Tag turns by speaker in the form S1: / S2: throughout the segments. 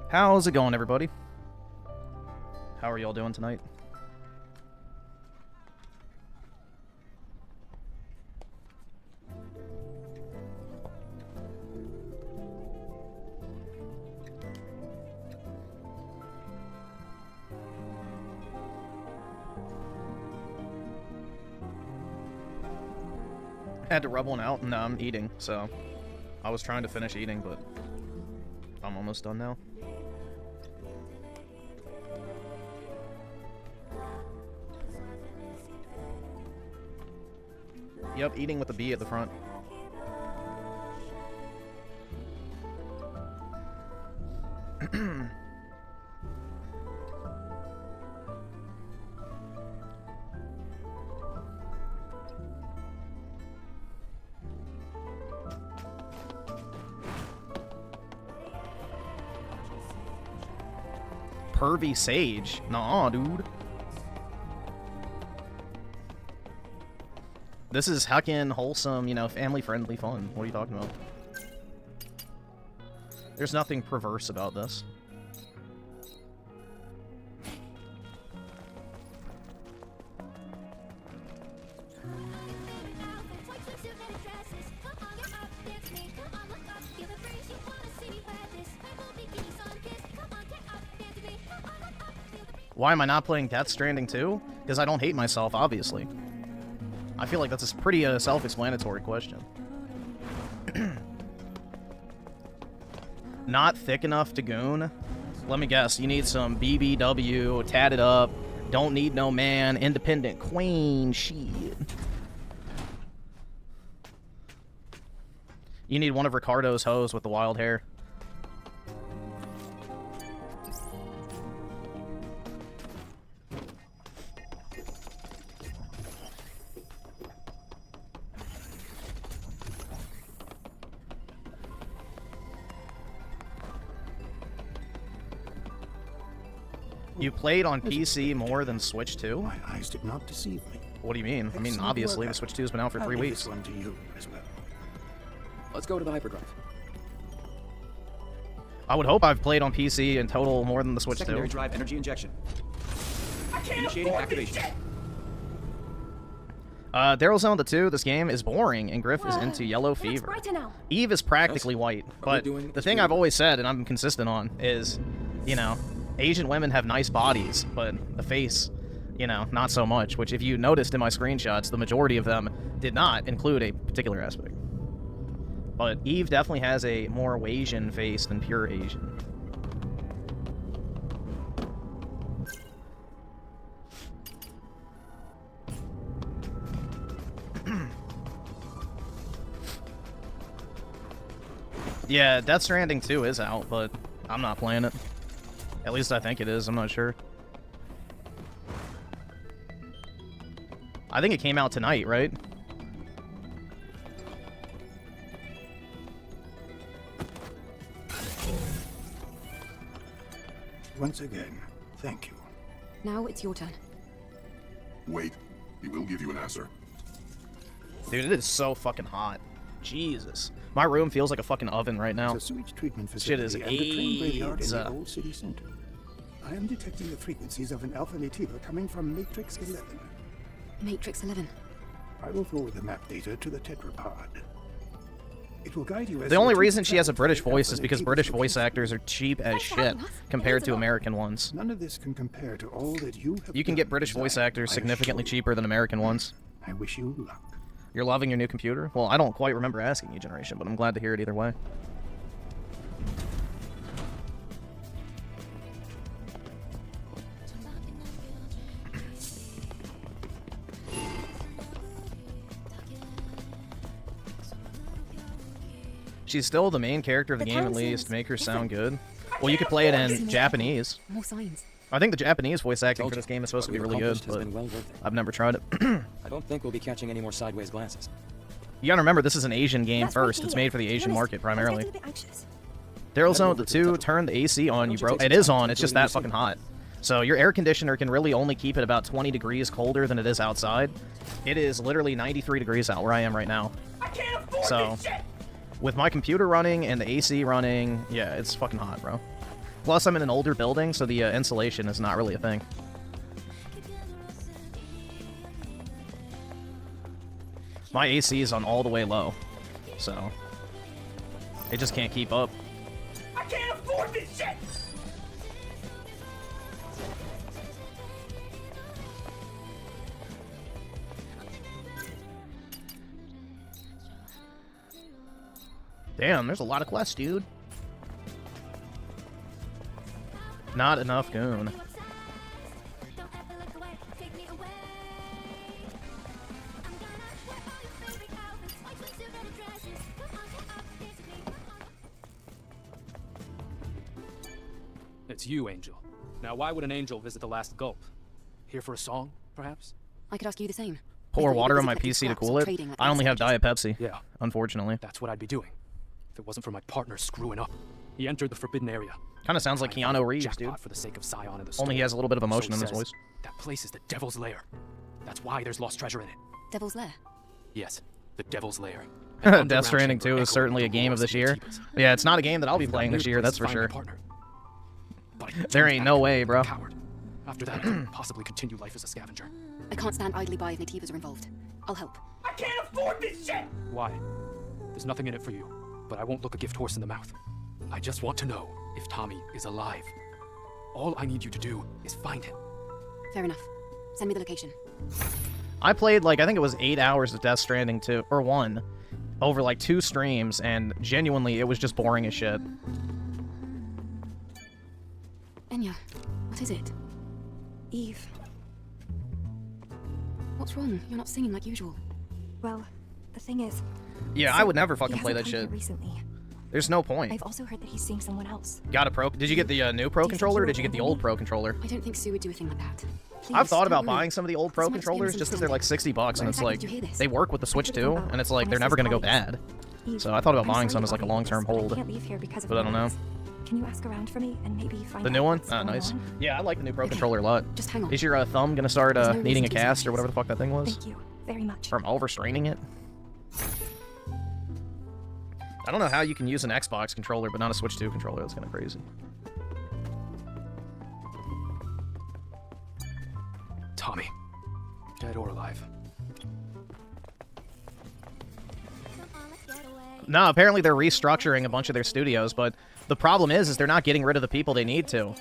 S1: How's it going, everybody? How are y'all doing tonight? I had to rub one out, and now I'm eating, so I was trying to finish eating, but I'm almost done now. Yep, eating with a B at the front. Pervy Sage? Nah, dude. This is heckin' wholesome, you know, family-friendly fun. What are you talking about? There's nothing perverse about this. Why am I not playing Death Stranding 2? Because I don't hate myself, obviously. I feel like that's a pretty self-explanatory question. Not thick enough to goon? Let me guess, you need some BBW, tatted up, don't need no man, independent queen, shit. You need one of Ricardo's hoes with the wild hair. You played on PC more than Switch 2?
S2: My eyes did not deceive me.
S1: What do you mean? I mean, obviously, the Switch 2 has been out for 3 weeks.
S2: One to you as well.
S3: Let's go to the hyperdrive.
S1: I would hope I've played on PC in total more than the Switch 2.
S3: Secondary drive energy injection. Initiating activation.
S1: Daryl's on the 2, this game is boring, and Griff is into yellow fever. Eve is practically white, but the thing I've always said, and I'm consistent on, is, you know, Asian women have nice bodies, but the face, you know, not so much, which if you noticed in my screenshots, the majority of them did not include a particular aspect. But Eve definitely has a more Asian face than pure Asian. Yeah, Death Stranding 2 is out, but I'm not playing it. At least I think it is, I'm not sure. I think it came out tonight, right?
S2: Once again, thank you.
S4: Now it's your turn.
S5: Wait, he will give you an answer.
S1: Dude, it is so fucking hot. Jesus. My room feels like a fucking oven right now.
S2: It's a sewage treatment
S1: Shit
S2: facility
S1: is
S2: and a train graveyard in
S1: AIDS.
S2: the old city center. I am detecting the frequencies of an alpha nativa coming from Matrix 11.
S4: Matrix 11.
S2: I will forward the map data to the tetrapod. It will guide you as
S1: The only
S2: to
S1: reason she has a British
S2: Alpha
S1: voice is because
S2: Nativa's
S1: British voice
S2: location.
S1: actors are cheap as shit compared to American ones.
S2: None of this can compare to all that you have
S1: You can get
S2: done,
S1: British voice
S2: Zion,
S1: actors
S2: I
S1: significantly
S2: assure you.
S1: cheaper than American ones.
S2: I wish you luck.
S1: You're loving your new computer? Well, I don't quite remember asking you, Generation, but I'm glad to hear it either way. She's still the main character of the game, at least. Make her sound good. Well, you could play it in Japanese.
S4: More signs.
S1: I think the Japanese voice acting
S3: Told
S1: for
S3: you.
S1: this game is supposed to
S3: What
S1: be
S3: we've
S1: really good,
S3: accomplished has
S1: but
S3: been well worth it.
S1: I've never tried it.
S3: I don't think we'll be catching any more sideways glances.
S1: You gotta remember, this is an Asian game
S4: That's right
S1: first. It's
S4: here.
S1: made for the
S4: To be
S1: Asian
S4: honest,
S1: market,
S4: I was
S1: primarily.
S4: getting a bit anxious.
S1: Daryl's
S3: Head
S1: on
S3: over
S1: the
S3: to the
S1: 2,
S3: top.
S1: turn the AC on,
S3: Why
S1: you
S3: don't you
S1: bro.
S3: take
S1: It
S3: some
S1: is
S3: time
S1: on,
S3: to
S1: it's just
S3: enjoy the
S1: that fucking
S3: scene?
S1: hot. So your air conditioner can really only keep it about 20 degrees colder than it is outside. It is literally 93 degrees out where I am right now. So, with my computer running and the AC running, yeah, it's fucking hot, bro. Plus, I'm in an older building, so the insulation is not really a thing. My AC is on all the way low, so it just can't keep up.
S3: I can't afford this shit!
S1: Damn, there's a lot of quests, dude. Not enough goon.
S6: It's you, Angel. Now, why would an angel visit the last gulp? Here for a song, perhaps?
S4: I could ask you the same.
S1: Pour
S4: I thought
S1: water
S4: you
S1: on my
S4: were
S1: PC to
S4: collecting
S1: cool it.
S4: scraps or trading like
S1: I only have
S4: savages.
S1: Diet Pepsi.
S6: Yeah.
S1: Unfortunately.
S6: That's what I'd be doing. If it wasn't for my partner screwing up. He entered the forbidden area.
S1: Kind of sounds like Keanu Reeves, dude.
S6: Jackpot for the sake of Scion and the
S1: Only he
S6: storm.
S1: has a little bit of emotion
S6: So
S1: in
S6: he
S1: his
S6: says,
S1: voice.
S6: That place is the Devil's Lair. That's why there's lost treasure in it.
S4: Devil's Lair.
S6: Yes, the Devil's Lair. An underground
S1: Death Stranding
S6: chamber
S1: 2 is
S6: echoing
S1: certainly a
S6: with the
S1: game of
S6: roars
S1: this year.
S6: Tebas.
S1: Yeah, it's not a game that I'll be
S6: You've got
S1: playing this
S6: new
S1: year,
S6: place
S1: that's
S6: to
S1: for
S6: find my
S1: sure.
S6: partner. But I
S1: There
S6: turned
S1: ain't
S6: back
S1: no way,
S6: like a
S1: bro.
S6: coward. After that, I couldn't possibly continue life as a scavenger.
S4: I can't stand idly by if nativas are involved. I'll help.
S3: I can't afford this shit!
S6: Why? There's nothing in it for you, but I won't look a gift horse in the mouth. I just want to know if Tommy is alive. All I need you to do is find him.
S4: Fair enough. Send me the location.
S1: I played, like, I think it was 8 hours of Death Stranding 2, or 1, over, like, 2 streams, and genuinely, it was just boring as shit.
S4: Enya, what is it? Eve. What's wrong? You're not singing like usual.
S7: Well, the thing is...
S1: Yeah, I would never fucking play that shit.
S7: Recently.
S1: There's no point.
S7: I've also heard that he's seeing someone else.
S1: Got a pro... Did you get the new pro controller, or did you get the old pro controller?
S4: I don't think Sue would do a thing like that. Please,
S1: I've thought about
S4: don't worry.
S1: buying some of the old pro
S4: This might skin
S1: controllers
S4: some
S1: just because they're like $60, and it's
S4: Exactly,
S1: like,
S4: did you hear this?
S1: they work with the Switch too, and it's like, they're never gonna go bad. So I thought about buying some as like a long-term hold.
S7: I can't leave here because of
S1: But I don't know.
S7: this. Can you ask around for me and maybe find
S1: The
S7: out
S1: new one?
S7: what's
S1: Ah,
S7: going
S1: nice.
S7: on?
S1: Yeah, I like the new pro
S4: Okay,
S1: controller a lot.
S4: Just hang on.
S1: Is your thumb gonna start
S4: There's no
S1: needing a
S4: reason to
S1: cast or
S4: use
S1: whatever the fuck that thing was?
S7: Thank you very much.
S1: From overstraining it? I don't know how you can use an Xbox controller but not a Switch 2 controller. That's kind of crazy.
S6: Tommy. Dead or alive.
S1: No, apparently they're restructuring a bunch of their studios, but the problem is they're not getting rid of the people they need to.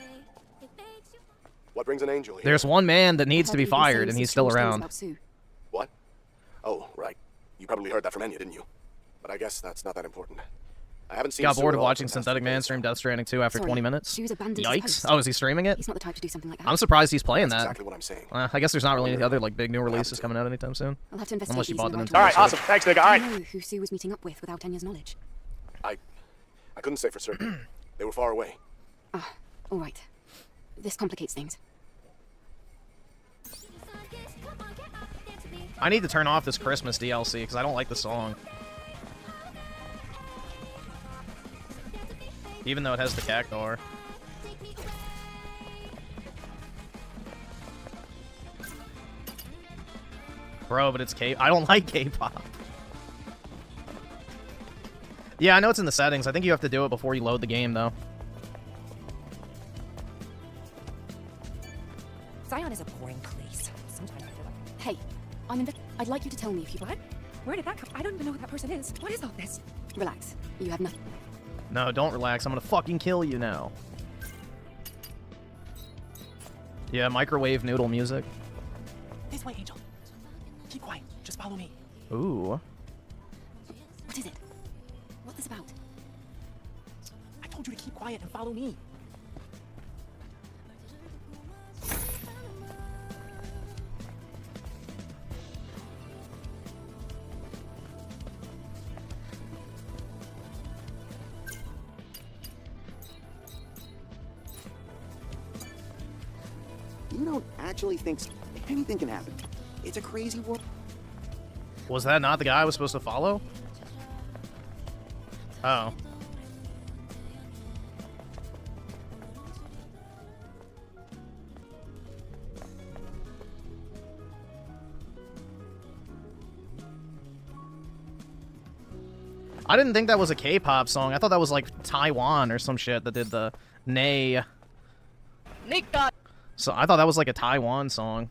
S8: What brings an angel here?
S1: There's one man that needs to be
S4: I've heard you've been
S1: fired,
S4: saying
S1: and he's
S4: some
S1: still
S4: strange things
S1: around.
S4: about Sue.
S8: What? Oh, right. You probably heard that from Enya, didn't you? But I guess that's not that important. I haven't seen
S1: Got
S8: Sue
S1: bored
S8: at
S1: of
S8: all
S1: watching
S8: for the past
S1: Synthetic
S8: few
S1: Man
S8: days.
S1: stream Death Stranding 2 after
S4: Sorry,
S1: 20 minutes.
S4: Sue's abandoned his
S1: Yikes.
S4: post.
S1: Oh, is he streaming it?
S4: He's not the type to do something like that.
S1: I'm surprised he's playing
S8: That's
S1: that.
S8: exactly what I'm saying.
S1: I guess there's not really any other like big new releases coming out anytime soon.
S4: I'll have to investigate
S1: Unless you
S4: these
S1: bought
S4: in
S1: the
S4: the right
S1: Nintendo
S4: way.
S8: Alright, awesome. Thanks, nigga. Alright.
S4: Do you know who Sue was meeting up with without Enya's knowledge?
S8: I couldn't say for certain. They were far away.
S4: Ah, all right. This complicates things.
S1: I need to turn off this Christmas DLC because I don't like the song. Even though it has the cactuar. Bro, but it's I don't like K-pop. Yeah, I know it's in the settings. I think you have to do it before you load the game, though.
S7: Zion is a boring place. Sometimes I feel like...
S4: Hey, I'd like you to tell me if you...
S7: What? Where did that come? I don't even know who that person is. What is all this?
S4: Relax. You have nothing.
S1: No, don't relax. I'm gonna fucking kill you now. Yeah, microwave noodle music.
S3: This way, Angel. Keep quiet. Just follow me.
S1: Ooh.
S4: What is it? What's this about?
S3: I told you to keep quiet and follow me.
S9: You don't actually think anything can happen. It's a crazy world.
S1: Was that not the guy I was supposed to follow? Oh. I didn't think that was a K-pop song. I thought that was like Taiwan or some shit that did the Nay.
S4: Nika!
S1: So I thought that was like a Taiwan song.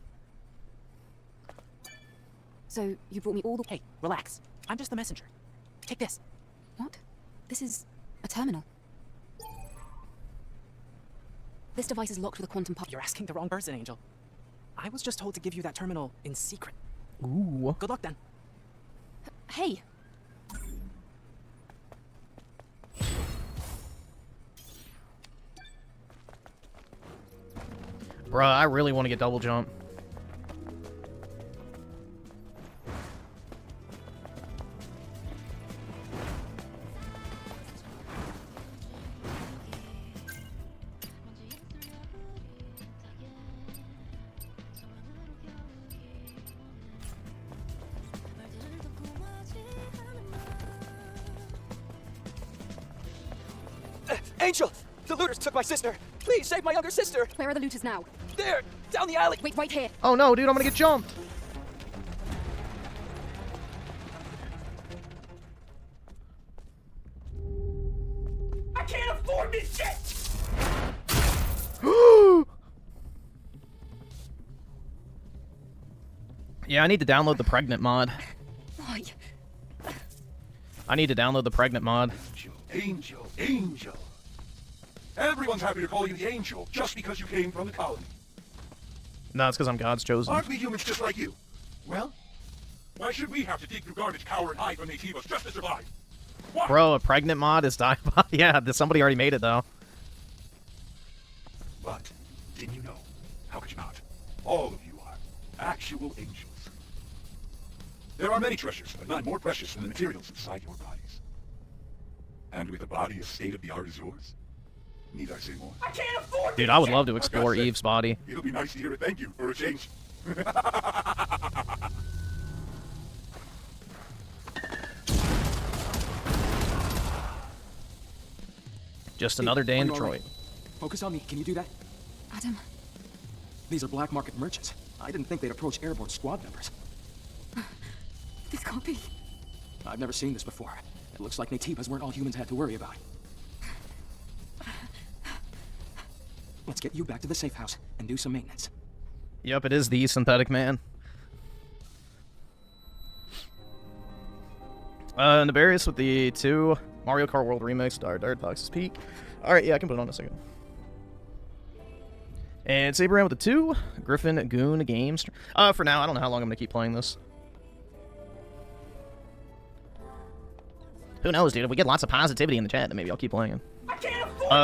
S4: So, you brought me all the...
S3: Hey, relax. I'm just the messenger. Take this.
S4: What? This is a terminal. This device is locked with a quantum pulse.
S3: You're asking the wrong person, Angel. I was just told to give you that terminal in secret.
S1: Ooh.
S3: Good luck then.
S4: Hey!
S1: Bruh, I really want to get double jump.
S3: Angel! The looters took my sister! Please save my younger sister!
S4: Where are the looters now?
S3: There! Down the alley!
S4: Wait, right here.
S1: Oh no, dude, I'm gonna get jumped.
S3: I can't afford this shit!
S1: Yeah, I need to download the pregnant mod.
S4: Why?
S1: I need to download the pregnant mod.
S5: Angel, Angel. Everyone's happy to call you the Angel just because you came from the colony.
S1: No, it's because I'm God's chosen.
S5: Aren't we humans just like you? Well, why should we have to dig through garbage, cower, and hide from nativos just to survive? Why?
S1: Bro, a pregnant mod is diabolical. Yeah, somebody already made it though.
S5: But, didn't you know? How could you not? All of you are actual angels. There are many treasures, but none more precious than the materials inside your bodies. And with a body as state-of-the-art as yours, need I say more?
S3: I can't afford
S1: Dude, I would love to explore Eve's body.
S5: It'll be nice to hear a thank you for a change.
S1: Just another day in
S6: Are you all
S1: Detroit.
S6: right? Focus on me. Can you do that?
S4: Adam,
S6: These are black market merchants. I didn't think they'd approach airborne squad members.
S4: this can't be.
S6: I've never seen this before. It looks like nativas weren't all humans had to worry about. Let's get you back to the safe house and do some maintenance.
S1: Yep, it is the synthetic man. Nefarious with the 2 Mario Kart World Remix, Dire Fox's Peak. Alright, yeah, I can put it on in a second. And Saberman with the 2 Griffin Goon Games. For now, I don't know how long I'm gonna keep playing this. Who knows, dude? If we get lots of positivity in the chat, then maybe I'll keep playing.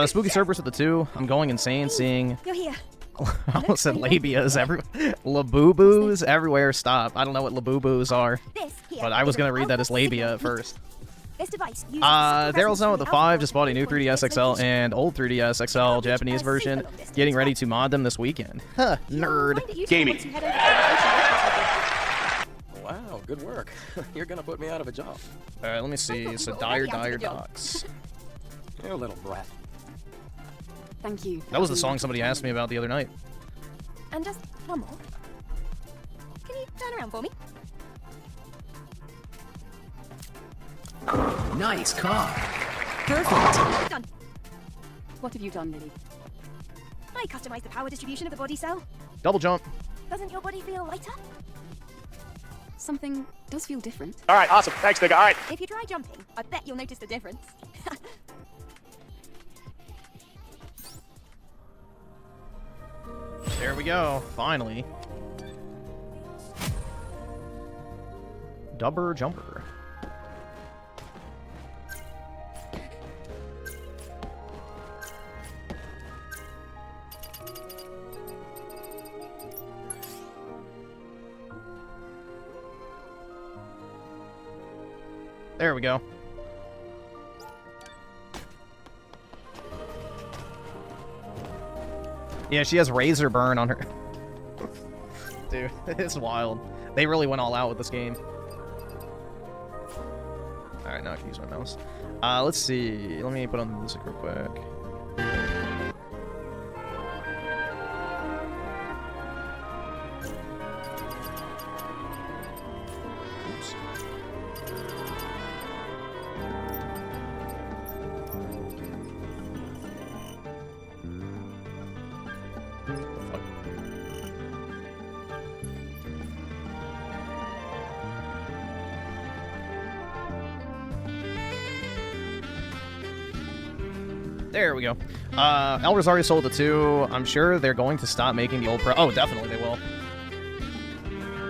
S1: Spooky Cerberus with the 2. I'm going insane seeing...
S7: You're here.
S1: I almost said labias everywhere. Labubu's everywhere. Stop. I don't know what labubu's are. But I was going to read that as labia at first.
S7: This device
S1: Daryl Zone with the 5 just bought a new 3DS XL and old 3DS XL Japanese version. Getting ready to mod them this weekend. Huh, nerd.
S8: Gamey.
S10: Wow, good work. You're gonna put me out of a job.
S1: Alright, let me see. So Dire Docs.
S10: You little brat.
S4: Thank you.
S1: That was the song somebody asked me about the other night.
S7: And just one more. Can you turn around for me?
S3: Nice car.
S7: Perfect. Done.
S4: What have you done, Lily?
S7: I customized the power distribution of the body cell.
S1: Double jump.
S7: Doesn't your body feel lighter?
S4: Something does feel different.
S8: All right, awesome. Thanks, nigga. All right.
S7: If you try jumping, I bet you'll notice the difference.
S1: There we go. Finally. Dubber Jumper. There we go. Yeah, she has razor burn on her. Dude, it's wild. They really went all out with this game. Alright, now I can use my mouse. Let's see. Let me put on the music real quick. Oops. There we go. El Rosario sold the 2. I'm sure they're going to stop making the old Pro. Oh, definitely they will.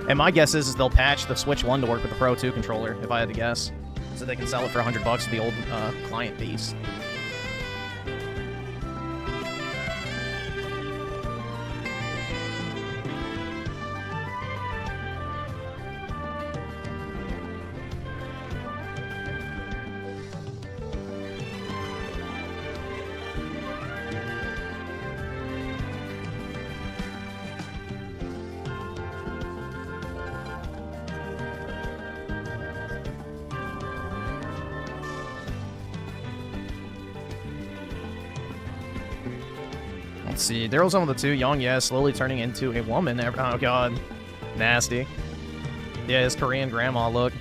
S1: And my guess is they'll patch the Switch 1 to work with the Pro 2 controller, if I had to guess. So they can sell it for $100 to the old client base. Let's see. Daryl's on with the 2. Young, yeah, slowly turning into a woman. Oh, God. Nasty. Yeah, his Korean grandma look.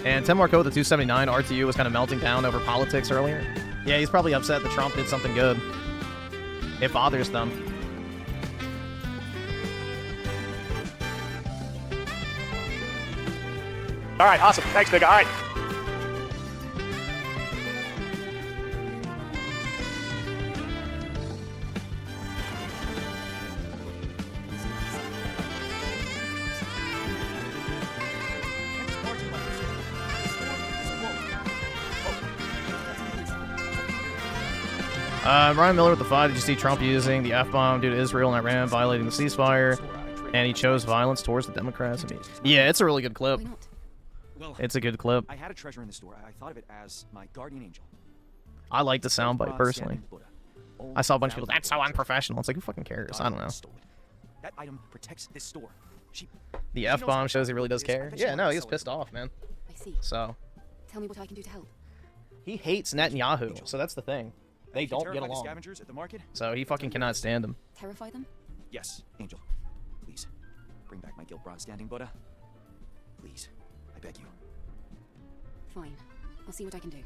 S1: And Tim Marco with the 279. RTU was kind of melting down over politics earlier. Yeah, he's probably upset that Trump did something good. It bothers them.
S11: All right, awesome. Thanks, big guy. All right.
S1: Ryan Miller with the 5. Did you see Trump using the F-bomb due to Israel and Iran violating the ceasefire? And he chose violence towards the Democrats. I mean, yeah, it's a really good clip.
S3: Well,
S1: It's a good clip.
S3: I had a treasure in the store. I thought of it as my guardian angel.
S1: I like the soundbite personally. I saw a bunch of people. That's so unprofessional. It's like, who fucking cares? I don't know.
S3: That item protects this store.
S1: The F-bomb shows he really does care. Yeah, no, he's pissed off, man.
S4: I see.
S1: So
S4: Tell me what I can do to help.
S1: he hates Netanyahu. So that's the thing. They don't get along.
S3: Scavengers at the market?
S1: So he fucking cannot stand him.
S4: Terrify them?
S3: Yes, Angel. Please, bring back my guild bronze standing, Buddha. Please, I beg you.
S4: Fine. I'll see what I can do.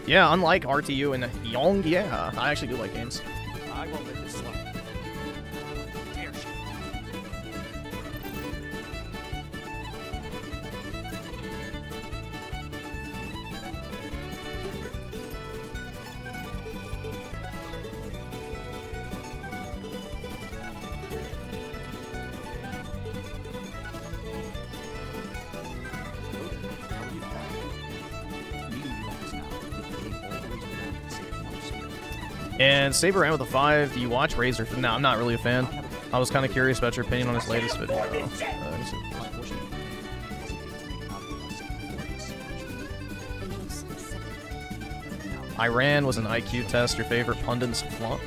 S1: Yeah, unlike RTU and Yong, yeah, I actually do like games.
S3: I won't let this slide. Dare she?
S1: And Saber ran with a 5. Do you watch Razor? No, I'm not really a fan. I was kind of curious about your opinion on his latest video. Iran was an IQ test. Your favorite pundits flunk?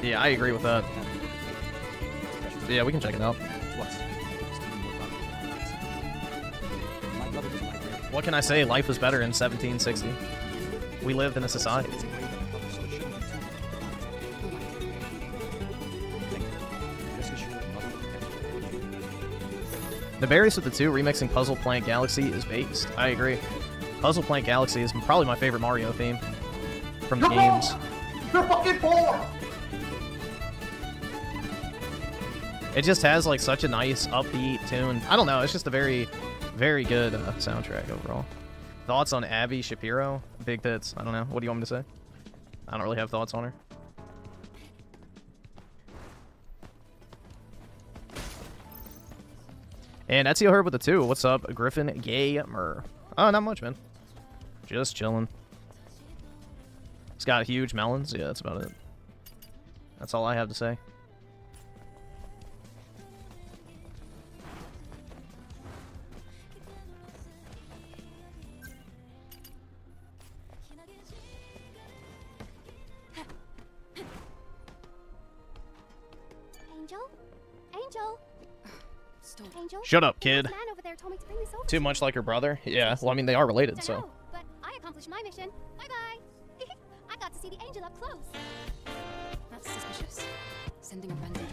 S1: Yeah, I agree with that. Yeah, we can check it out. What can I say? Life was better in 1760. We lived in a society. Nefarious with the 2, remixing Puzzle Plant Galaxy is based. I agree. Puzzle Plant Galaxy is probably my favorite Mario theme from the games.
S11: You're fucking poor!
S1: It just has like such a nice upbeat tune. I don't know, it's just a very, very good soundtrack overall. Thoughts on Abby Shapiro? Big tits. I don't know. What do you want me to say? I don't really have thoughts on her. And Ezio Herb with the 2. What's up, Griffin Gamer? Oh, not much, man. Just chilling. It's got huge melons. Yeah, that's about it. That's all I have to say.
S7: Angel? Angel? Angel?
S1: Shut up, kid.
S7: Man over there told me to bring this over
S1: Too much like her brother? Yeah, well, I mean, they are related, so.
S7: know, but I accomplished my mission. Bye-bye. I got to see the angel up close.
S4: That's suspicious. Sending a random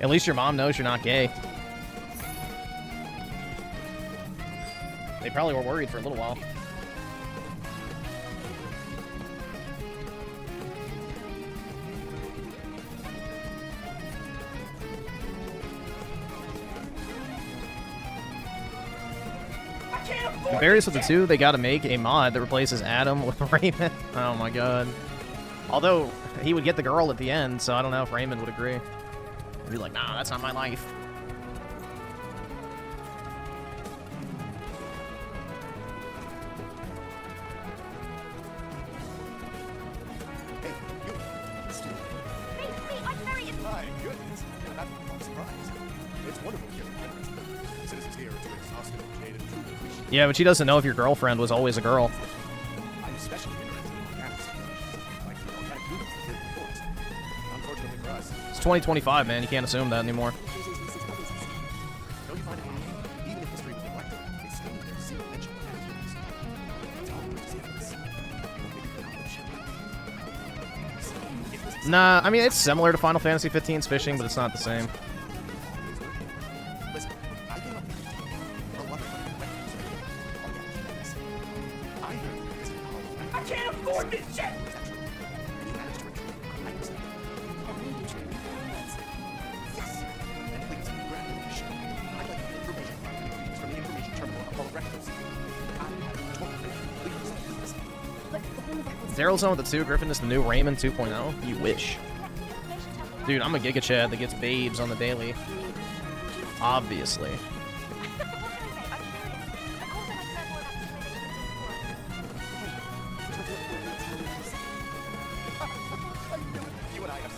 S1: At least your mom knows you're not gay. They probably were worried for a little while. Various with the two, they gotta make a mod that replaces Adam with Raymond. Oh my god. Although, he would get the girl at the end, so I don't know if Raymond would agree. He'd be like, nah, that's not my life.
S8: My goodness. I'm surprised. It's wonderful hearing veterans. Citizens here to exhaust and obtain and truly appreciate.
S1: Yeah, but she doesn't know if your girlfriend was always a girl.
S8: I'm especially interested in organics. Like the organic Gooner from the forest. Unfortunately for us.
S1: It's 2025, man. You can't assume that anymore.
S8: Don't you find it amazing? Even if history was neglected, they still need their zero mention of animals. It's all good to see this.
S1: Nah, I mean, it's similar to Final Fantasy 15's fishing, but it's not the same.
S8: Listen, I came up with a lot of I heard this I can't afford this shit! And he managed to retrieve items. Yes! And please, grab the shit. I'd like information from the information terminal of all records. I have told you, please.
S1: Daryl's on with the 2. Griffin is the new Raymond 2.0. You wish. Dude, I'm a Giga Chad that gets babes on the daily. Obviously.
S8: You and I have...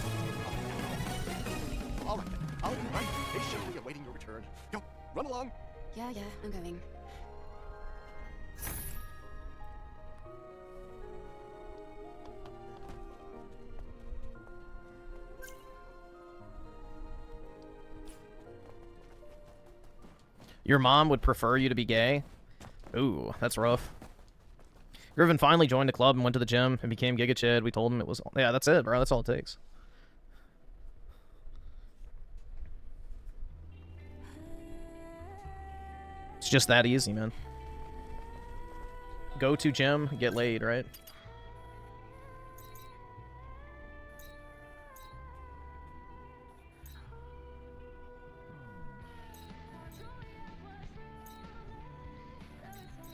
S8: All right, I'll be right patiently awaiting your return. Go, run along.
S4: Yeah, I'm going.
S1: Your mom would prefer you to be gay? Ooh, that's rough. Griffin finally joined the club and went to the gym and became Giga Chad. We told him it was... Yeah, that's it, bro. That's all it takes. It's just that easy, man. Go to gym, get laid, right?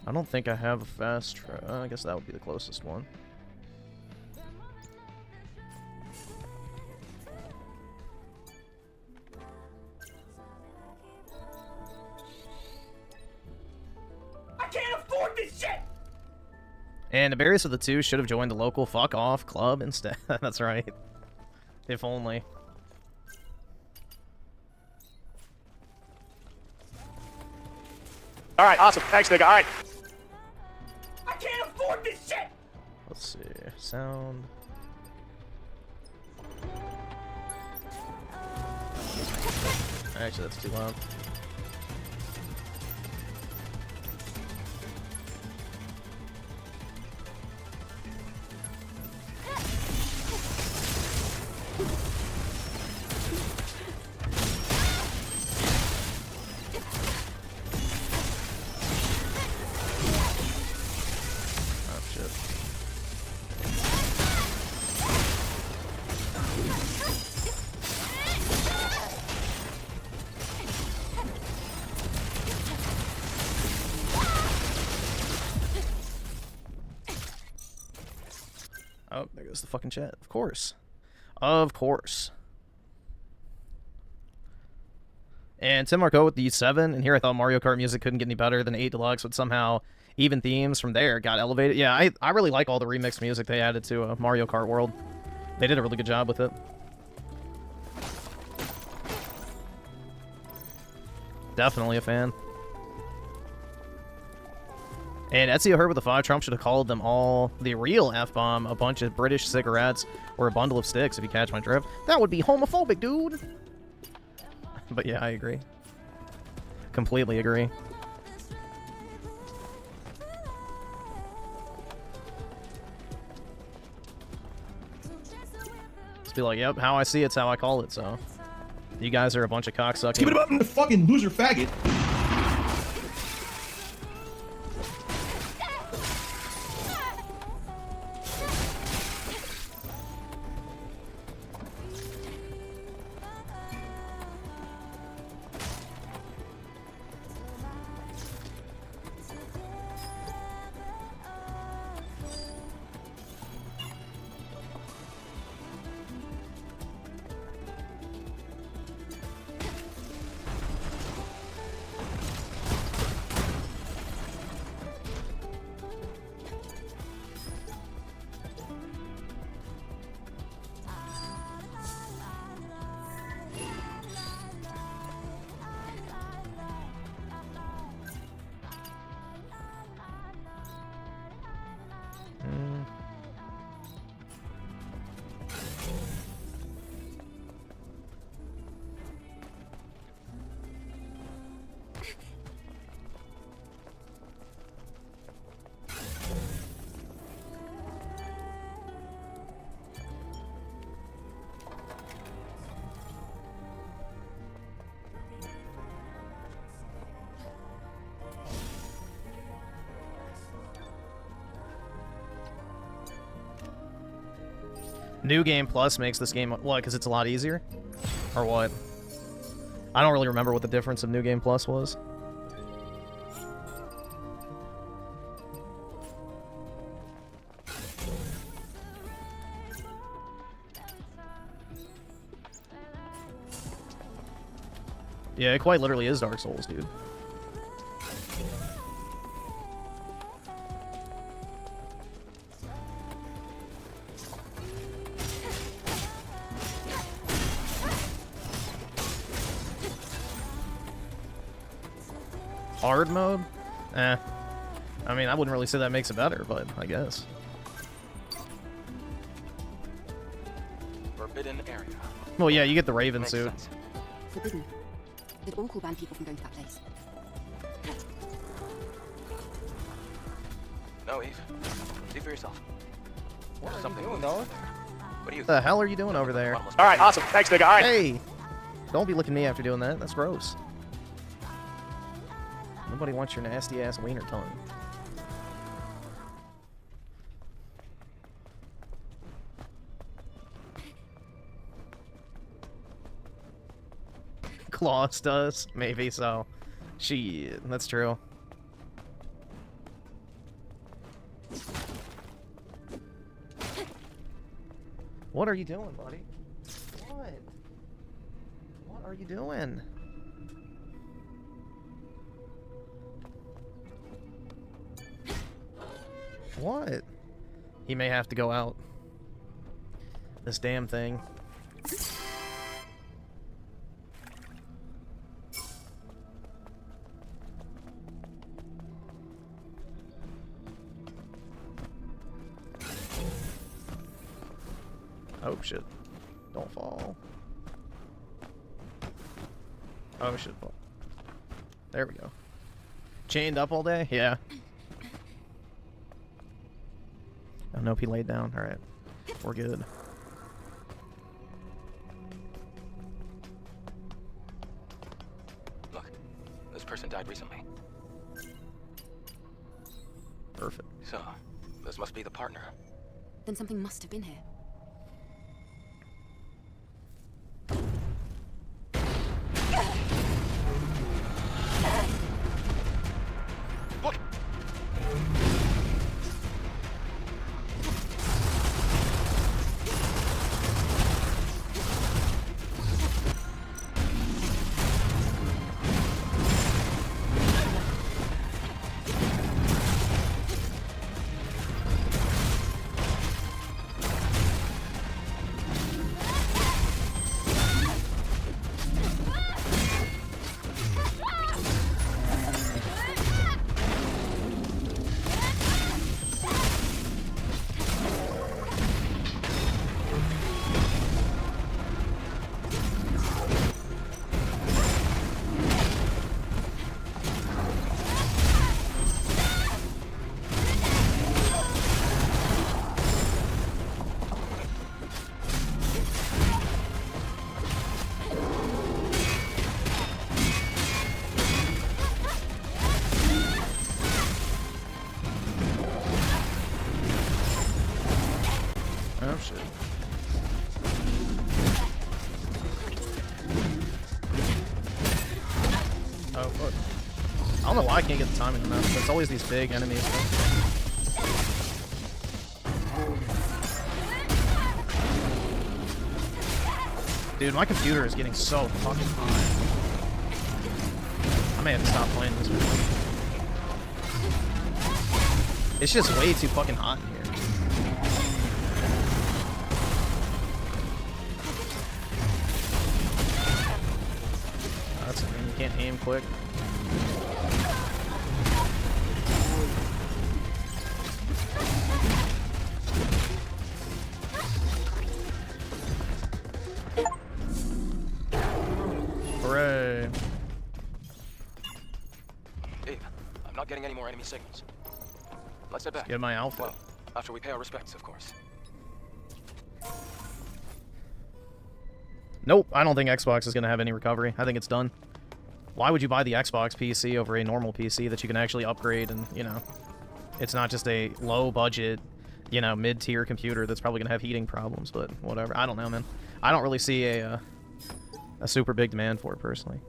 S1: I don't think I have a fast I guess that would be the closest one.
S11: I can't afford this shit!
S1: And the Barriers of the 2 should have joined the local fuck off club instead. That's right. If only.
S11: Alright, awesome. Thanks, nigga. Alright. I can't afford this shit!
S1: Let's see. Sound. Actually, that's too loud. Oh, there goes the fucking chat. Of course. Of course. And Tim Marco with the 7. And here I thought Mario Kart music couldn't get any better than 8 Deluxe, but somehow even themes from there got elevated. Yeah, I really like all the remixed music they added to Mario Kart World. They did a really good job with it. Definitely a fan. And Ezio heard with the 5, Trump should have called them all the real F-bomb, a bunch of British cigarettes, or a bundle of sticks, if you catch my drift. That would be homophobic, dude! But yeah, I agree. Completely agree. Just be like, yep, how I see it's how I call it, so... You guys are a bunch of cocksuckers.
S12: Give it up, fucking loser faggot.
S1: New Game Plus makes this game... What, because it's a lot easier? Or what? I don't really remember what the difference of New Game Plus was. Yeah, it quite literally is Dark Souls, dude. Hard mode? Eh. I mean, I wouldn't really say that makes it better, but I guess.
S10: Forbidden area.
S1: Well, yeah, you get the Raven suit.
S4: Forbidden. Did Oracle ban people from going to that place?
S10: No, Eve. See for yourself. There's something
S8: doing,
S10: moving
S8: Noah?
S10: over there. What do you
S1: What the hell are you doing over there?
S11: All right, awesome. Thanks, nigga. All right.
S1: Hey! Don't be looking at me after doing that. That's gross. Nobody wants your nasty-ass wiener tongue. Claus does. Maybe so. Shit, that's true. What are you doing, buddy? What? What are you doing? What? He may have to go out. This damn thing. Oh shit. Don't fall. Oh shit. Fall. There we go. Chained up all day? Yeah. Oh, nope, he laid down. Alright. We're good.
S10: Look, this person died recently.
S1: Perfect.
S10: So, this must be the partner.
S4: Then something must have been here.
S10: Look!
S1: I don't know why I can't get the timing on that, but it's always these big enemies. Dude, my computer is getting so fucking hot. I may have to stop playing this one. It's just way too fucking hot in here. That's the thing, you can't aim quick. Hooray.
S10: Dave, I'm not getting any more enemy signals. Let's head back.
S1: Get my outfit.
S10: Well, after we pay our respects, of course.
S1: Nope, I don't think Xbox is going to have any recovery. I think it's done. Why would you buy the Xbox PC over a normal PC that you can actually upgrade and, you know, it's not just a low-budget, you know, mid-tier computer that's probably going to have heating problems, but whatever. I don't know, man. I don't really see a super big demand for it, personally.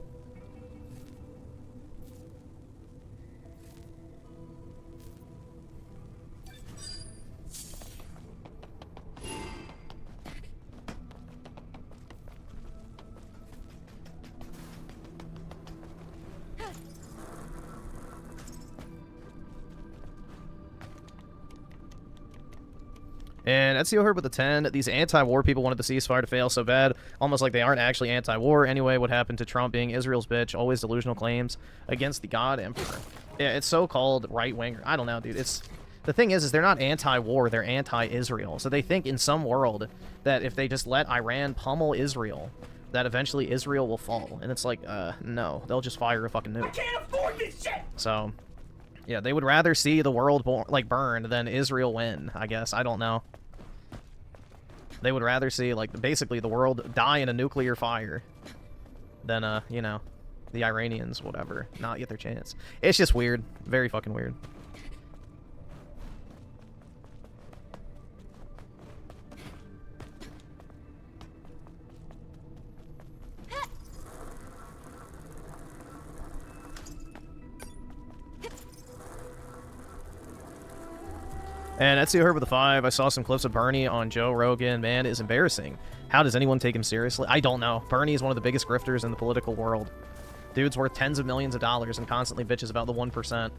S1: And Ezio Herb with the 10. These anti-war people wanted the ceasefire to fail so bad, almost like they aren't actually anti-war. Anyway, what happened to Trump being Israel's bitch? Always delusional claims against the God Emperor. Yeah, it's so-called right-winger. I don't know, dude. It's the thing is they're not anti-war. They're anti-Israel. So they think in some world that if they just let Iran pummel Israel, that eventually Israel will fall. And it's like, no. They'll just fire a fucking nuke.
S11: I can't afford this shit!
S1: So, yeah, they would rather see the world burn than Israel win, I guess. I don't know. They would rather see, like, basically the world die in a nuclear fire than, you know, the Iranians, whatever, not get their chance. It's just weird. Very fucking weird. And Ezio Herb with the 5. I saw some clips of Bernie on Joe Rogan. Man, it is embarrassing. How does anyone take him seriously? I don't know. Bernie is one of the biggest grifters in the political world. Dude's worth tens of millions of dollars and constantly bitches about the 1%.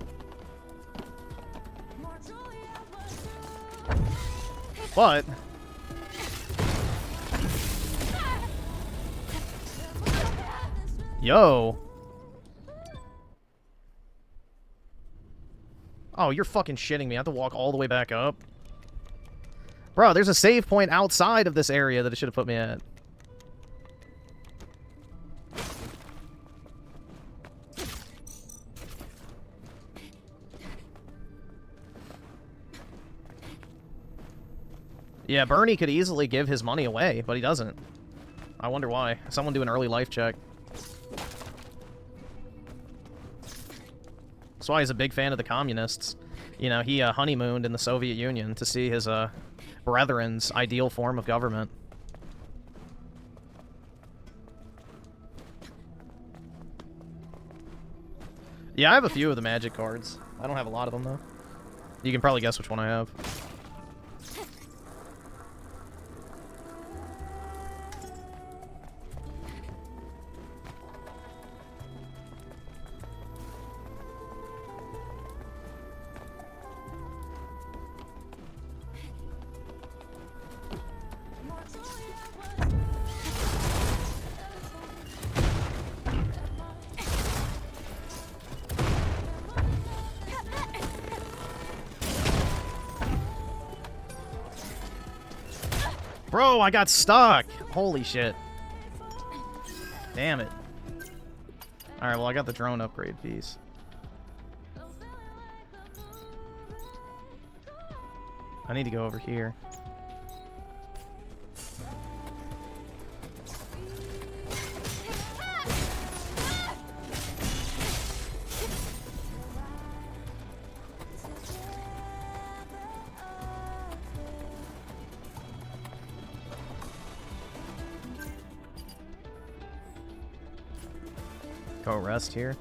S1: But yo. Oh, you're fucking shitting me. I have to walk all the way back up. Bro, there's a save point outside of this area that it should have put me at. Yeah, Bernie could easily give his money away, but he doesn't. I wonder why. Someone do an early life check. That's why he's a big fan of the communists. You know, he honeymooned in the Soviet Union to see his brethren's ideal form of government. Yeah, I have a few of the magic cards. I don't have a lot of them, though. You can probably guess which one I have. Bro, I got stuck! Holy shit. Damn it. Alright, well, I got the drone upgrade piece. I need to go over here. Go rest here.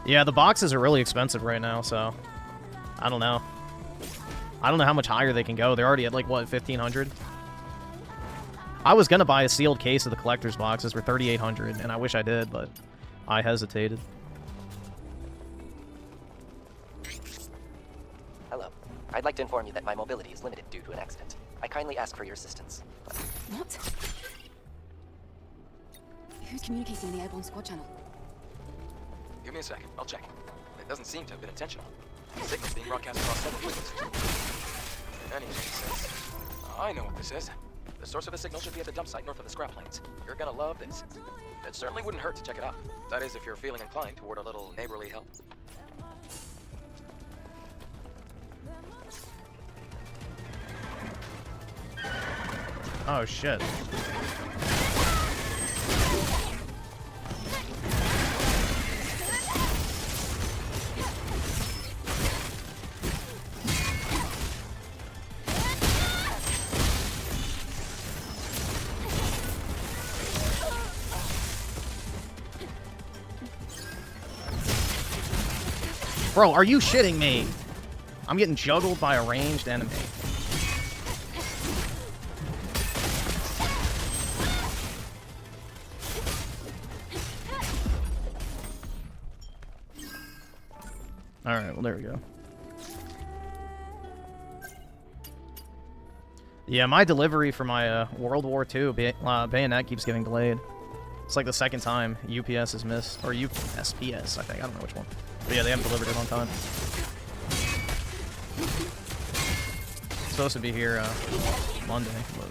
S1: Yeah, the boxes are really expensive right now, so I don't know. I don't know how much higher they can go. They're already at, like, what, 1,500? I was gonna buy a sealed case of the collector's boxes for 3,800, and I wish I did, but I hesitated.
S13: Hello. I'd like to inform you that my mobility is limited due to an accident. I kindly ask for your assistance.
S4: What? Who's communicating in the airborne squad channel?
S10: Give me a sec. I'll check. It doesn't seem to have been intentional. The signal's being broadcast across several frequencies. In any case, I know what this is. The source of the signal should be at the dump site north of the scrap plains. You're gonna love this. It certainly wouldn't hurt to check it out. That is, if you're feeling inclined toward a little neighborly help.
S1: Oh, shit. Bro, are you shitting me? I'm getting juggled by a ranged enemy. Alright, well, there we go. Yeah, my delivery for my World War II bayonet keeps getting delayed. It's like the second time UPS is missed. Or USPS, I think. I don't know which one. But yeah, they haven't delivered it on time. It's supposed to be here Monday. But...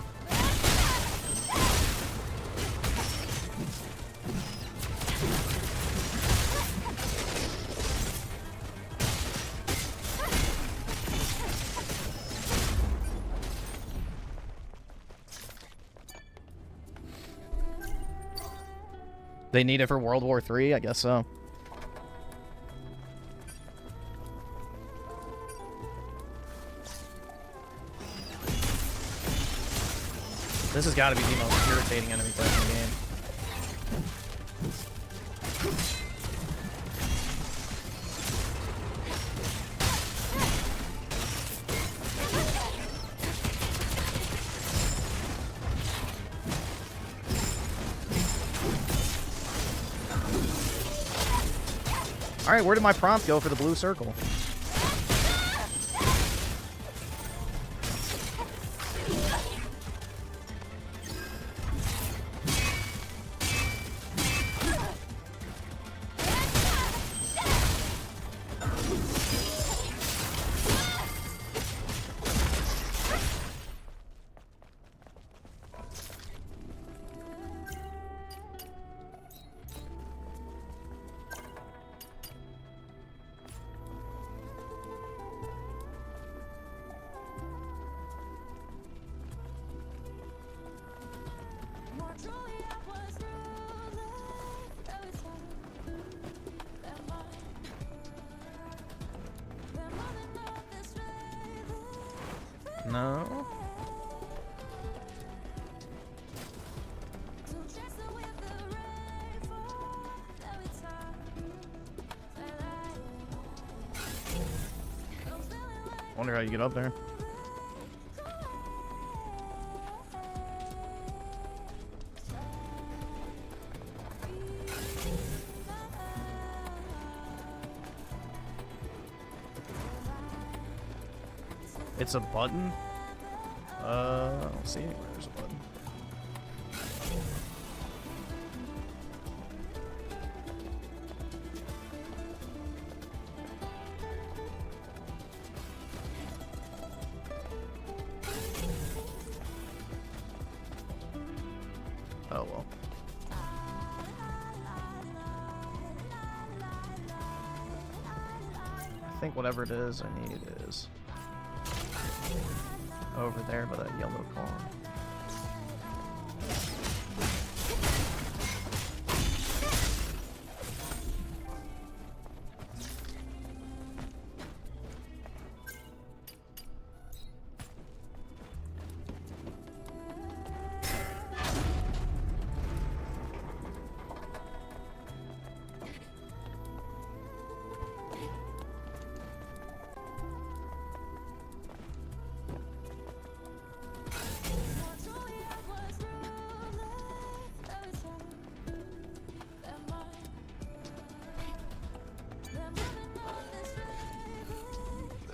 S1: They need it for World War III? I guess so. This has got to be the most irritating enemy type in the game. Alright, where did my prompt go for the blue circle? No. Wonder how you get up there. It's a button? Let's see. There's a button. Oh well. I think whatever it is I need is over there by that yellow car.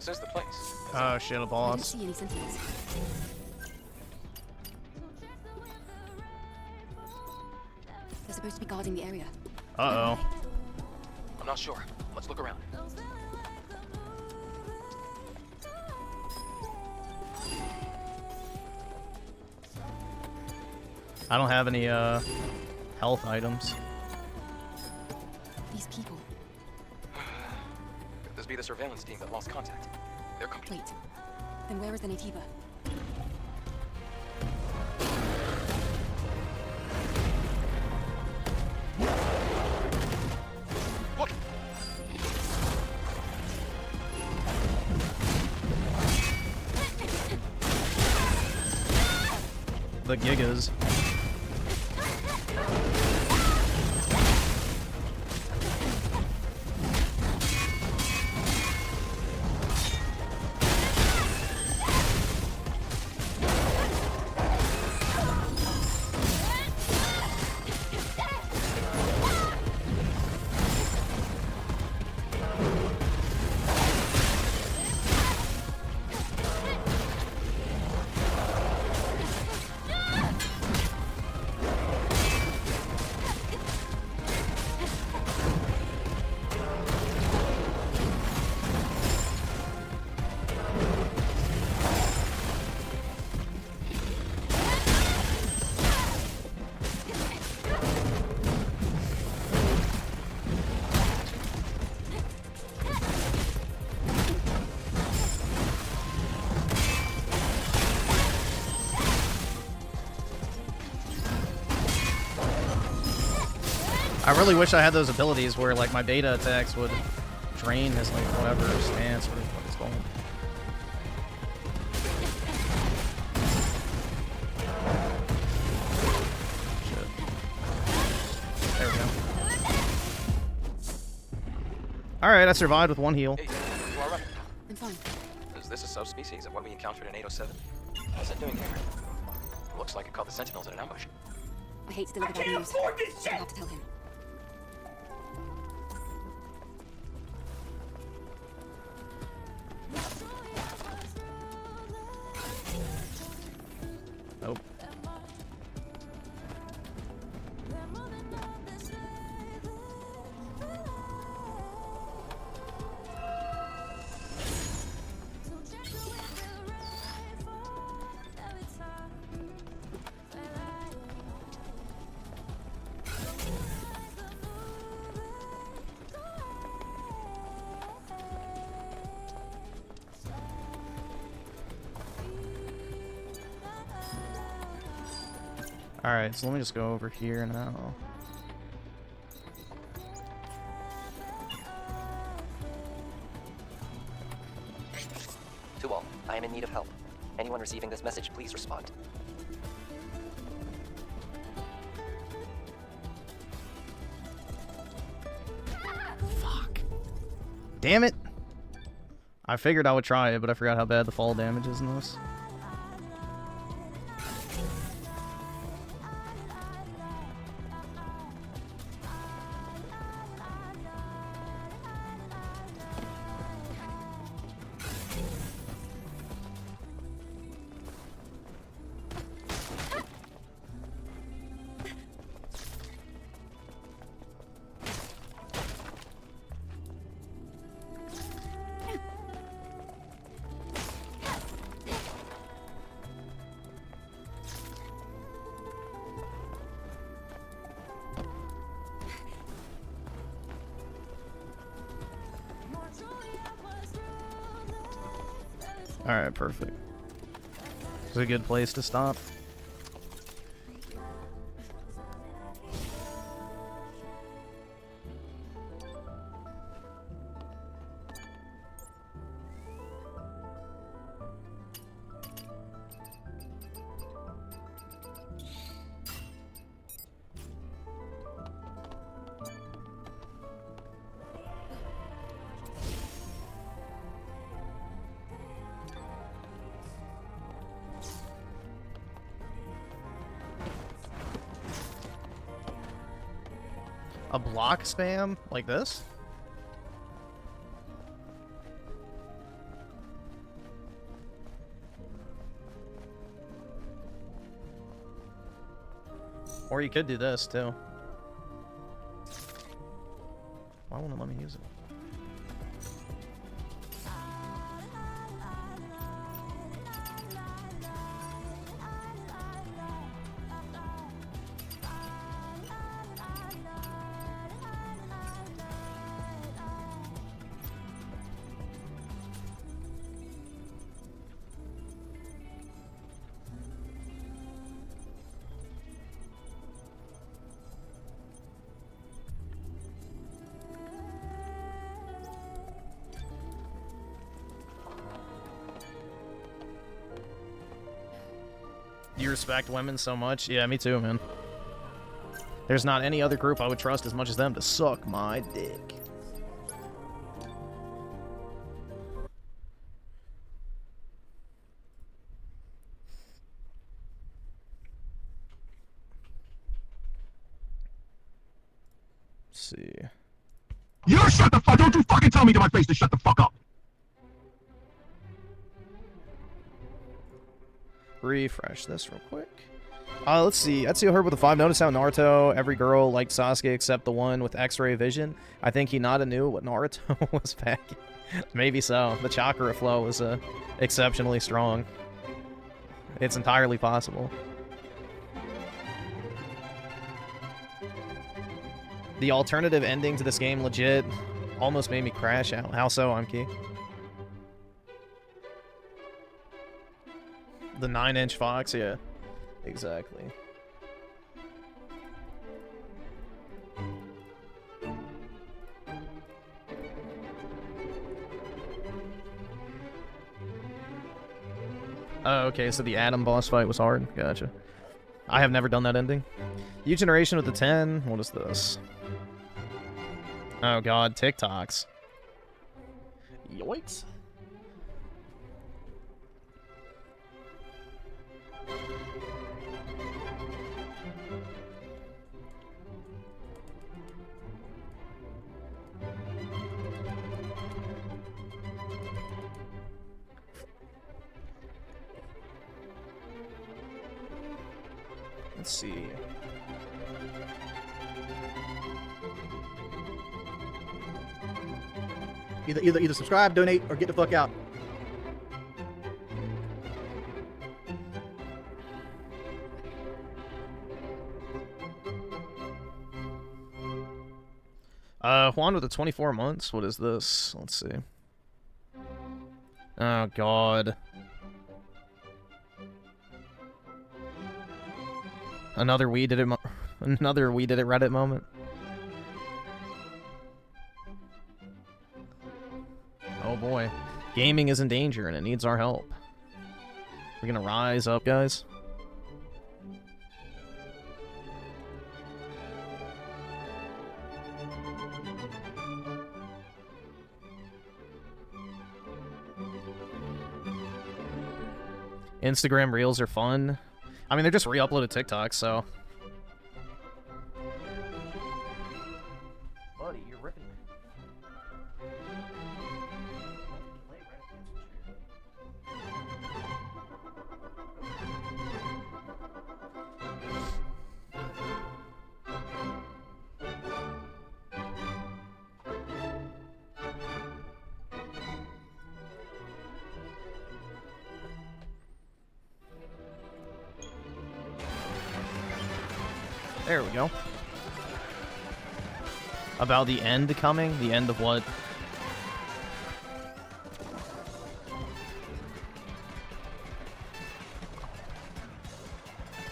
S10: This is the place.
S1: Oh shit, a
S4: I didn't
S1: boss.
S4: see any sentinels. They're supposed to be guarding the area.
S1: Uh-oh.
S10: I'm not sure. Let's look around.
S1: I don't have any, health items.
S4: These people.
S10: Could this be the surveillance team that lost contact? They're complete.
S4: Wait. Then where is the Nativa?
S10: Look!
S1: The Gigas. I really wish I had those abilities where, like, my beta attacks would drain his, like, whatever stance or what it's called. Shit. There we go. Alright, I survived with one heal.
S10: Hey, you alright?
S4: I'm fine.
S10: Is this a subspecies of what we encountered in 807? What's it doing here? Looks like it caught the Sentinels in an ambush.
S4: I hate to deliver bad news. I have to tell him.
S1: Nope. Alright, so let me just go over here now.
S13: To all, I am in need of help. Anyone receiving this message, please respond.
S1: Fuck. Damn it! I figured I would try it, but I forgot how bad the fall damage is in this. Alright, perfect. It's a good place to stop. A block spam like this? Or you could do this, too. Why won't it let me use it? You respect women so much? Yeah, me too, man. There's not any other group I would trust as much as them to suck my dick. Let's see.
S5: You shut the fuck! Don't you fucking tell me to my face to shut the fuck up!
S1: Refresh this real quick. Let's see. Etsuo heard with the 5. Notice how Naruto, every girl liked Sasuke except the one with X-ray vision. I think Hinata knew what Naruto was packing. Maybe so. The chakra flow was exceptionally strong. It's entirely possible. The alternative ending to this game legit almost made me crash out. How so, Amki? The 9-inch fox, yeah. Exactly. Oh, okay, so the Atom boss fight was hard. Gotcha. I have never done that ending. U generation with the 10. What is this? Oh god, TikToks. Yoinks. Let's see.
S14: Either subscribe, donate, or get the fuck out.
S1: Juan with the 24 months. What is this? Let's see. Oh god. Another we did it Reddit moment. Oh boy. Gaming is in danger and it needs our help. We're gonna rise up, guys. Instagram Reels are fun. I mean, they're just re-uploaded TikToks, so... Buddy, you're ripping me. There we go. About the end coming? The end of what?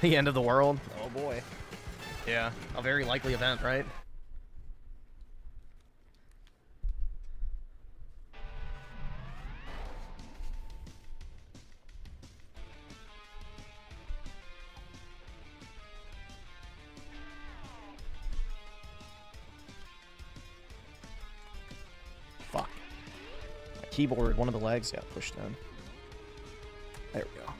S1: The end of the world? Oh boy. Yeah, a very likely event, right? Fuck. My keyboard, one of the legs got pushed in. There we go.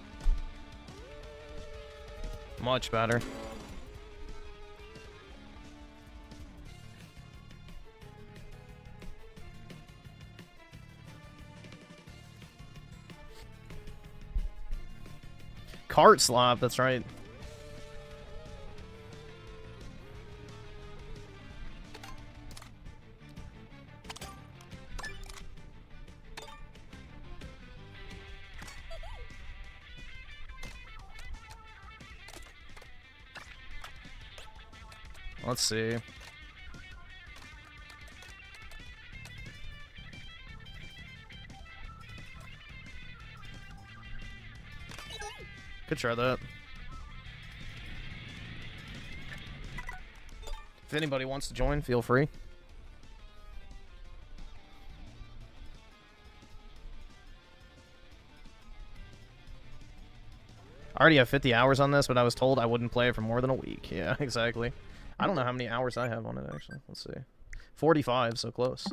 S1: Much better. Kart slap, that's right. Let's see. Could try that. If anybody wants to join, feel free. I already have 50 hours on this, but I was told I wouldn't play it for more than a week. Yeah, exactly. I don't know how many hours I have on it, actually. Let's see. 45, so close.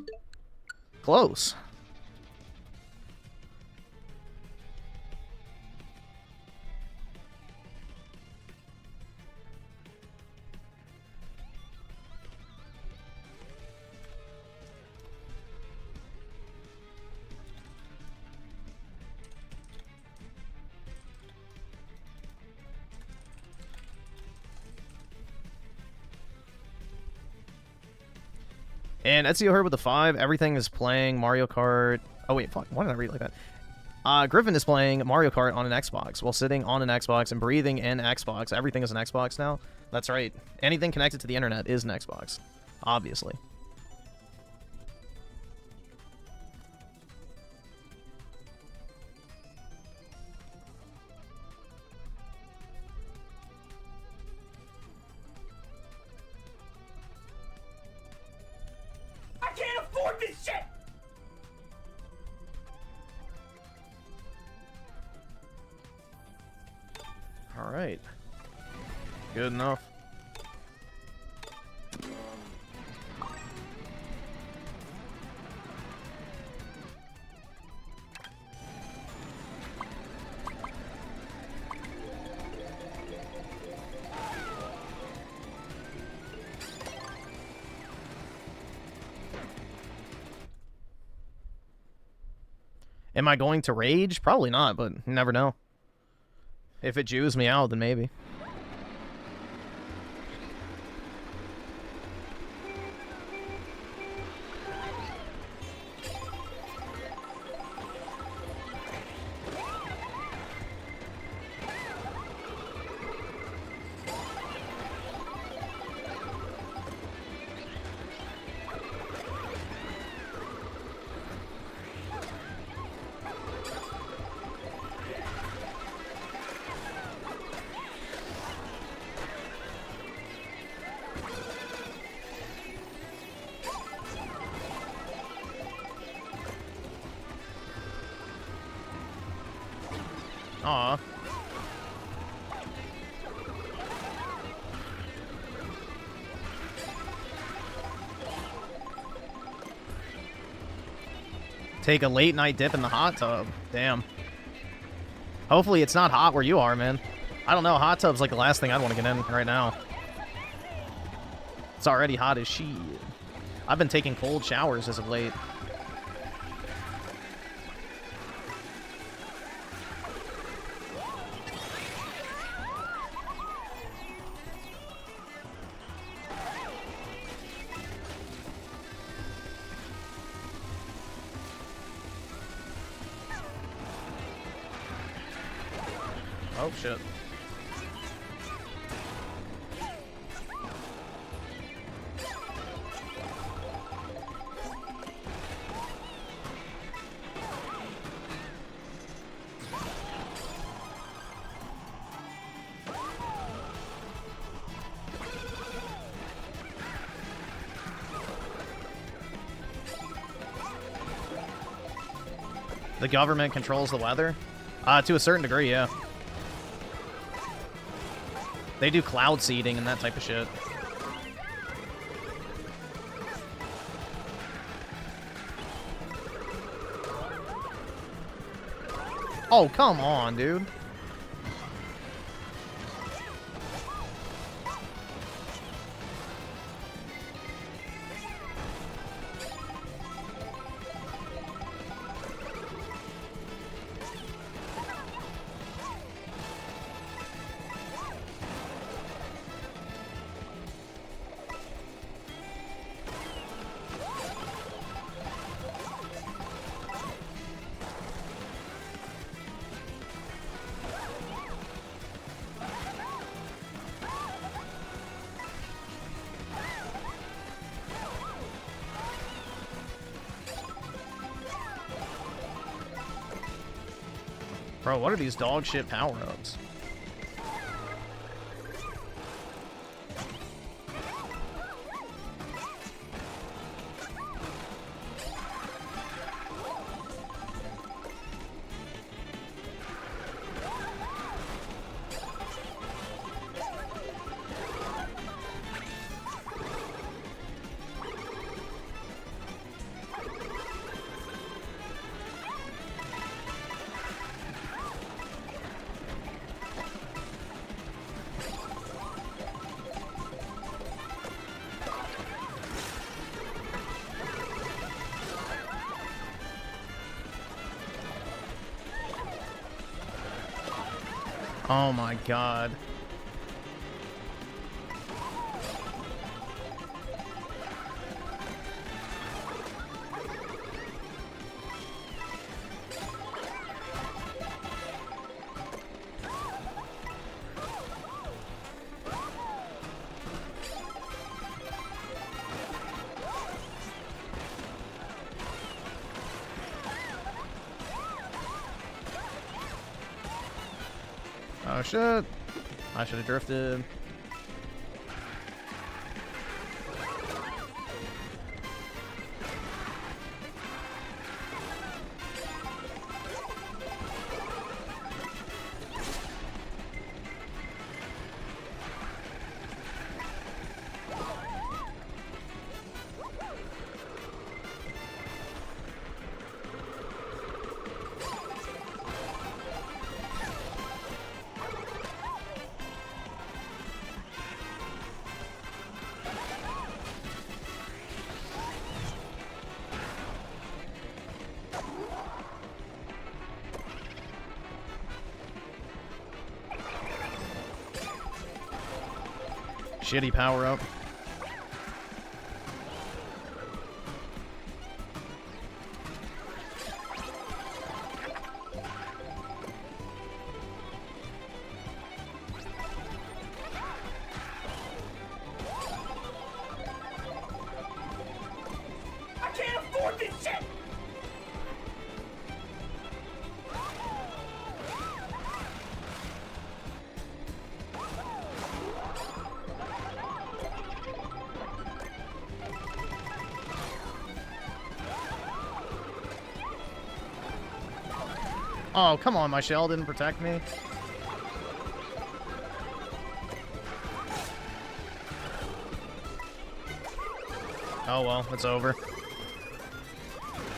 S1: Close. And Ezio heard with the 5, everything is playing Mario Kart. Oh wait, fuck, why did I read it like that? Griffin is playing Mario Kart on an Xbox while sitting on an Xbox and breathing in Xbox. Everything is an Xbox now. That's right. Anything connected to the internet is an Xbox, obviously.
S11: I can't afford this shit!
S1: Alright. Good enough. Am I going to rage? Probably not, but you never know. If it Jews me out, then maybe. Aw. Take a late night dip in the hot tub. Damn. Hopefully it's not hot where you are, man. I don't know, hot tub's like the last thing I'd want to get in right now. It's already hot as shit. I've been taking cold showers as of late. Oh, shit. The government controls the weather? To a certain degree, yeah. They do cloud seeding and that type of shit. Oh, come on, dude. Bro, what are these dog shit power-ups? Oh my god. Oh shit. I should have drifted. Shitty power up.
S11: I can't afford this shit!
S1: Oh, come on, my shell didn't protect me. Oh well, it's over.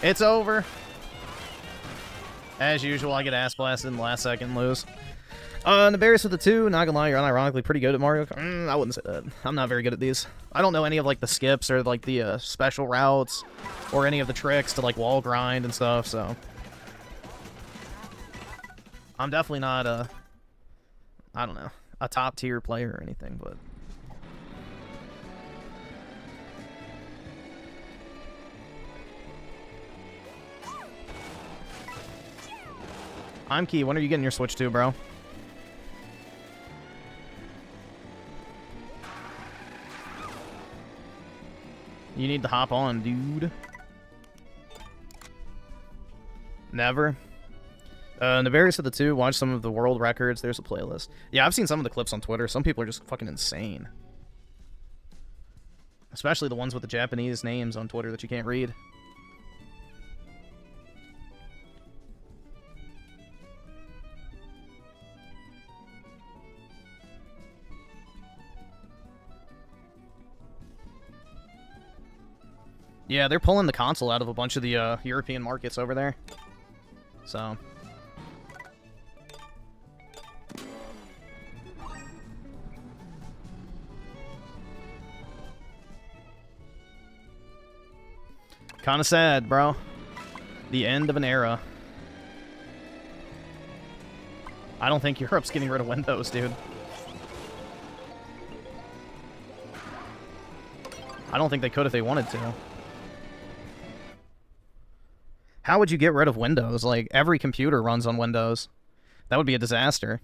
S1: It's over. As usual, I get ass blasted in the last second and lose. Nefarious with the 2, not gonna lie, you're unironically pretty good at Mario Kart. I wouldn't say that. I'm not very good at these. I don't know any of like the skips or like the special routes or any of the tricks to like wall grind and stuff, so I'm definitely not I don't know, a top tier player or anything, but I'm Key. When are you getting your Switch 2, bro? You need to hop on, dude. Never. Nefarious of the 2, watch some of the world records. There's a playlist. Yeah, I've seen some of the clips on Twitter. Some people are just fucking insane. Especially the ones with the Japanese names on Twitter that you can't read. Yeah, they're pulling the console out of a bunch of the European markets over there. So kind of sad, bro. The end of an era. I don't think Europe's getting rid of Windows, dude. I don't think they could if they wanted to. How would you get rid of Windows? Like, every computer runs on Windows. That would be a disaster.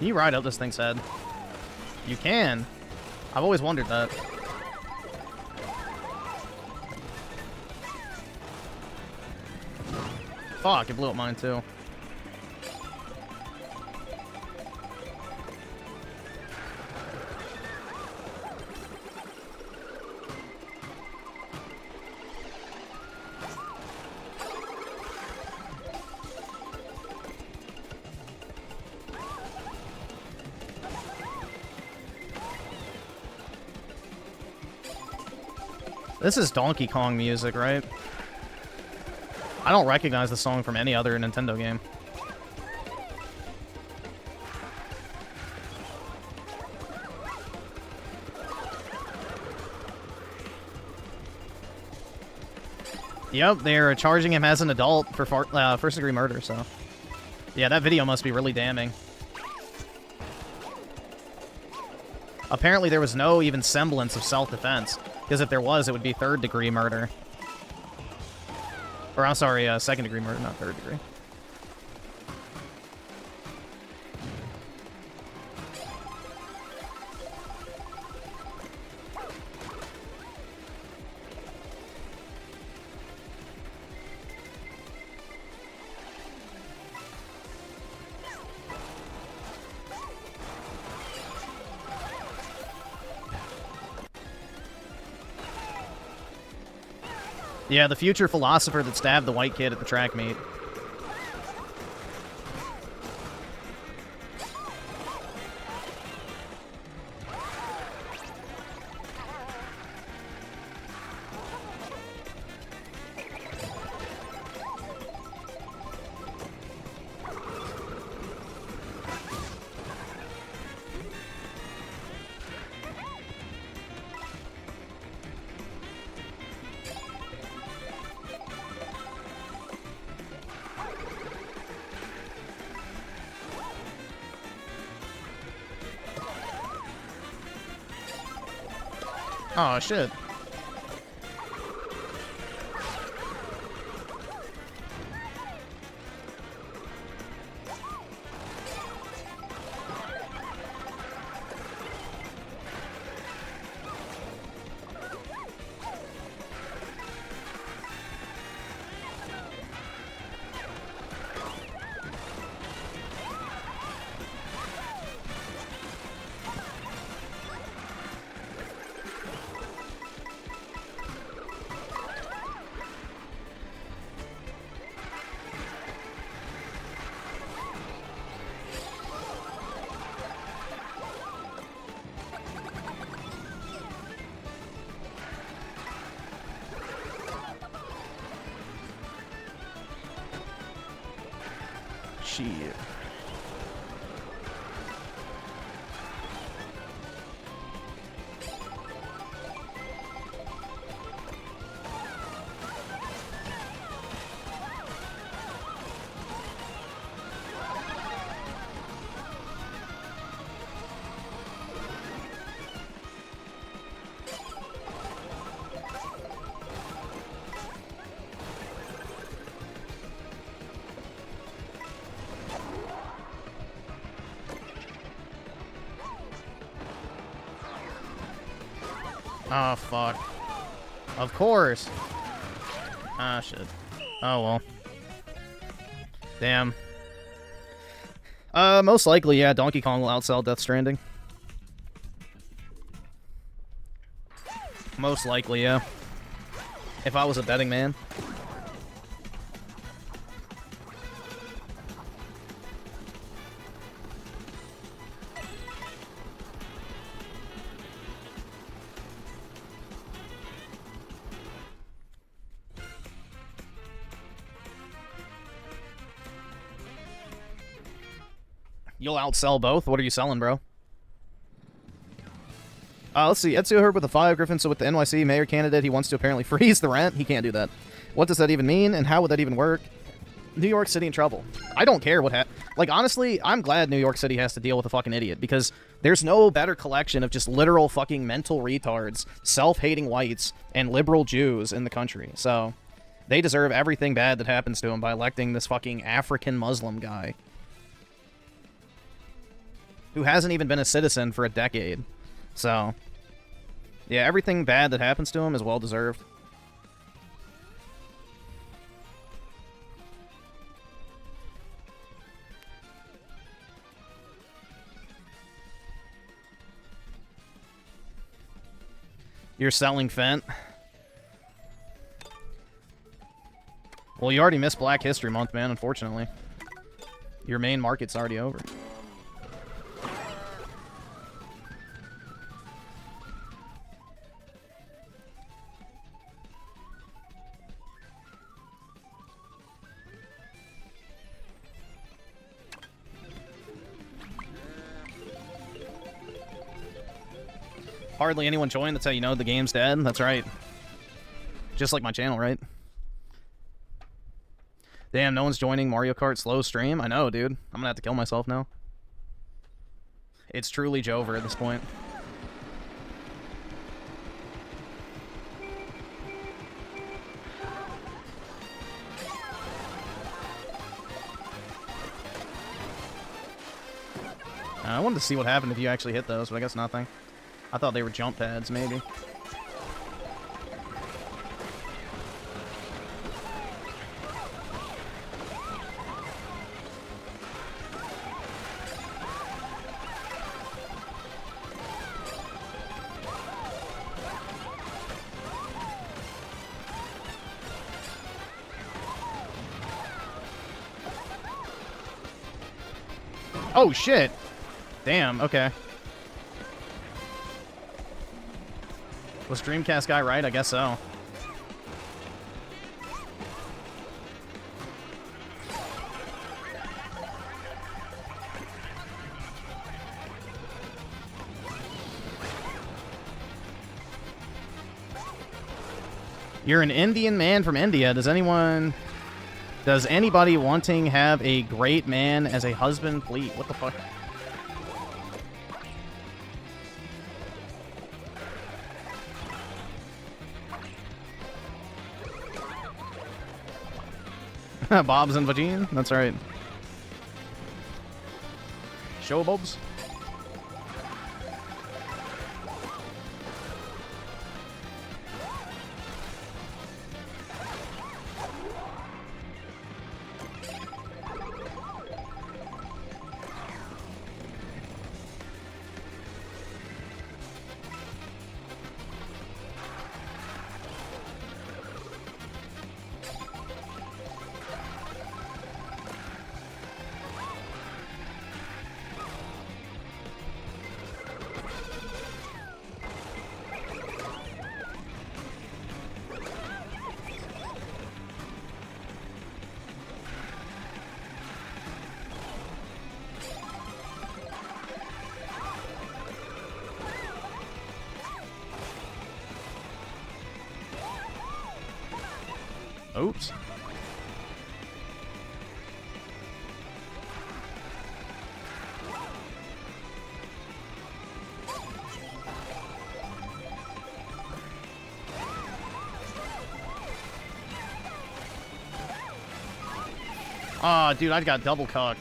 S1: Can you ride up this thing's head? You can. I've always wondered that. Fuck, it blew up mine too. This is Donkey Kong music, right? I don't recognize the song from any other Nintendo game. Yep, they're charging him as an adult for first-degree murder, so... Yeah, that video must be really damning. Apparently there was no even semblance of self-defense, because if there was, it would be third-degree murder. Or, I'm sorry, second-degree murder, not third-degree. Yeah, the future philosopher that stabbed the white kid at the track meet. Oh, shit. Shit. Oh, fuck. Of course. Ah, shit. Oh, well. Damn. Most likely, yeah, Donkey Kong will outsell Death Stranding. Most likely, yeah. If I was a betting man. You'll outsell both? What are you selling, bro? Let's see. Ezio Herb with a 5. Griffin, so with the NYC mayor candidate, he wants to apparently freeze the rent. He can't do that. What does that even mean, and how would that even work? New York City in trouble. I don't care what like, honestly, I'm glad New York City has to deal with a fucking idiot, because there's no better collection of just literal fucking mental retards, self-hating whites, and liberal Jews in the country. So, they deserve everything bad that happens to them by electing this fucking African Muslim guy. who hasn't even been a citizen for a decade. So, yeah, everything bad that happens to him is well-deserved. You're selling Fent? Well, you already missed Black History Month, man, unfortunately. Your main market's already over. Hardly anyone joined. That's how you know the game's dead. That's right. Just like my channel, right? Damn, no one's joining Mario Kart slow stream. I know, dude. I'm gonna have to kill myself now. It's truly Jover at this point. I wanted to see what happened if you actually hit those, but I guess nothing. I thought they were jump pads, maybe. Oh, shit. Damn, okay. Was Dreamcast guy right? I guess so. You're an Indian man from India. Does anybody wanting have a great man as a husband, please? What the fuck? Bob's and Vagine? That's right. Show Bobs? Oops. Aw, dude, I got double cucked.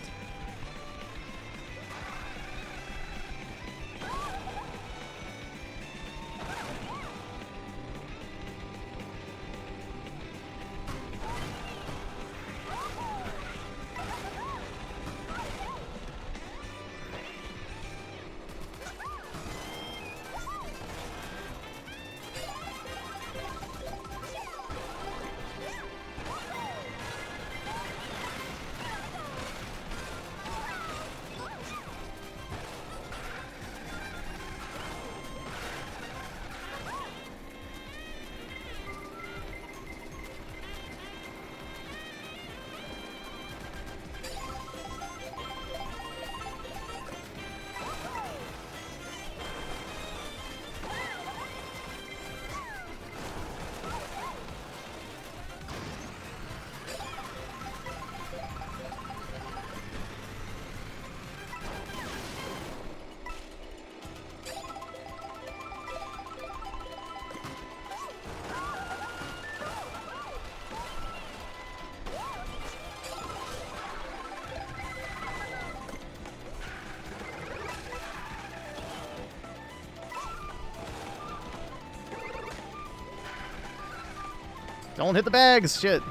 S1: Don't hit the bags! Shit.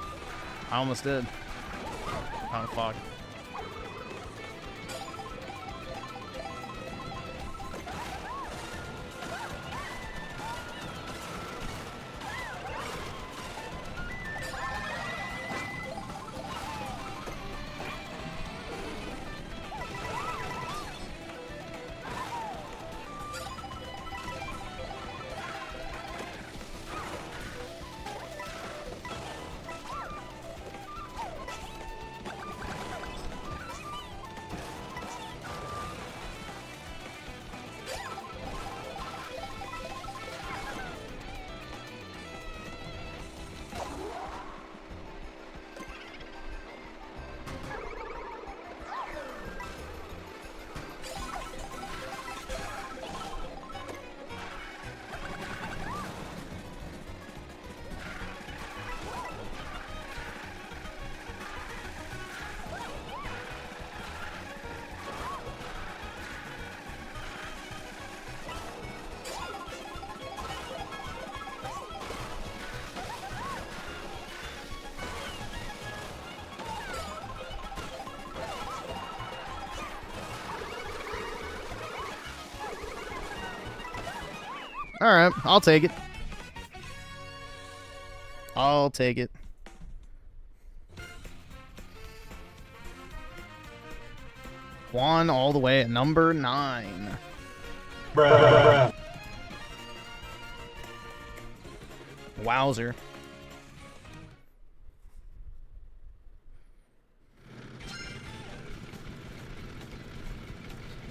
S1: I almost did. Oh, fuck. Alright, I'll take it. I'll take it. Juan all the way at number 9.
S12: Bruh.
S1: Wowzer.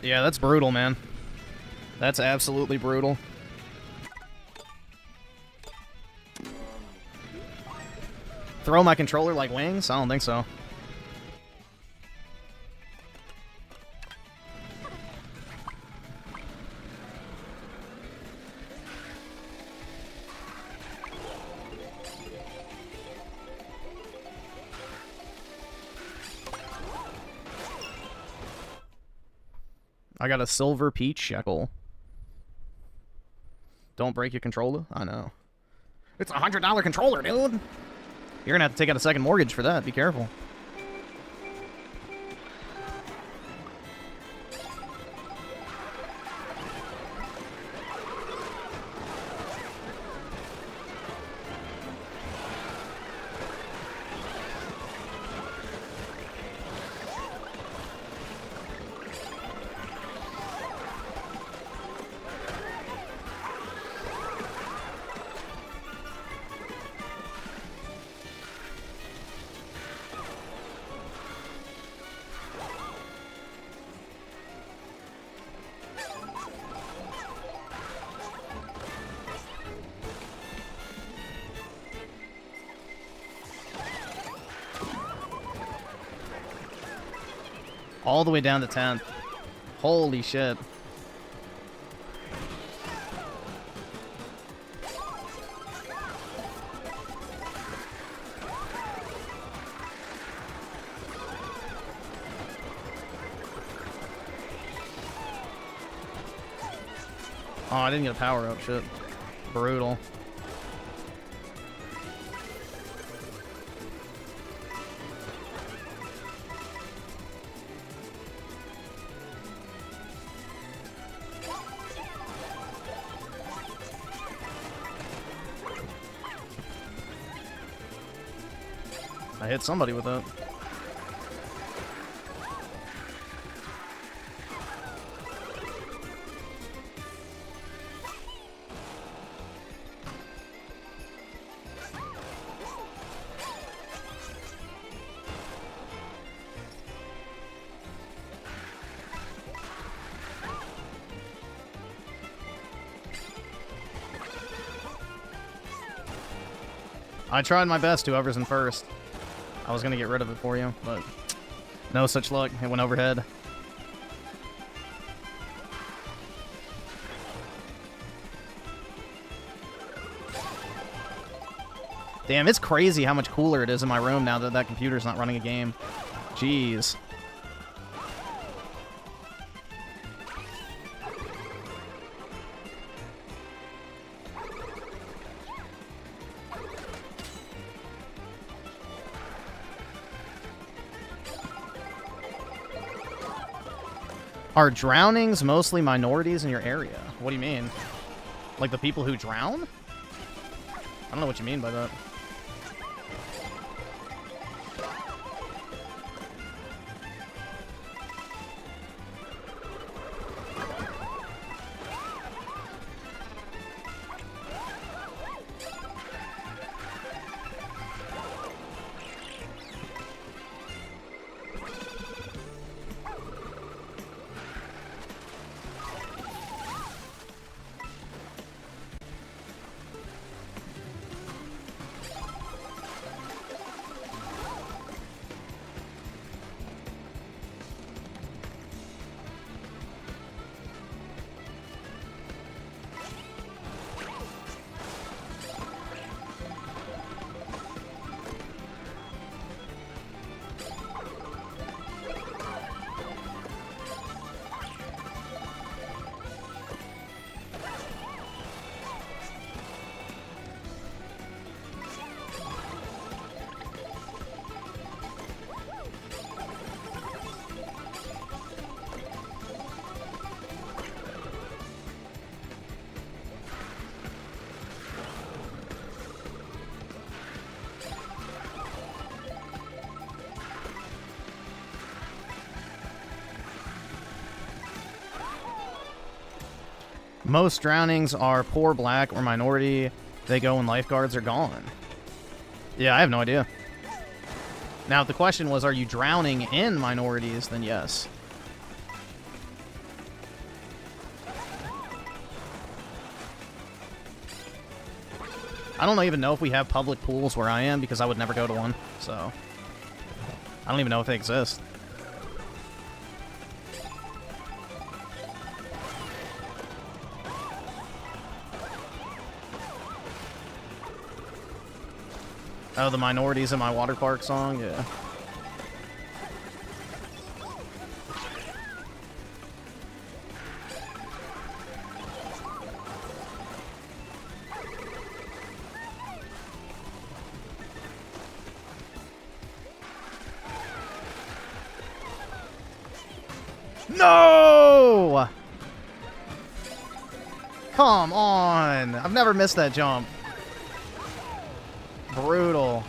S1: Yeah, that's brutal, man. That's absolutely brutal. Throw my controller like wings? I don't think so. I got a silver peach shekel. Don't break your controller? I know. It's a $100 controller, dude! You're gonna have to take out a second mortgage for that. Be careful. All the way down to 10th. Holy shit. Oh, I didn't get a power up. Shit. Brutal. I hit somebody with that. I tried my best, whoever's in first. I was gonna get rid of it for you, but no such luck. It went overhead. Damn, it's crazy how much cooler it is in my room now that that computer's not running a game. Jeez. Are drownings mostly minorities in your area? What do you mean? Like the people who drown? I don't know what you mean by that. Most drownings are poor, black, or minority. They go when lifeguards are gone. Yeah, I have no idea. Now, if the question was, are you drowning in minorities, then yes. I don't even know if we have public pools where I am because I would never go to one, so I don't even know if they exist. Oh, the minorities in my water park song? Yeah. No! Come on! I've never missed that jump. Brutal.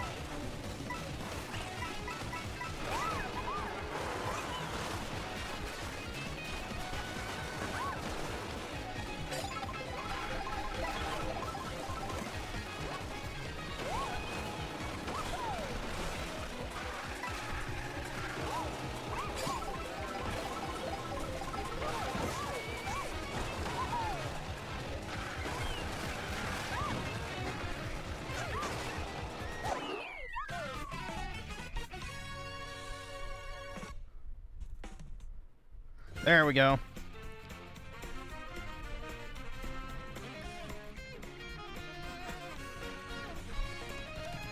S1: There we go.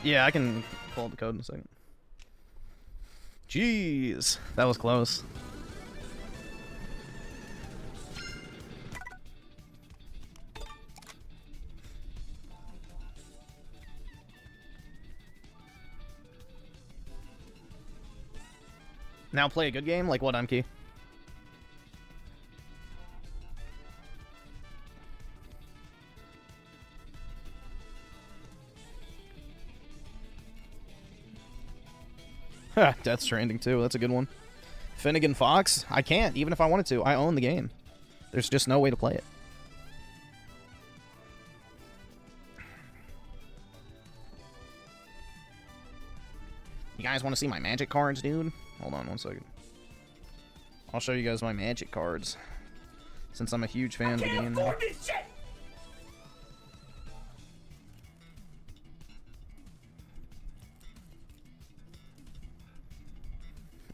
S1: Yeah, I can pull up the code in a second. Jeez, that was close. Now play a good game? Like what, Umkey? Death Stranding 2, that's a good one. Finnegan Fox? I can't, even if I wanted to. I own the game. There's just no way to play it. You guys want to see my magic cards, dude? Hold on one second. I'll show you guys my magic cards. Since I'm a huge fan of the game now.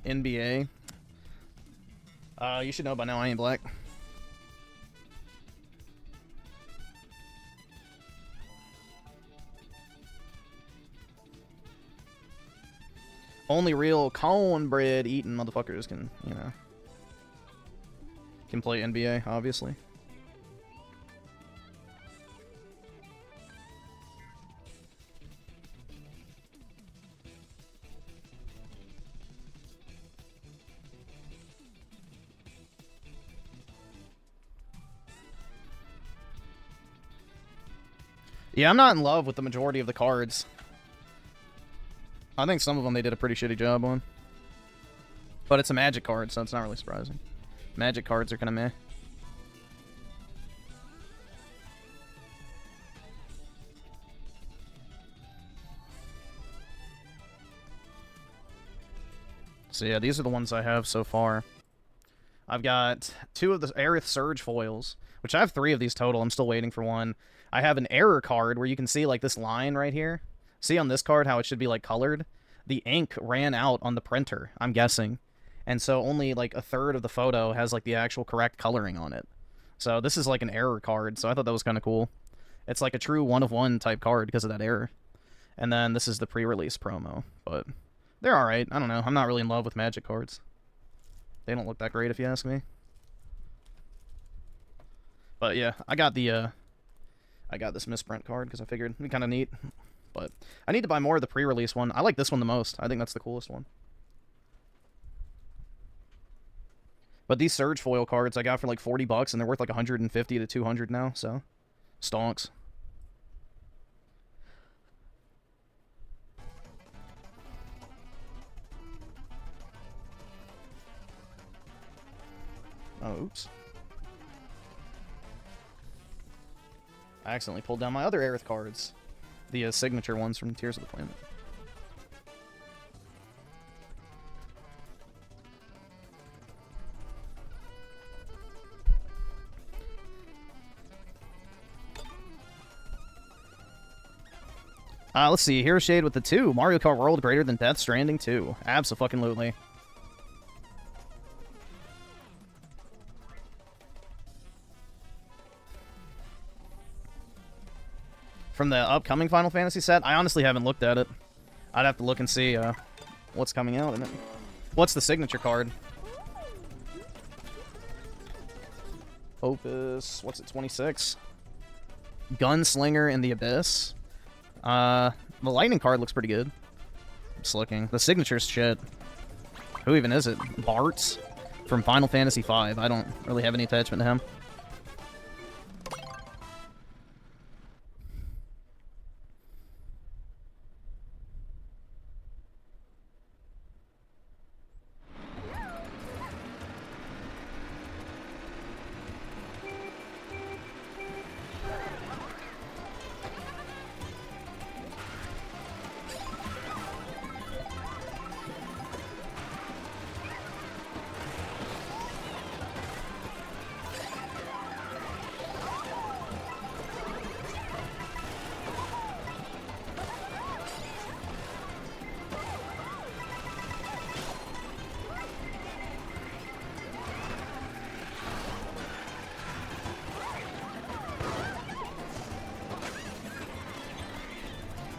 S1: NBA. You should know by now I ain't black. Only real cornbread eating motherfuckers can, you know, can play NBA, obviously. Yeah, I'm not in love with the majority of the cards. I think some of them they did a pretty shitty job on. But it's a Magic card, so it's not really surprising. Magic cards are kind of meh. So yeah, these are the ones I have so far. I've got 2 of the Aerith Surge foils, which I have 3 of these total. I'm still waiting for one. I have an error card where you can see like this line right here. See on this card how it should be like colored? The ink ran out on the printer, I'm guessing. And so only like a third of the photo has like the actual correct coloring on it. So this is like an error card, so I thought that was kind of cool. It's like a true 1-of-1 type card because of that error. And then this is the pre-release promo, but they're alright. I don't know. I'm not really in love with Magic cards. They don't look that great if you ask me. But yeah, I got this misprint card because I figured it'd be kind of neat. But I need to buy more of the pre-release one. I like this one the most. I think that's the coolest one. But these Surge foil cards I got for like $40 and they're worth like 150 to 200 now, so stonks. Oh, oops. I accidentally pulled down my other Aerith cards. The signature ones from Tears of the Planet. Let's see. Hero Shade with the 2. Mario Kart World greater than Death Stranding 2. Abso-fucking-lutely. From the upcoming Final Fantasy set, I honestly haven't looked at it. I'd have to look and see what's coming out in it. What's the signature card? Opus, what's it, 26? Gunslinger in the Abyss. The lightning card looks pretty good. I'm just looking. The signature's shit. Who even is it? Bartz from Final Fantasy V. I don't really have any attachment to him.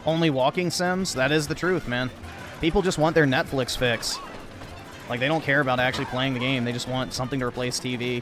S1: Only walking sims? That is the truth, man. People just want their Netflix fix. Like, they don't care about actually playing the game. They just want something to replace TV.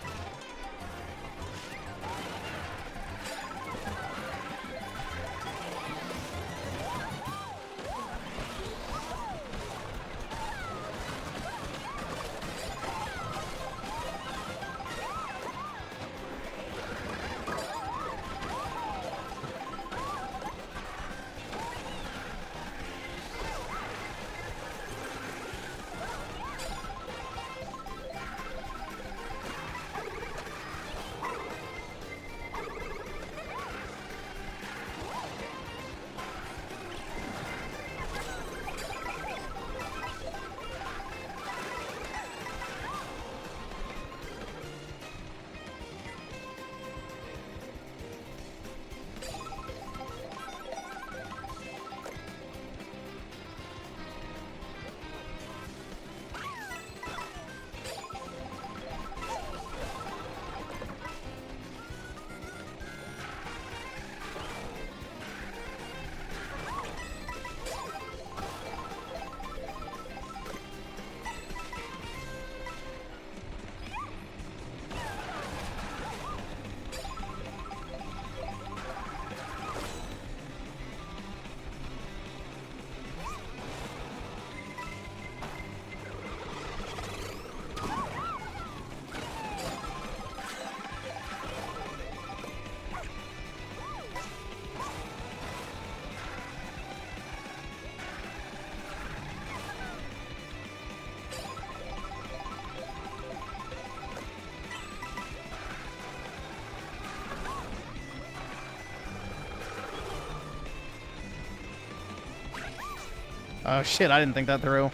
S1: Oh shit, I didn't think that through.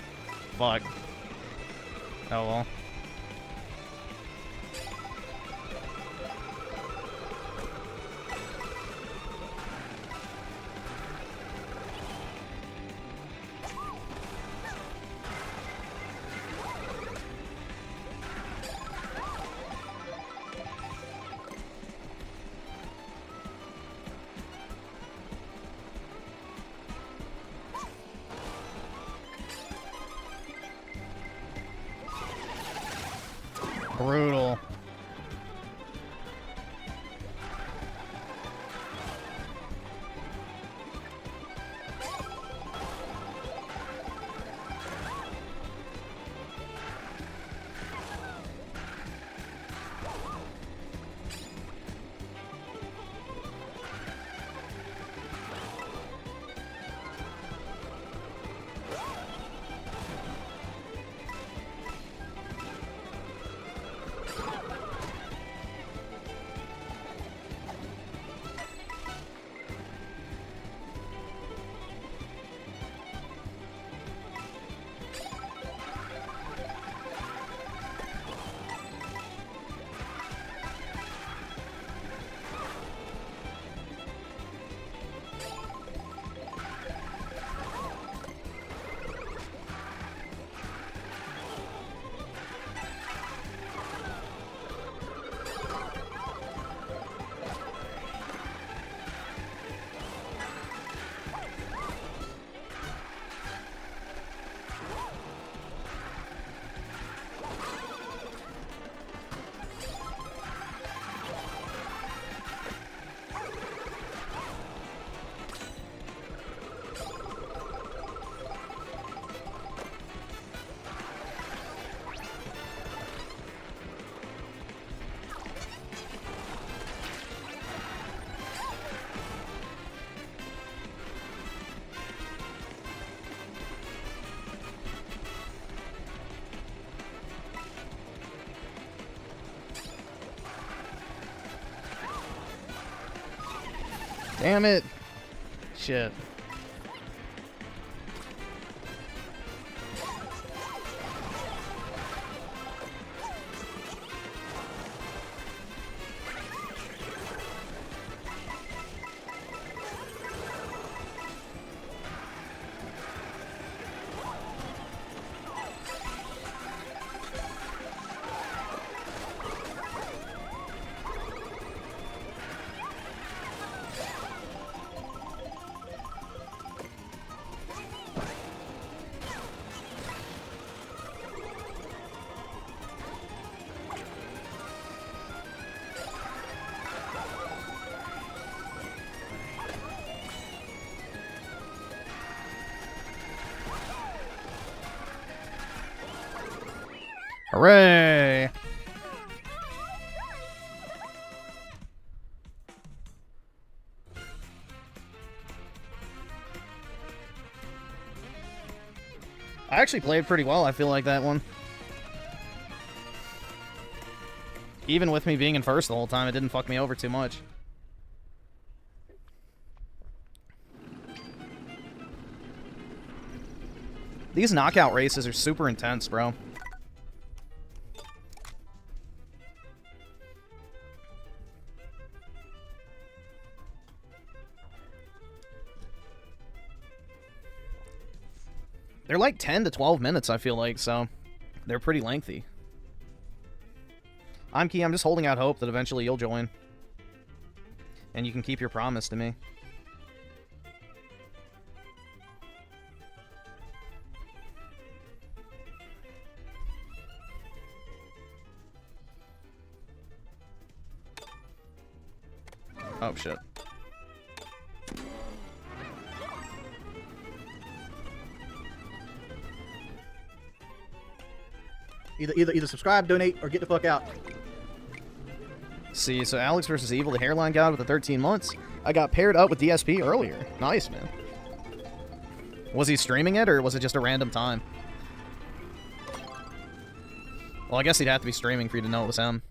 S1: Fuck. Oh well. Brutal. Damn it. Shit. Hooray! I actually played pretty well, I feel like, that one. Even with me being in first the whole time, it didn't fuck me over too much. These knockout races are super intense, bro. They're like 10 to 12 minutes, I feel like, so they're pretty lengthy. I'm Key, I'm just holding out hope that eventually you'll join. And you can keep your promise to me. Oh, shit.
S14: Either subscribe, donate, or get the fuck out.
S1: See, so Alex versus Evil, the hairline god with the 13 months. I got paired up with DSP earlier. Nice, man. Was he streaming it, or was it just a random time? Well, I guess he'd have to be streaming for you to know it was him.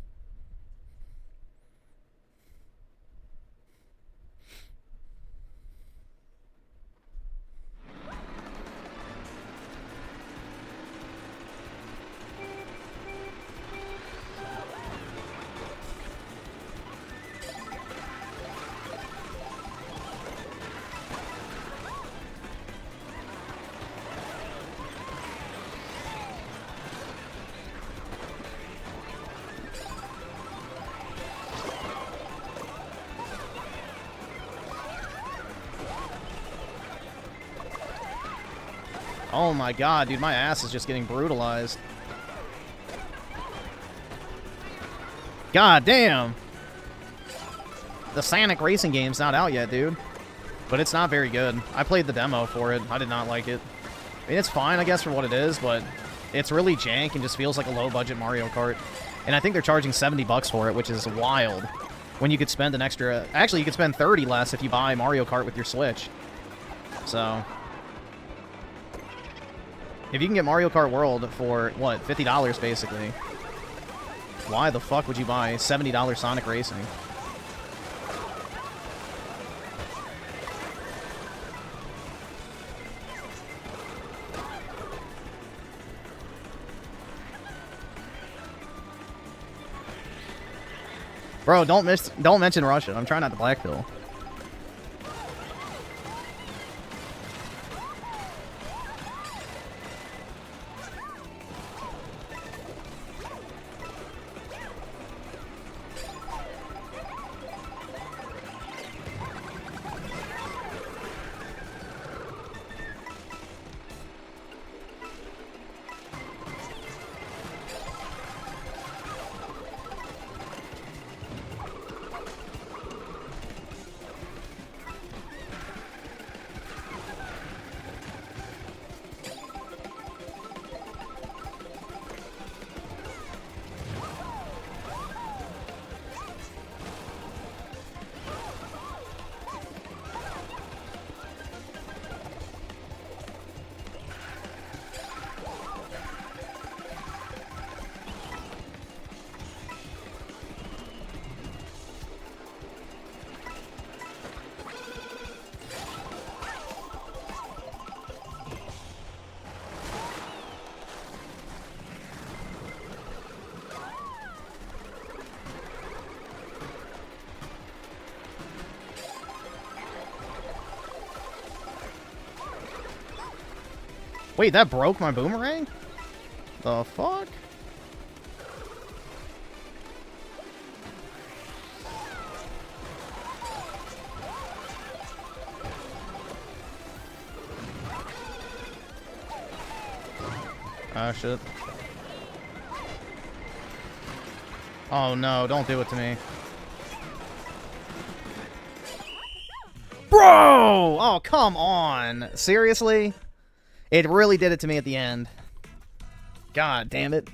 S1: Oh my god, dude, my ass is just getting brutalized. God damn! The Sonic racing game's not out yet, dude. But it's not very good. I played the demo for it. I did not like it. I mean, it's fine, I guess, for what it is, but it's really jank and just feels like a low-budget Mario Kart. And I think they're charging $70 for it, which is wild. When you could spend an extra... Actually, you could spend 30 less if you buy Mario Kart with your Switch. So... If you can get Mario Kart World for, what, $50 basically, why the fuck would you buy $70 Sonic Racing? Bro, don't mention Russia. I'm trying not to blackpill. Wait, that broke my boomerang? The fuck? Ah, shit. Oh no, don't do it to me. Bro! Oh, come on. Seriously? It really did it to me at the end. God damn it.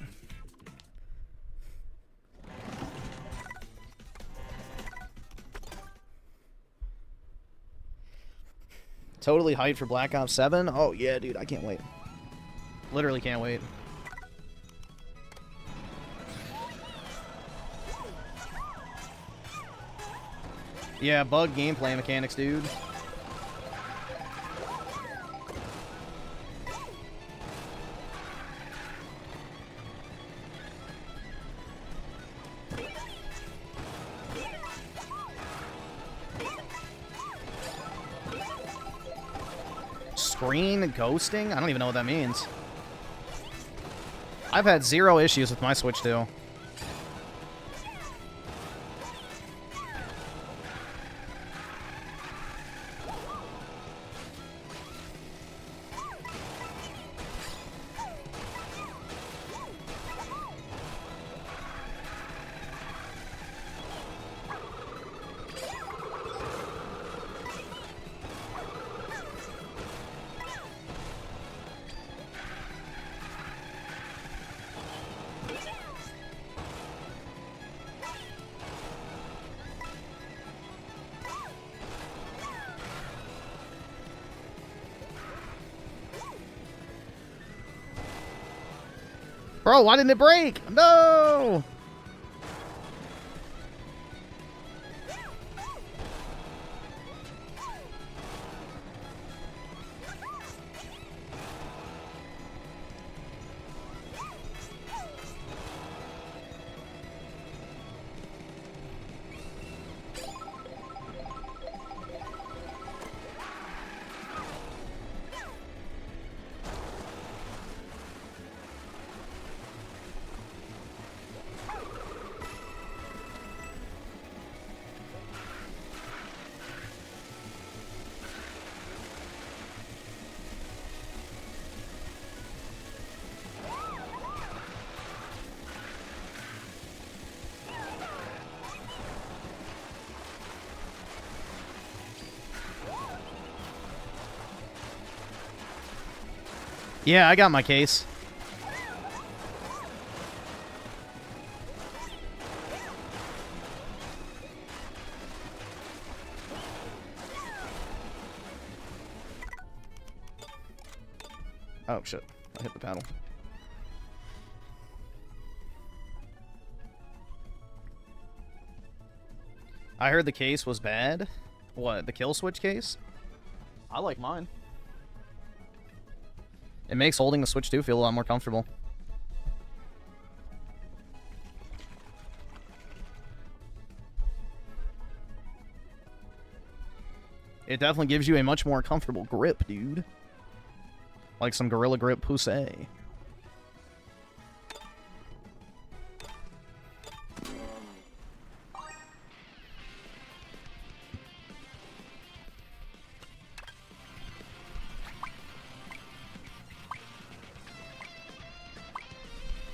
S1: Totally hyped for Black Ops 7? Oh yeah, dude, I can't wait. Literally can't wait. Yeah, bug gameplay mechanics, dude. Screen ghosting? I don't even know what that means. I've had 0 issues with my Switch 2. Bro, why didn't it break? No! Yeah, I got my case. Oh, shit. I hit the paddle. I heard the case was bad. What, the kill switch case? I like mine. It makes holding the Switch 2 feel a lot more comfortable. It definitely gives you a much more comfortable grip, dude. Like some Gorilla Grip Poussey.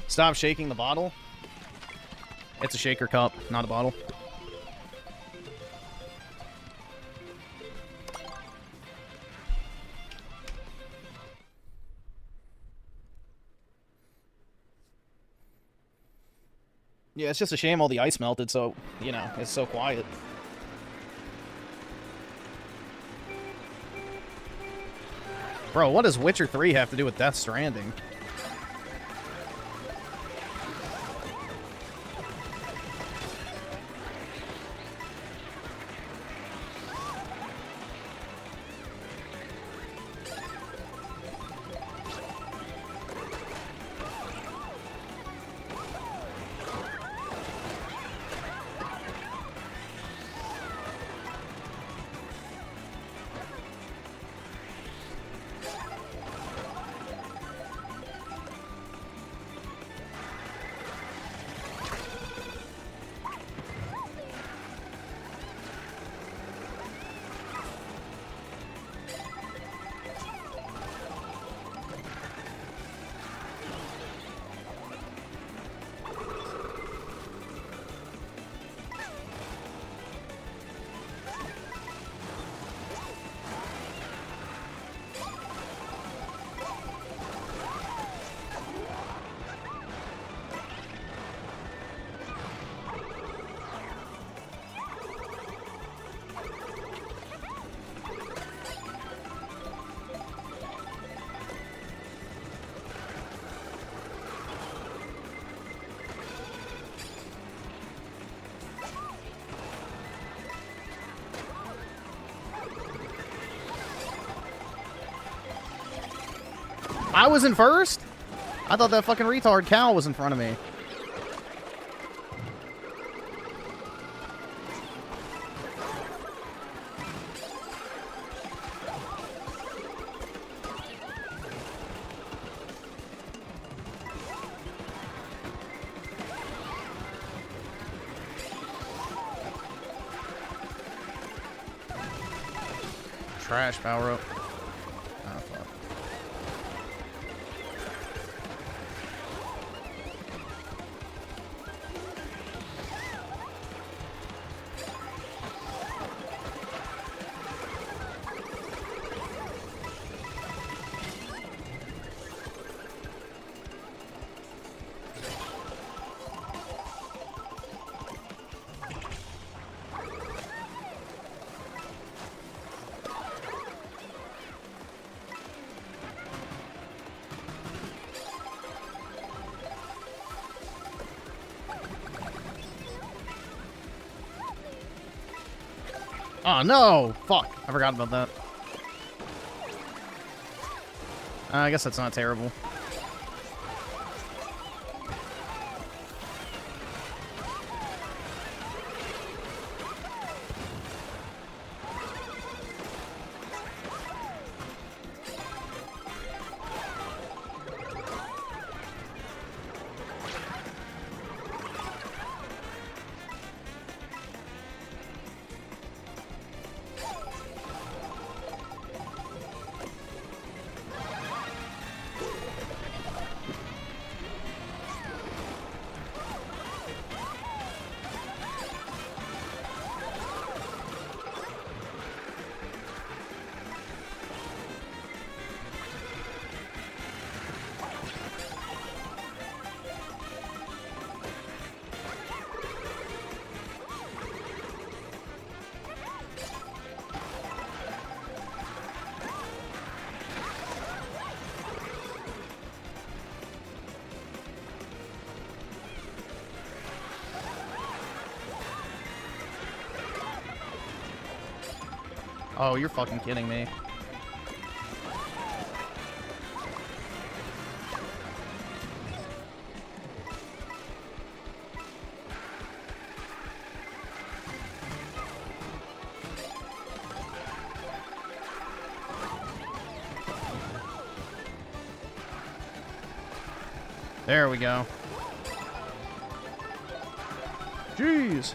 S1: Stop shaking the bottle. It's a shaker cup, not a bottle. Yeah, it's just a shame all the ice melted, so, you know, it's so quiet. Bro, what does Witcher 3 have to do with Death Stranding? I was in first? I thought that fucking retard Cal was in front of me. Trash power up. Oh, fuck. Oh no! Fuck! I forgot about that. I guess that's not terrible. Oh, you're fucking kidding me. There we go. Jeez.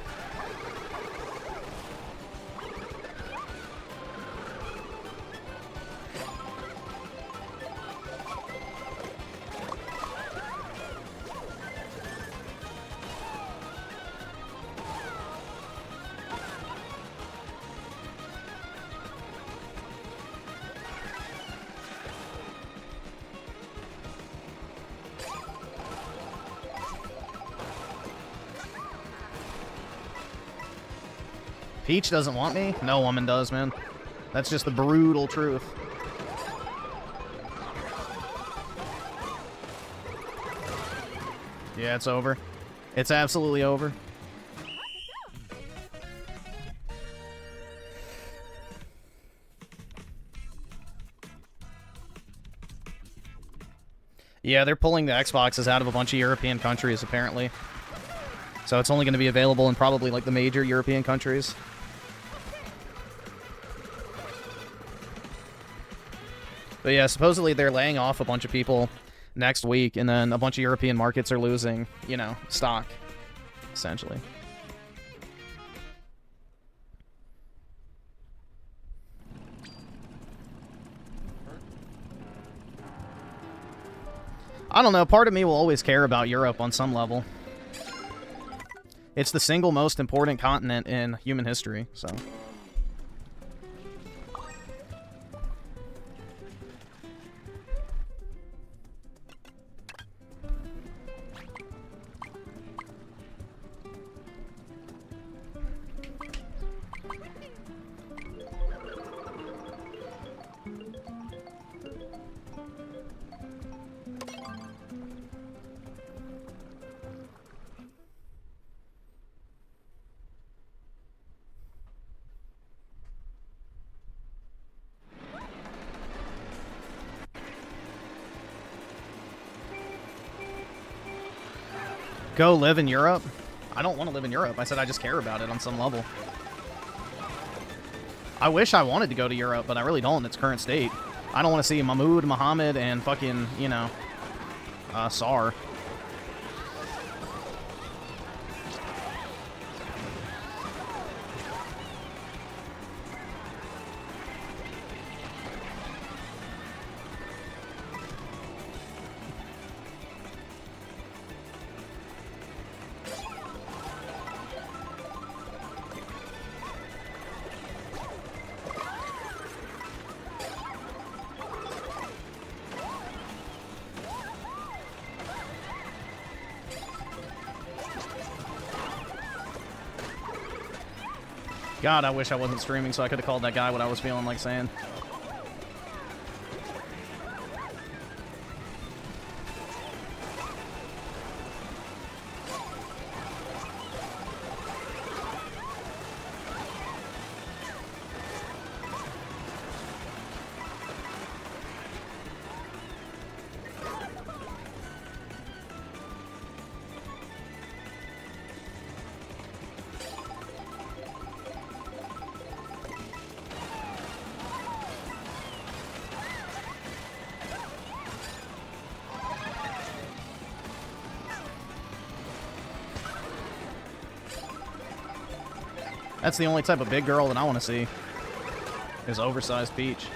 S1: Peach doesn't want me? No woman does, man. That's just the brutal truth. Yeah, it's over. It's absolutely over. Yeah, they're pulling the Xboxes out of a bunch of European countries, apparently. So it's only going to be available in probably, like, the major European countries. But yeah, supposedly they're laying off a bunch of people next week, and then a bunch of European markets are losing, you know, stock, essentially. I don't know, part of me will always care about Europe on some level. It's the single most important continent in human history, so... Go live in Europe? I don't want to live in Europe. I said I just care about it on some level. I wish I wanted to go to Europe, but I really don't in its current state. I don't want to see Mahmoud, Mohammed, and fucking, you know, Tsar. God, I wish I wasn't streaming so I could have called that guy what I was feeling like saying. That's the only type of big girl that I want to see, is oversized Peach.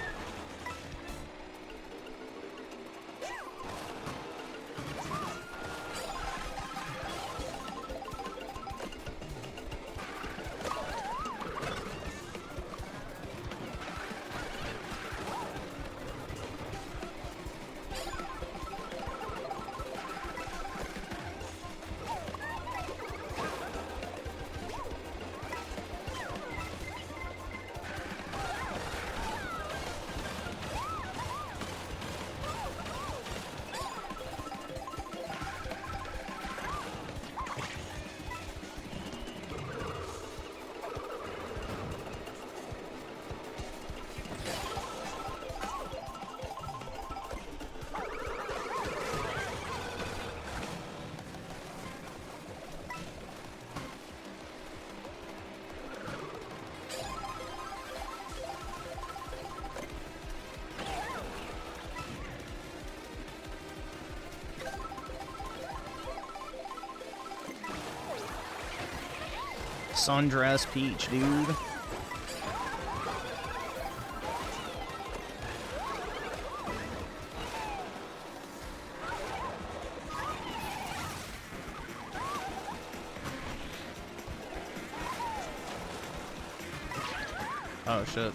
S1: Sundress Peach, dude. Oh shit.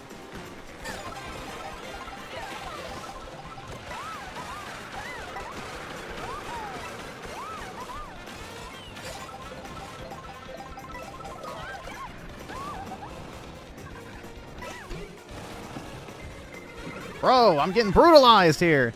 S1: Bro, I'm getting brutalized here.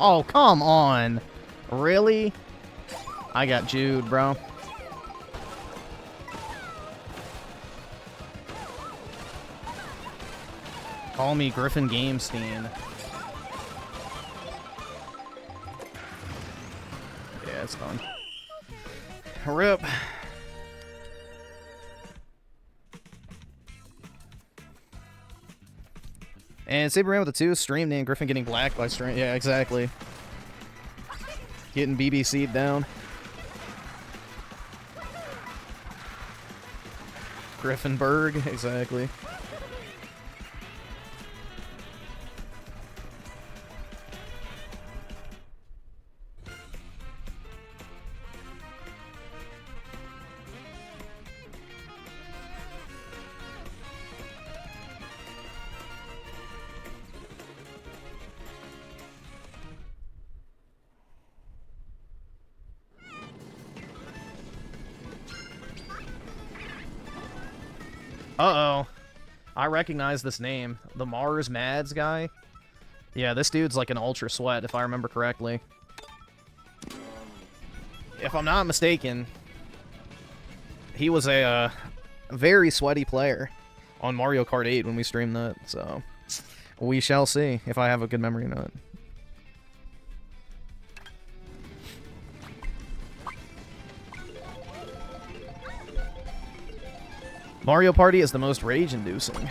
S1: Oh, come on. Really? I got Jude, bro. Call me Griffin Gamestein. Yeah, it's done. RIP. And Saber ran with the 2, stream name Griffin getting blacked by stream. Yeah, exactly. Getting BBC'd down. Griffinberg, exactly. Uh-oh. I recognize this name. The Mars Mads guy. Yeah, this dude's like an ultra sweat, if I remember correctly. If I'm not mistaken, he was a very sweaty player on Mario Kart 8 when we streamed that, so we shall see if I have a good memory or not. Mario Party is the most rage-inducing.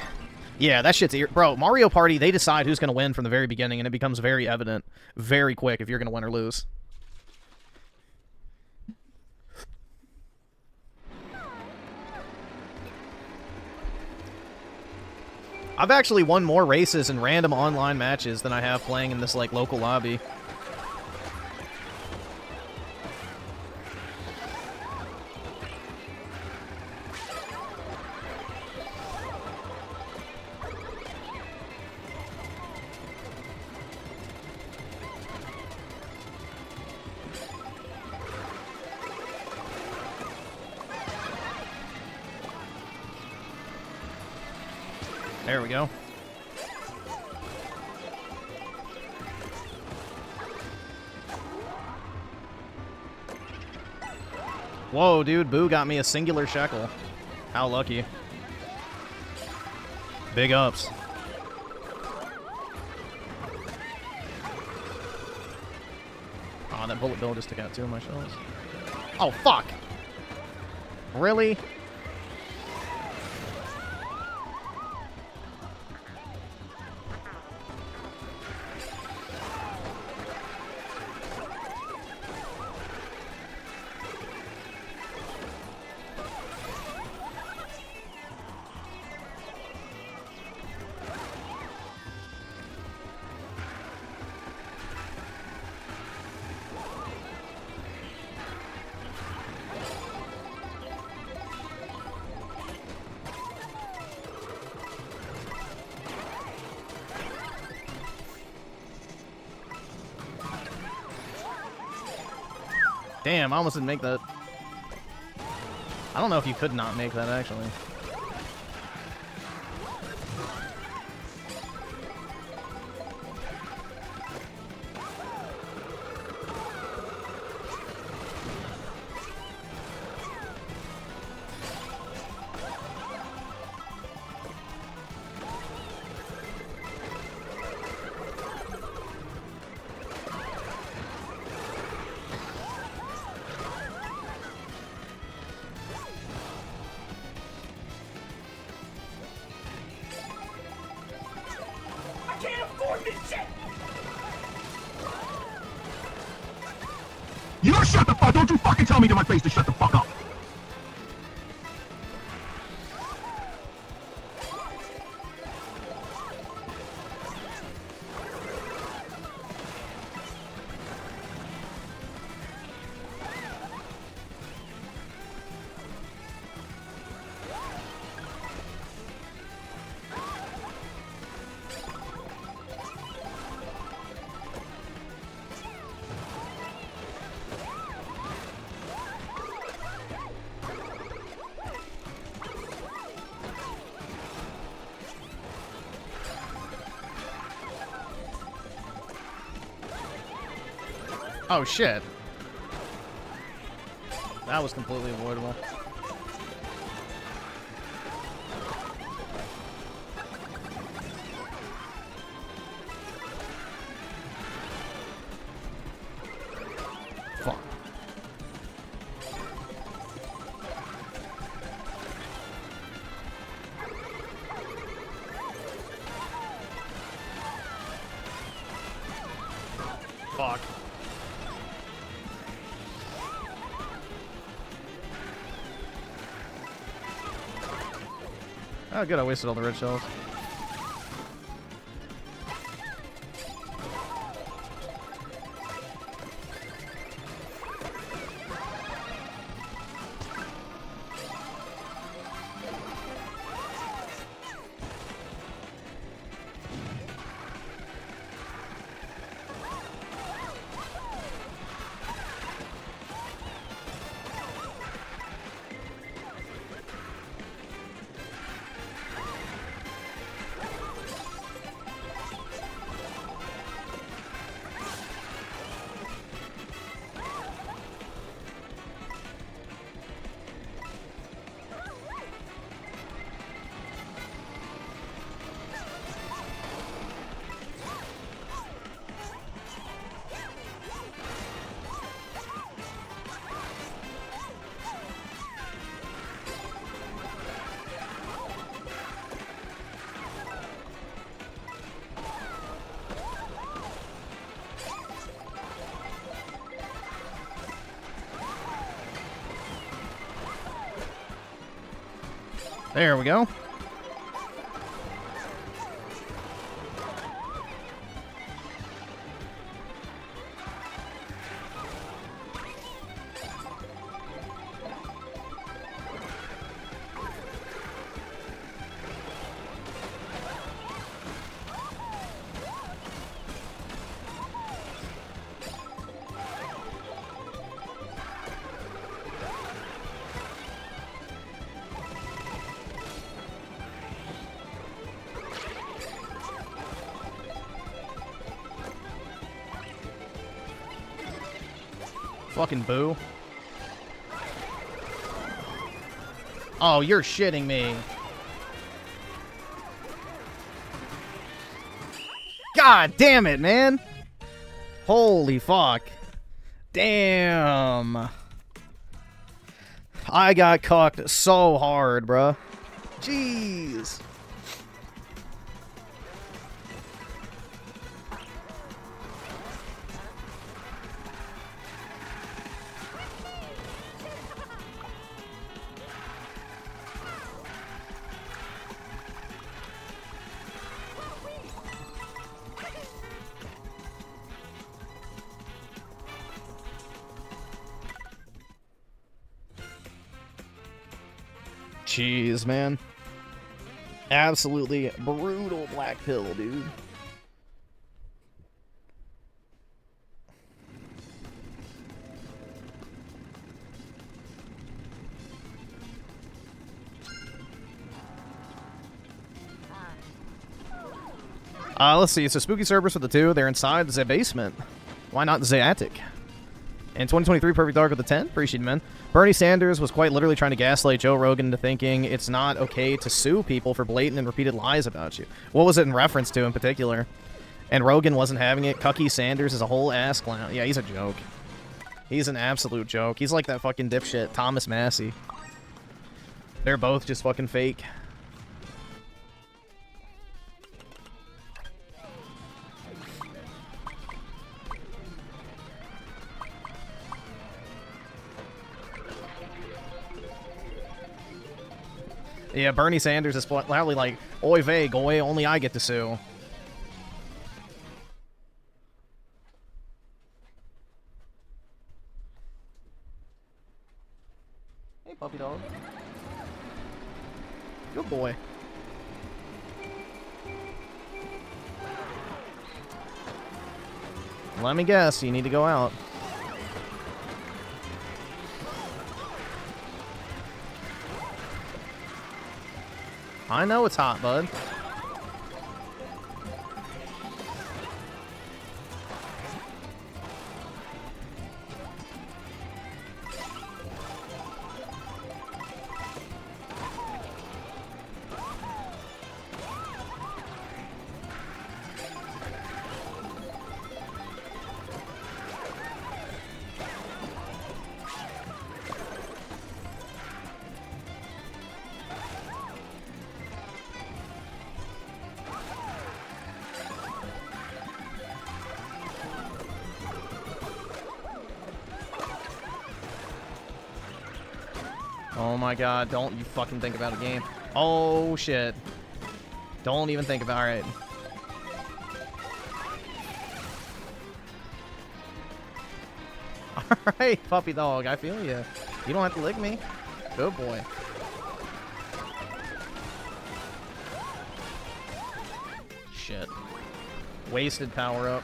S1: Yeah, that shit's... Bro, Mario Party, they decide who's going to win from the very beginning, and it becomes very evident very quick if you're going to win or lose. I've actually won more races in random online matches than I have playing in this, like, local lobby. There we go. Whoa, dude, Boo got me a singular shekel. How lucky. Big ups. Oh, that bullet bill just took out 2 of my shells. Oh, fuck! Really? Damn, I almost didn't make that. I don't know if you could not make that, actually.
S5: You shut the fuck! Don't you fucking tell me to my face to shut the fuck up!
S1: Oh shit. That was completely avoidable. Fuck. Fuck. Oh, good, I wasted all the red shells. There we go. Fucking boo. Oh, you're shitting me. God damn it, man. Holy fuck. Damn. I got cocked so hard, bruh. Jeez. Jeez, man. Absolutely brutal black pill, dude. Let's see. So Spooky Cerberus with the 2. They're inside the basement. Why not the attic? In 2023, Perfect Dark with the 10. Appreciate it, man. Bernie Sanders was quite literally trying to gaslight Joe Rogan into thinking it's not okay to sue people for blatant and repeated lies about you. What was it in reference to in particular? And Rogan wasn't having it. Cucky Sanders is a whole ass clown. Yeah, he's a joke. He's an absolute joke. He's like that fucking dipshit, Thomas Massey. They're both just fucking fake. Yeah, Bernie Sanders is loudly like, "Oy vey, go away, only I get to sue." Hey, puppy dog. Good boy. Let me guess, you need to go out. I know it's hot, bud. Oh my god, don't you fucking think about a game. Oh shit. Don't even think about it. Alright, puppy dog, I feel you. You don't have to lick me. Good boy. Shit. Wasted power up.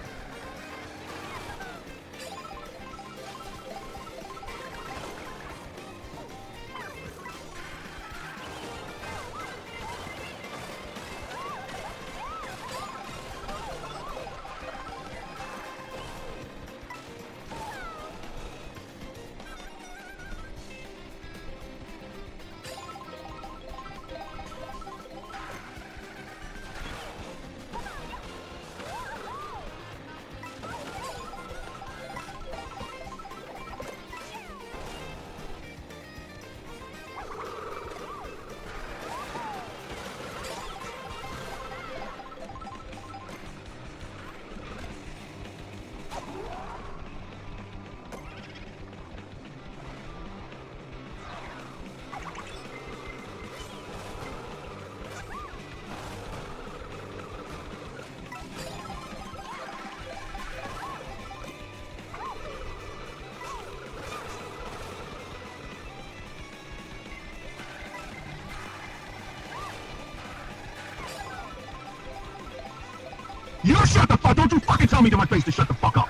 S5: You shut the fuck! Don't you fucking tell me to my face to shut the fuck up!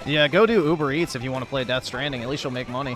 S1: Yeah, go do Uber Eats if you want to play Death Stranding. At least you'll make money.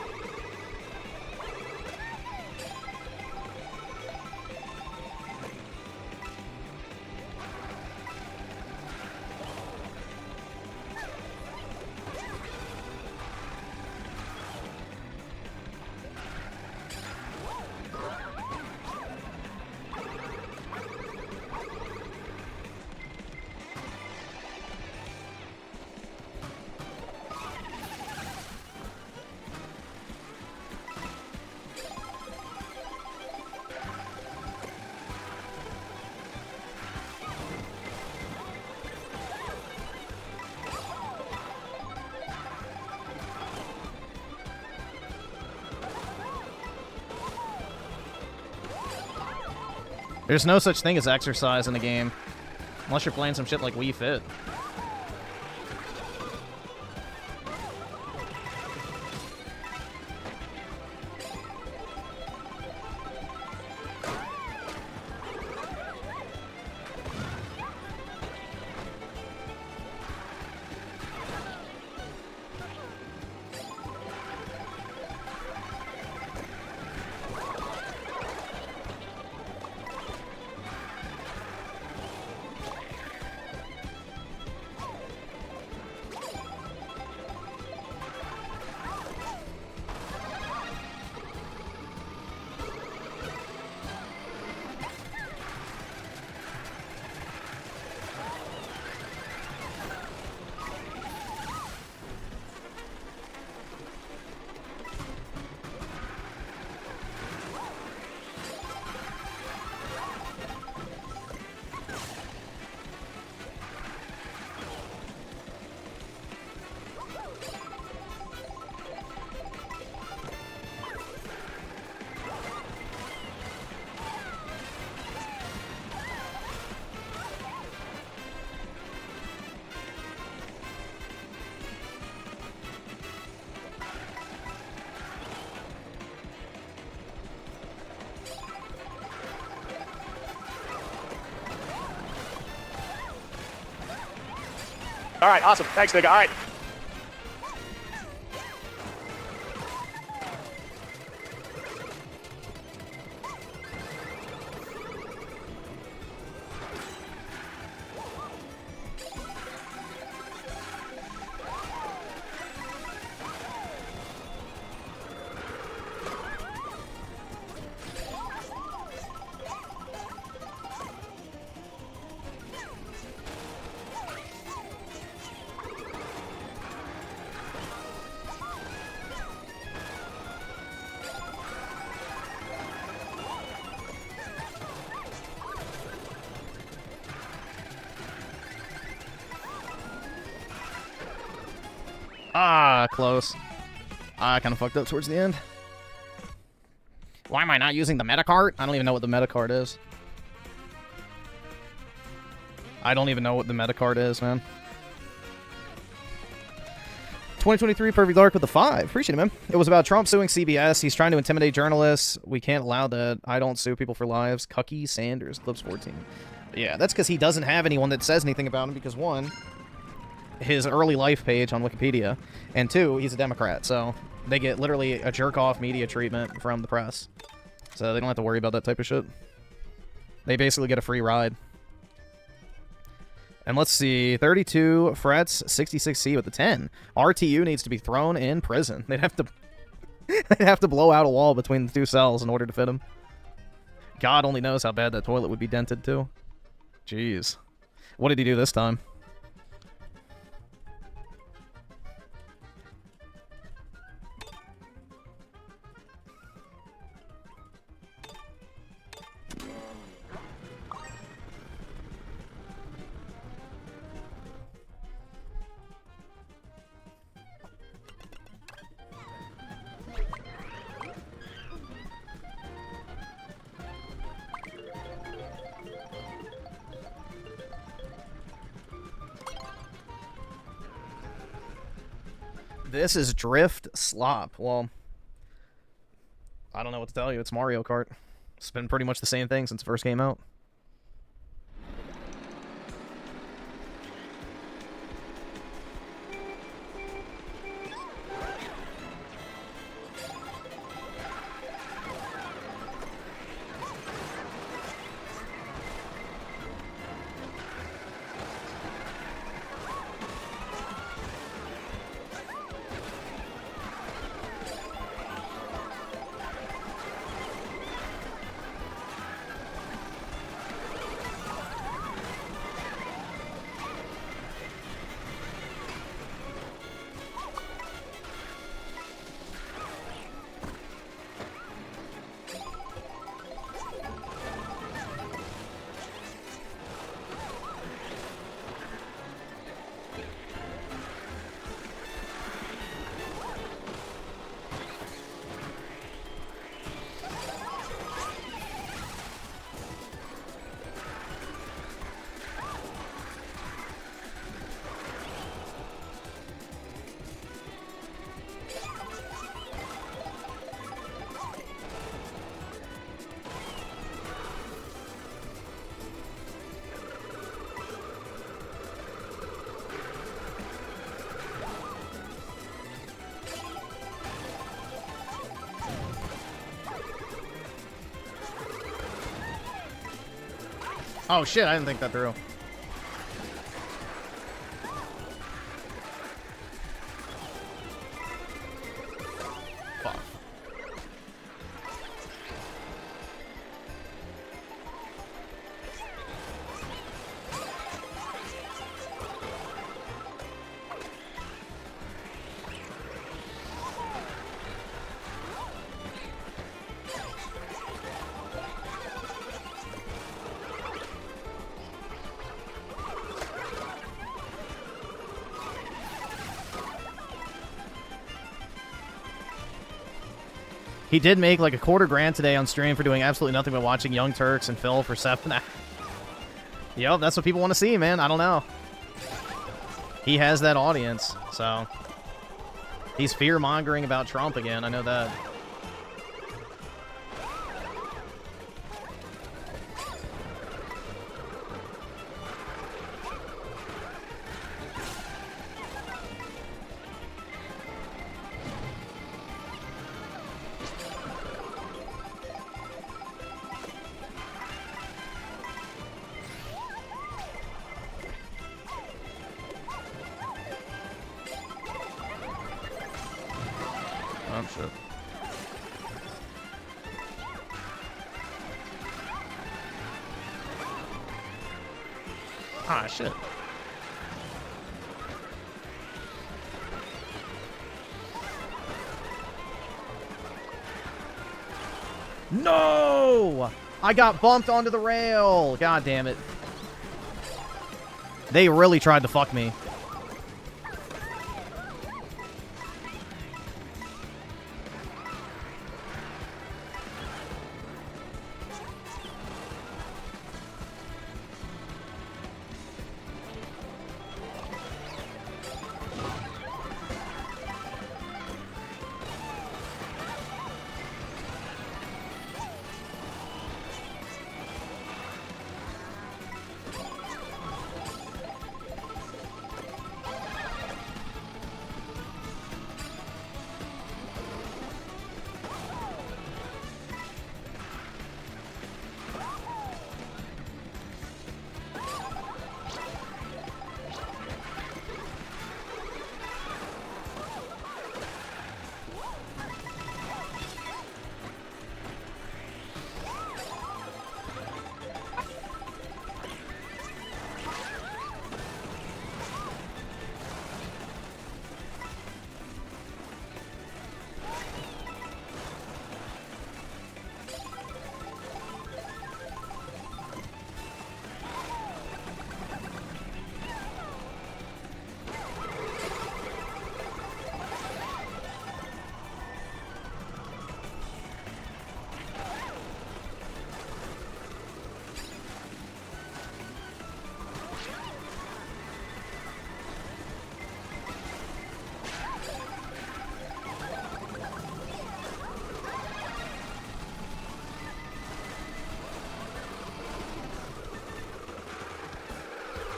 S1: There's no such thing as exercise in the game. Unless you're playing some shit like Wii Fit.
S11: All right, awesome. Thanks, nigga. All right.
S1: Ah, close. I kind of fucked up towards the end. Why am I not using the meta cart? I don't even know what the meta cart is. I don't even know what the meta cart is, man. 2023 Perfect Dark with the 5. Appreciate it, man. It was about Trump suing CBS. He's trying to intimidate journalists. We can't allow that. I don't sue people for lives. Cucky Sanders, Clips 14. Yeah, that's because he doesn't have anyone that says anything about him because, one, his early life page on Wikipedia, and 2, he's a Democrat, so they get literally a jerk-off media treatment from the press. So they don't have to worry about that type of shit. They basically get a free ride. And let's see, 32 frets, 66C with the 10. RTU needs to be thrown in prison. They'd have to blow out a wall between the two cells in order to fit him. God only knows how bad that toilet would be dented too. Jeez. What did he do this time? This is Drift Slop. Well, I don't know what to tell you. It's Mario Kart. It's been pretty much the same thing since it first came out. Oh shit, I didn't think that through. Fuck. He did make like $250,000 today on stream for doing absolutely nothing but watching Young Turks and Phil for 7. Yep, that's what people want to see, man. I don't know. He has that audience, so he's fear-mongering about Trump again. I know that.
S15: shit.
S1: Ah, shit. No! I got bumped onto the rail. God damn it. They really tried to fuck me.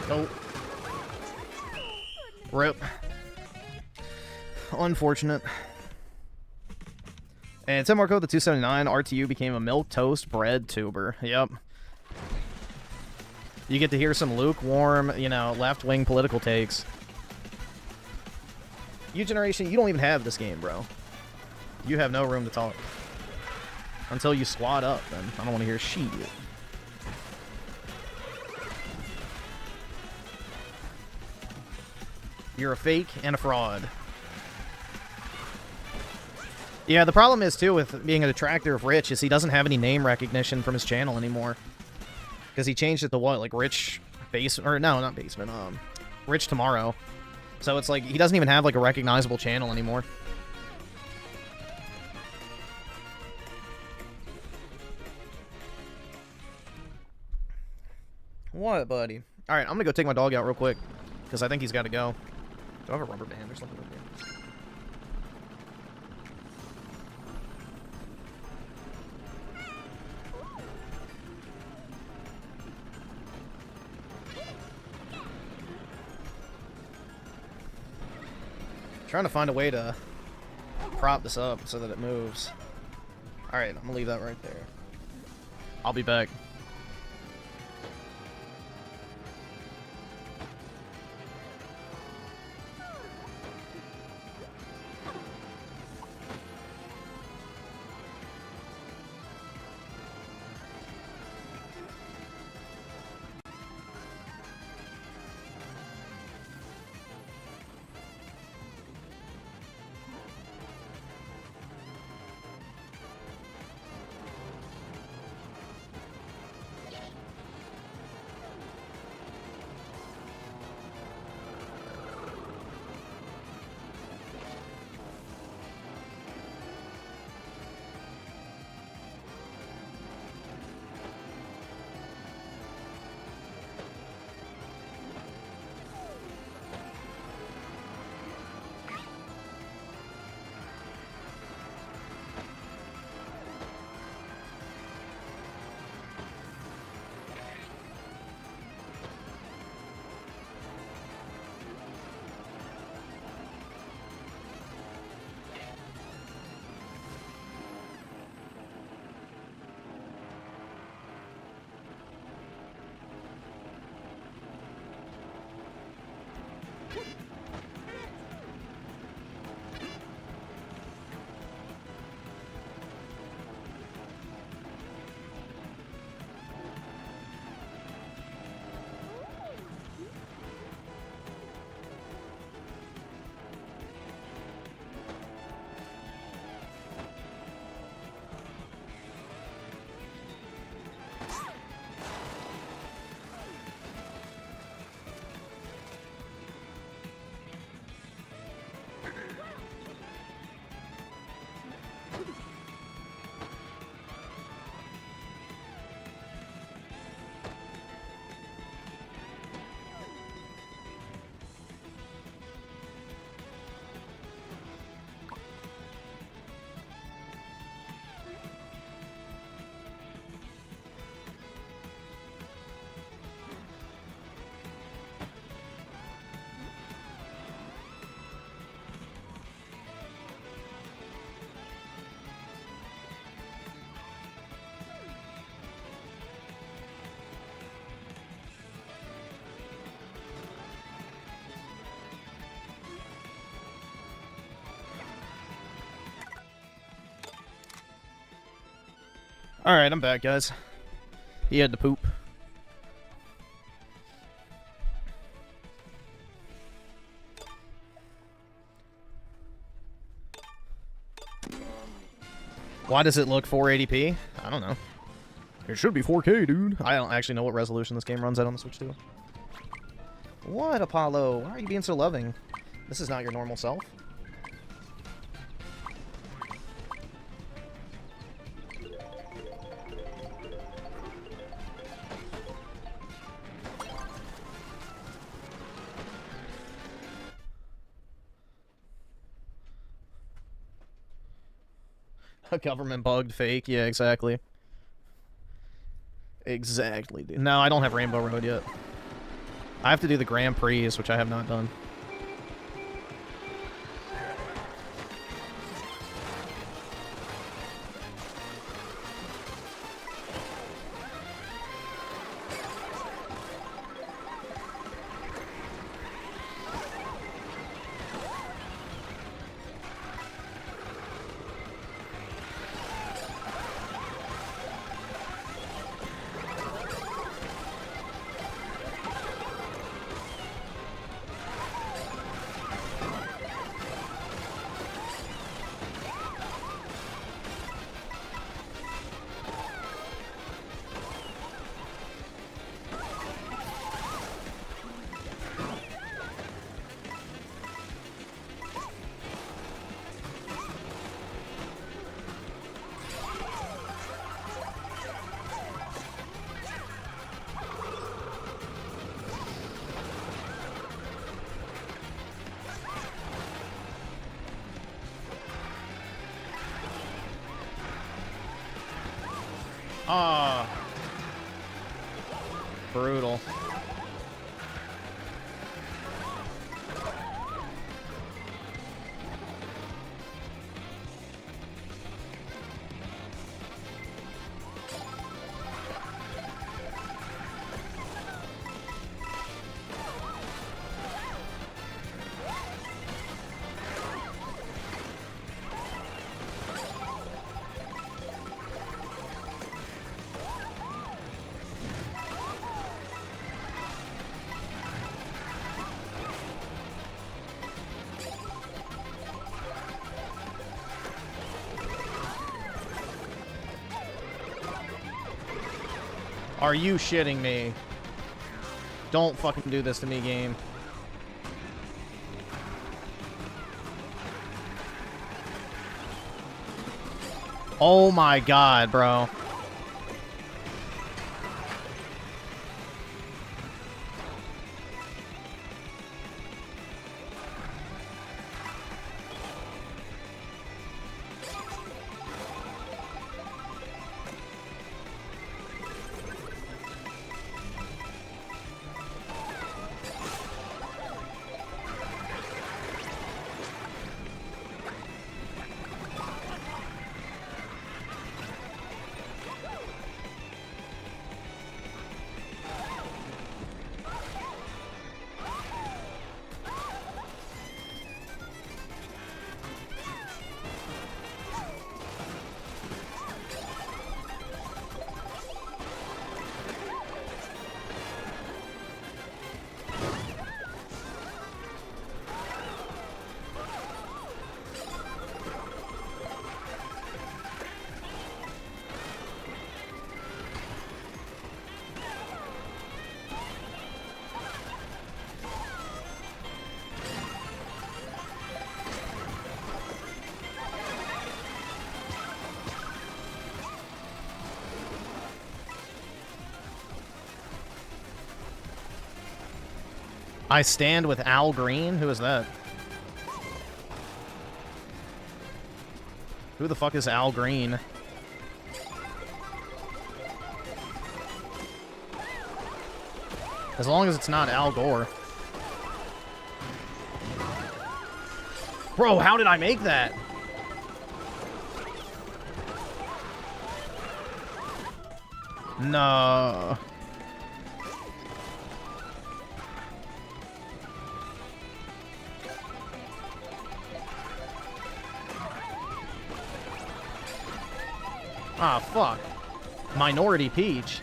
S1: Nope. Rip. Unfortunate. And Tim Marco, the 279, RTU became a milk toast bread tuber. Yep. You get to hear some lukewarm, you know, left-wing political takes. You generation, you don't even have this game, bro. You have no room to talk. Until you squat up, then I don't want to hear shit. You're a fake and a fraud. Yeah, the problem is, too, with being a detractor of Rich, is he doesn't have any name recognition from his channel anymore. Because he changed it to what? Like, Rich Basement? Or, no, not Basement. Rich Tomorrow. So it's like, he doesn't even have, like, a recognizable channel anymore. What, buddy? Alright, I'm gonna go take my dog out real quick. Because I think he's got to go. Do I have a rubber band or something over here? Trying to find a way to prop this up so that it moves. Alright, I'm gonna leave that right there. I'll be back. Alright, I'm back, guys. He had to poop. Why does it look 480p? I don't know. It should be 4K, dude. I don't actually know what resolution this game runs at on the Switch 2. What, Apollo? Why are you being so loving? This is not your normal self. A government bugged fake. Yeah, exactly. Exactly, dude. No, I don't have Rainbow Road yet. I have to do the Grand Prix, which I have not done. Ah, brutal. Are you shitting me? Don't fucking do this to me, game. Oh my god, bro. I stand with Al Green? Who is that? Who the fuck is Al Green? As long as it's not Al Gore. Bro, how did I make that? No. Ah, fuck. Minority Peach.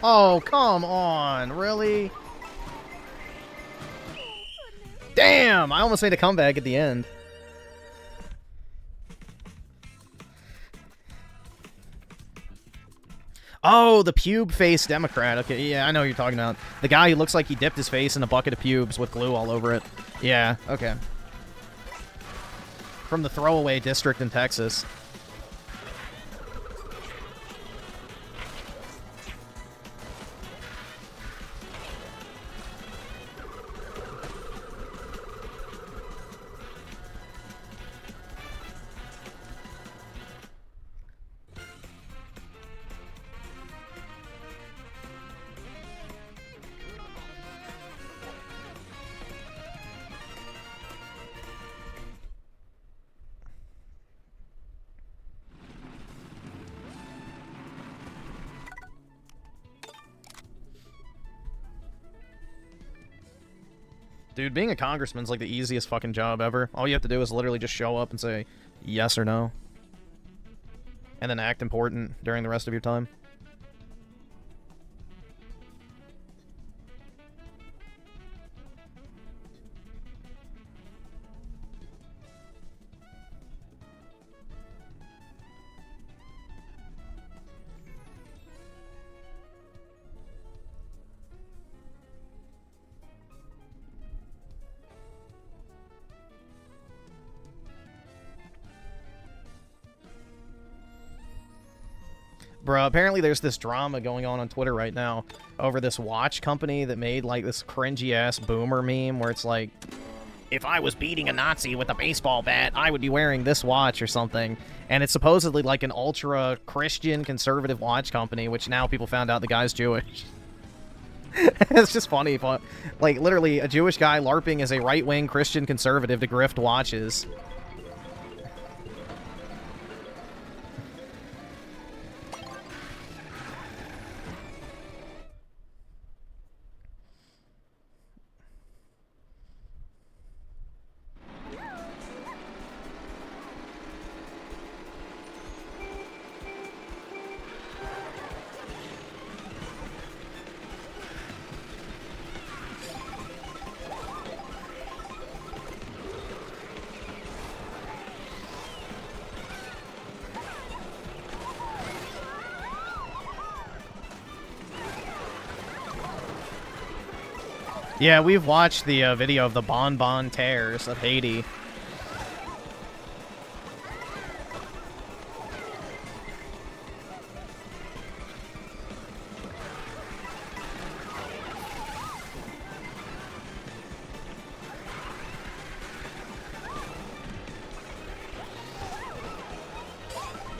S1: Oh, come on. Really? Damn! I almost made a comeback at the end. Oh, the pube-faced Democrat. Okay, yeah, I know what you're talking about. The guy who looks like he dipped his face in a bucket of pubes with glue all over it. Yeah, okay. From the throwaway district in Texas. Dude, being a congressman's like the easiest fucking job ever. All you have to do is literally just show up and say yes or no. And then act important during the rest of your time. Bro, apparently there's this drama going on Twitter right now over this watch company that made, like, this cringy-ass boomer meme where it's like, if I was beating a Nazi with a baseball bat, I would be wearing this watch or something. And it's supposedly, like, an ultra-Christian conservative watch company, which now people found out the guy's Jewish. It's just funny. Like, literally, a Jewish guy LARPing as a right-wing Christian conservative to grift watches. Yeah, we've watched the video of the Bonbon Tears of Haiti.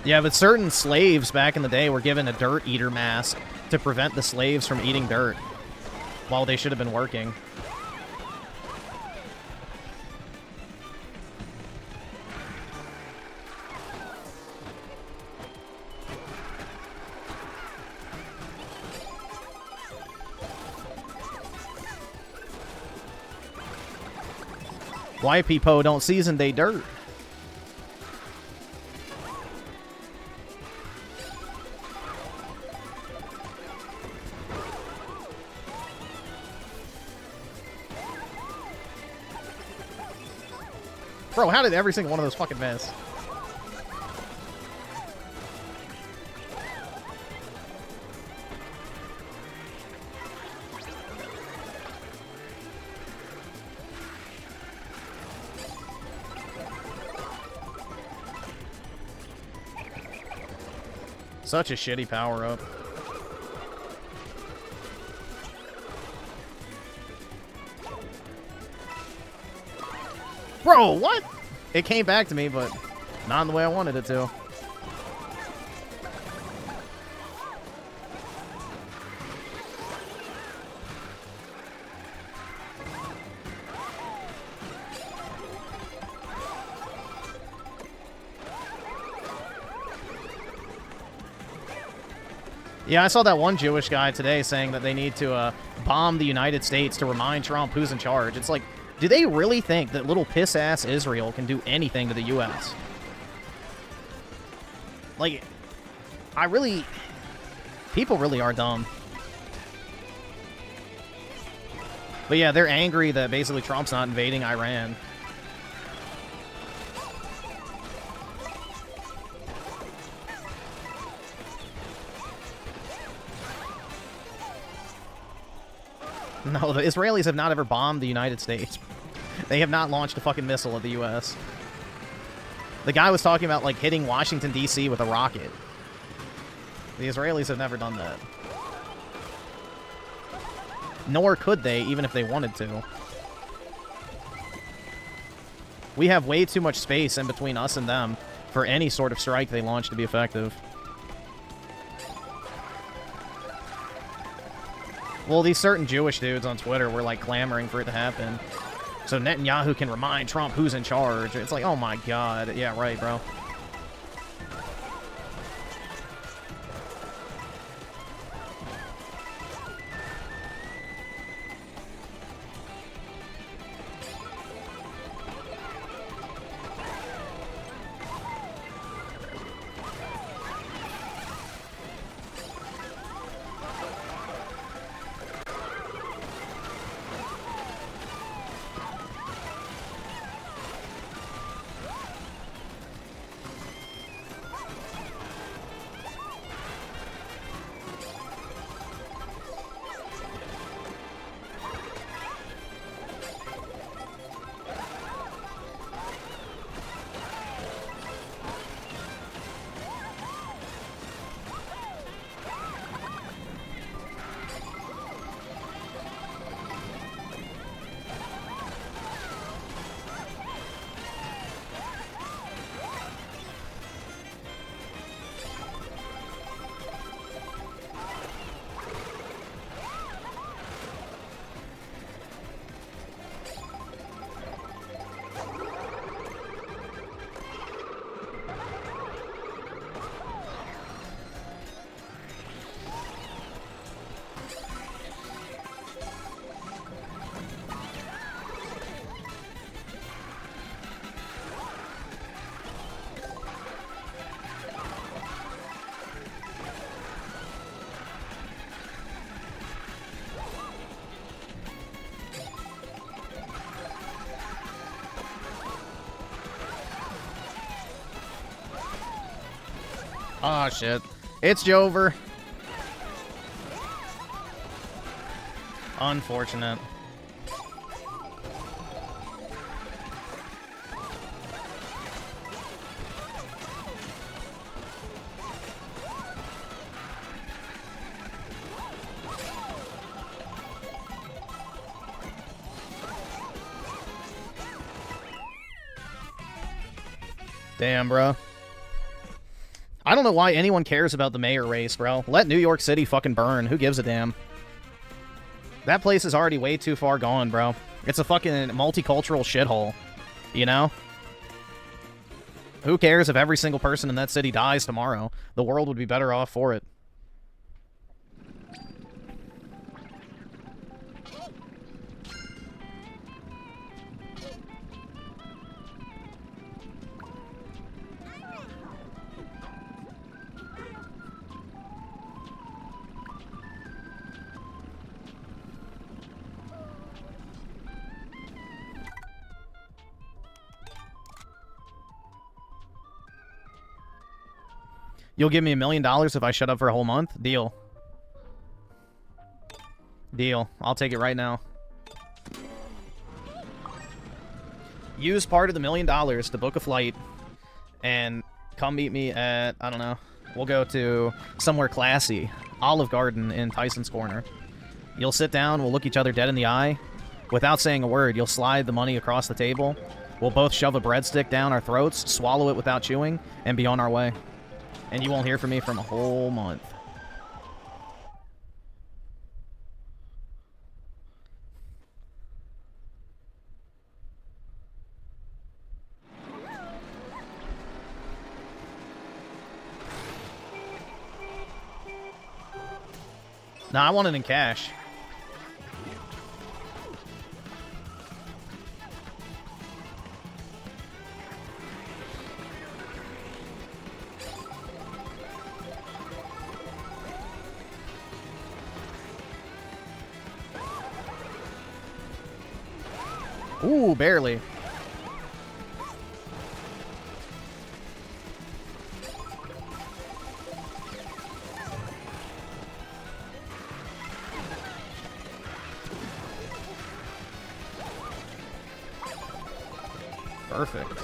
S1: Yeah, but certain slaves back in the day were given a dirt eater mask to prevent the slaves from eating dirt while they should have been working. White people don't season they dirt. Bro, how did every single one of those fucking miss? Such a shitty power-up. Bro, what? It came back to me, but not in the way I wanted it to. Yeah, I saw that one Jewish guy today saying that they need to bomb the United States to remind Trump who's in charge. It's like, do they really think that little piss-ass Israel can do anything to the U.S.? Like, people really are dumb. But yeah, they're angry that basically Trump's not invading Iran. No, the Israelis have not ever bombed the United States. They have not launched a fucking missile at the U.S. The guy was talking about, like, hitting Washington, D.C. with a rocket. The Israelis have never done that. Nor could they, even if they wanted to. We have way too much space in between us and them for any sort of strike they launch to be effective. Well, these certain Jewish dudes on Twitter were, like, clamoring for it to happen. So Netanyahu can remind Trump who's in charge. It's like, oh my god. Yeah, right, bro. Oh, shit. It's Jover. Unfortunate. Damn, bro. I don't know why anyone cares about the mayor race, bro. Let New York City fucking burn. Who gives a damn? That place is already way too far gone, bro. It's a fucking multicultural shithole. You know? Who cares if every single person in that city dies tomorrow? The world would be better off for it. You'll give me $1 million if I shut up for a whole month? Deal. Deal. I'll take it right now. Use part of the $1 million to book a flight and come meet me at, I don't know, we'll go to somewhere classy. Olive Garden in Tyson's Corner. You'll sit down, we'll look each other dead in the eye. Without saying a word, you'll slide the money across the table. We'll both shove a breadstick down our throats, swallow it without chewing, and be on our way. And you won't hear from me from a whole month. Nah, I want it in cash. Ooh, barely. Perfect.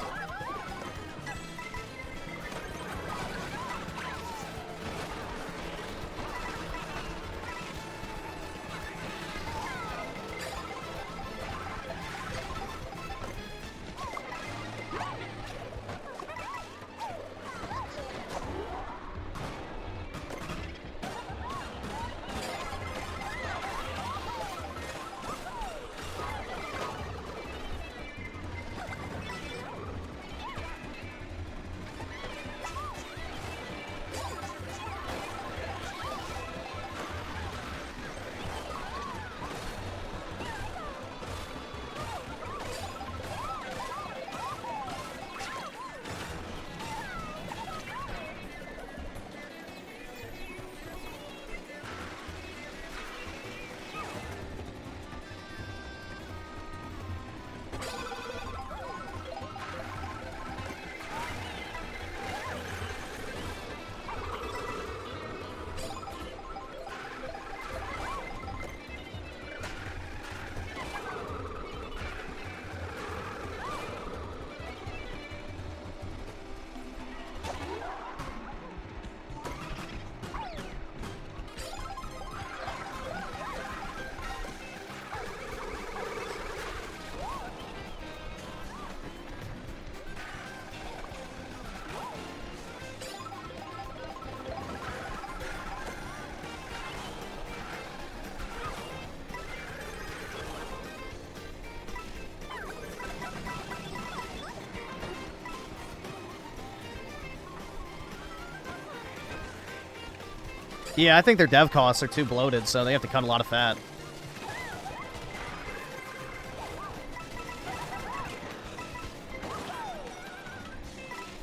S1: Yeah, I think their dev costs are too bloated, so they have to cut a lot of fat.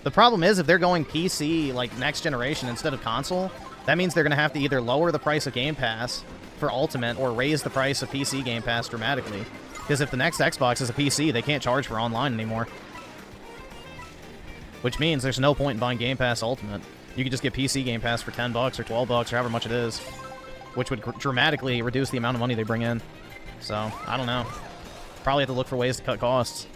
S1: The problem is, if they're going PC, like, next generation instead of console, that means they're going to have to either lower the price of Game Pass for Ultimate or raise the price of PC Game Pass dramatically. Because if the next Xbox is a PC, they can't charge for online anymore. Which means there's no point in buying Game Pass Ultimate. You could just get PC Game Pass for $10 or $12 or however much it is, which would dramatically reduce the amount of money they bring in. So, I don't know. Probably have to look for ways to cut costs.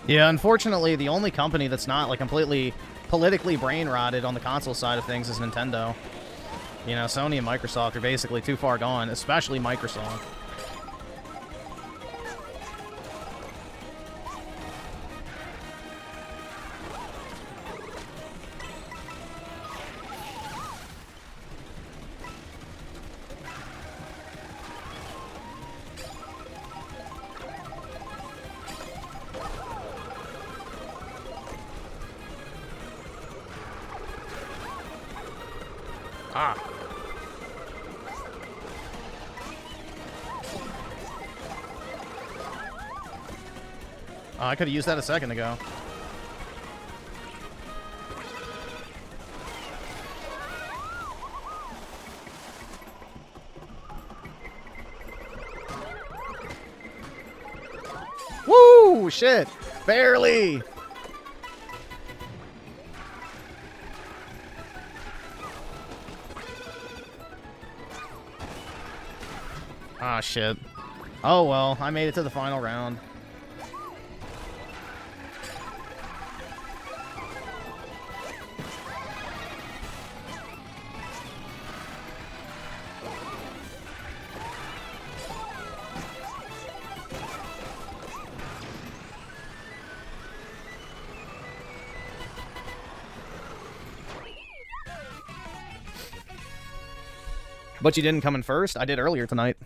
S1: Yeah, unfortunately, the only company that's not, like, completely politically brain-rotted on the console side of things is Nintendo. You know, Sony and Microsoft are basically too far gone, especially Microsoft. Ah. Oh, I could have used that a second ago. Woo! Shit! Barely! Ah, shit. Oh, well. I made it to the final round. But you didn't come in first? I did earlier tonight.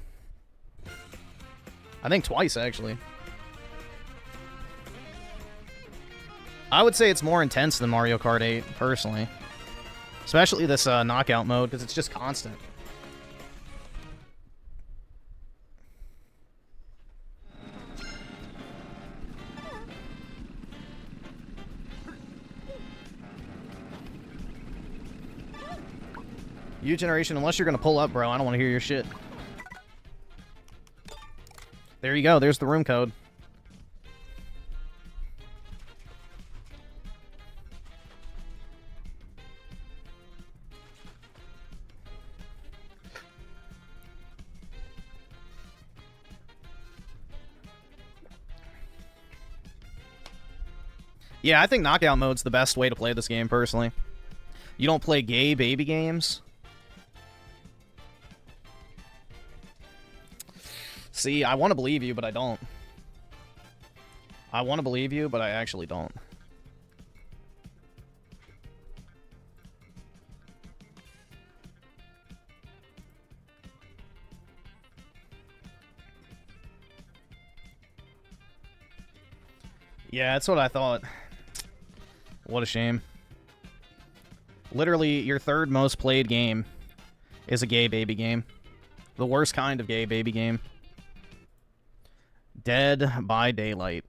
S1: I think twice, actually. I would say it's more intense than Mario Kart 8, personally. Especially this knockout mode, because it's just constant. U generation, unless you're going to pull up, bro, I don't want to hear your shit. There you go. There's the room code. Yeah, I think knockout mode's the best way to play this game, personally. You don't play gay baby games. See, I want to believe you, but I don't. I want to believe you, but I actually don't. Yeah, that's what I thought. What a shame. Literally, your third most played game is a gay baby game. The worst kind of gay baby game. Dead by Daylight.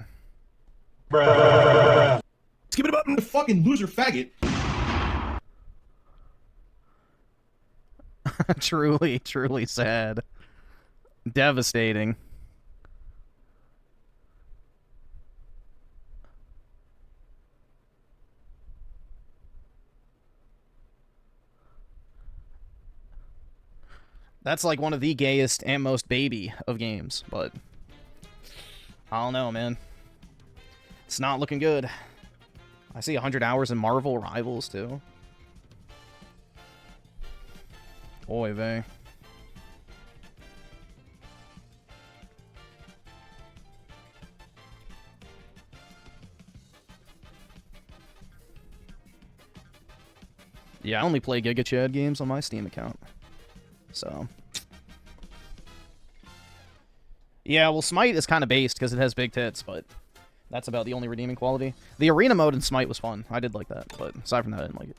S12: Bruh. Skip it up, the fucking loser faggot.
S1: Truly, truly sad. Devastating. That's like one of the gayest and most baby of games, but I don't know, man. It's not looking good. I see 100 hours in Marvel Rivals, too. Oy vey. Yeah, I only play Giga Chad games on my Steam account. So. Yeah, well, Smite is kind of based because it has big tits, but that's about the only redeeming quality. The arena mode in Smite was fun. I did like that, but aside from that, I didn't like it.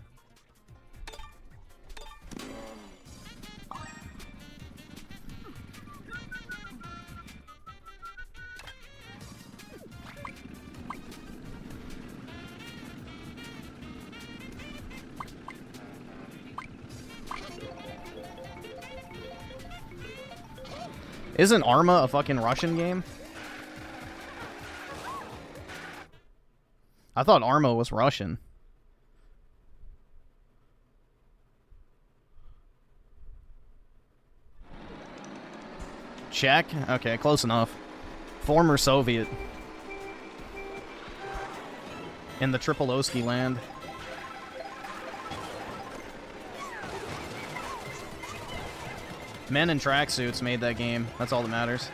S1: Isn't Arma a fucking Russian game? I thought Arma was Russian. Czech? Okay, close enough. Former Soviet. In the Tripolowski land. Men in tracksuits made that game. That's all that matters.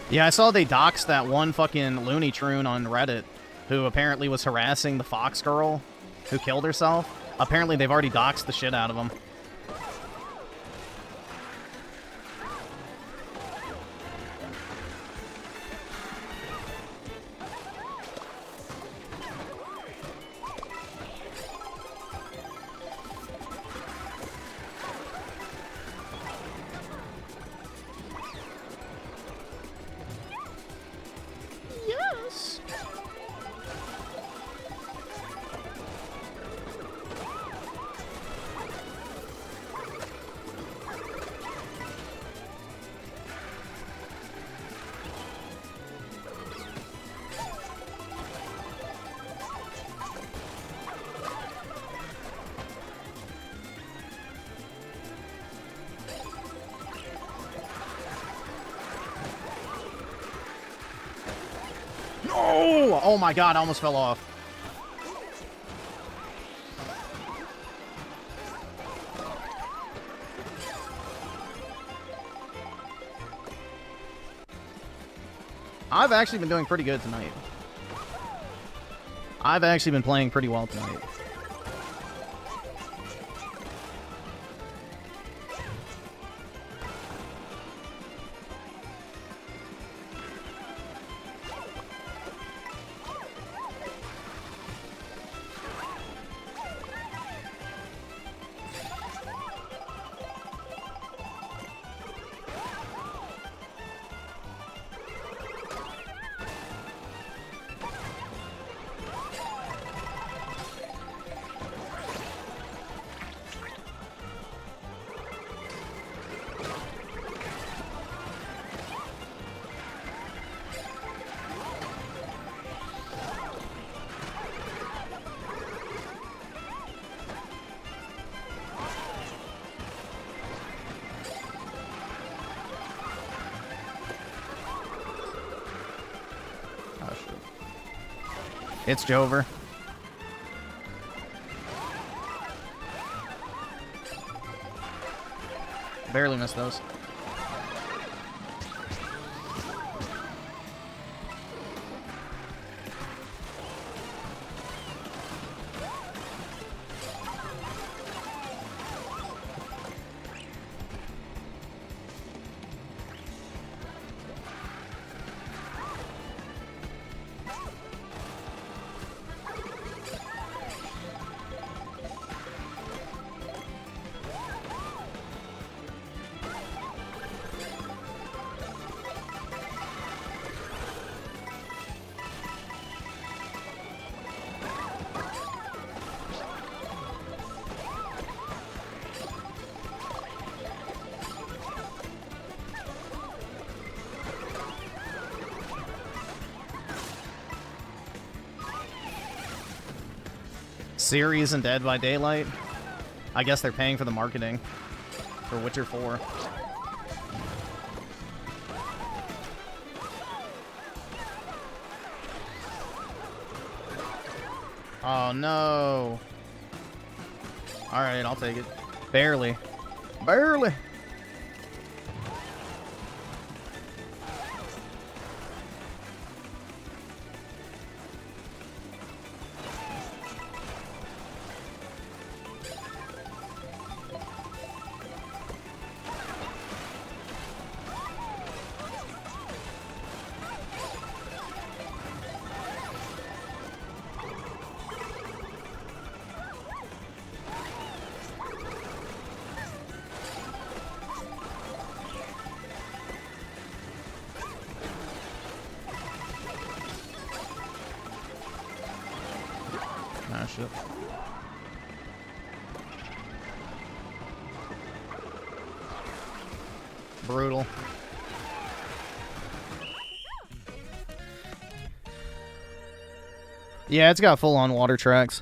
S1: Yeah, I saw they doxed that one fucking Looney Trune on Reddit who apparently was harassing the Fox girl who killed herself. Apparently they've already doxed the shit out of him. Yes. No! Oh my god, I almost fell off. I've actually been doing pretty good tonight. I've actually been playing pretty well tonight. It's Jover. Barely missed those. Series and Dead by Daylight. I guess they're paying for the marketing for Witcher 4. Oh no. Alright, I'll take it. Barely. Barely. Ah, shit. Brutal. Yeah, it's got full-on water tracks.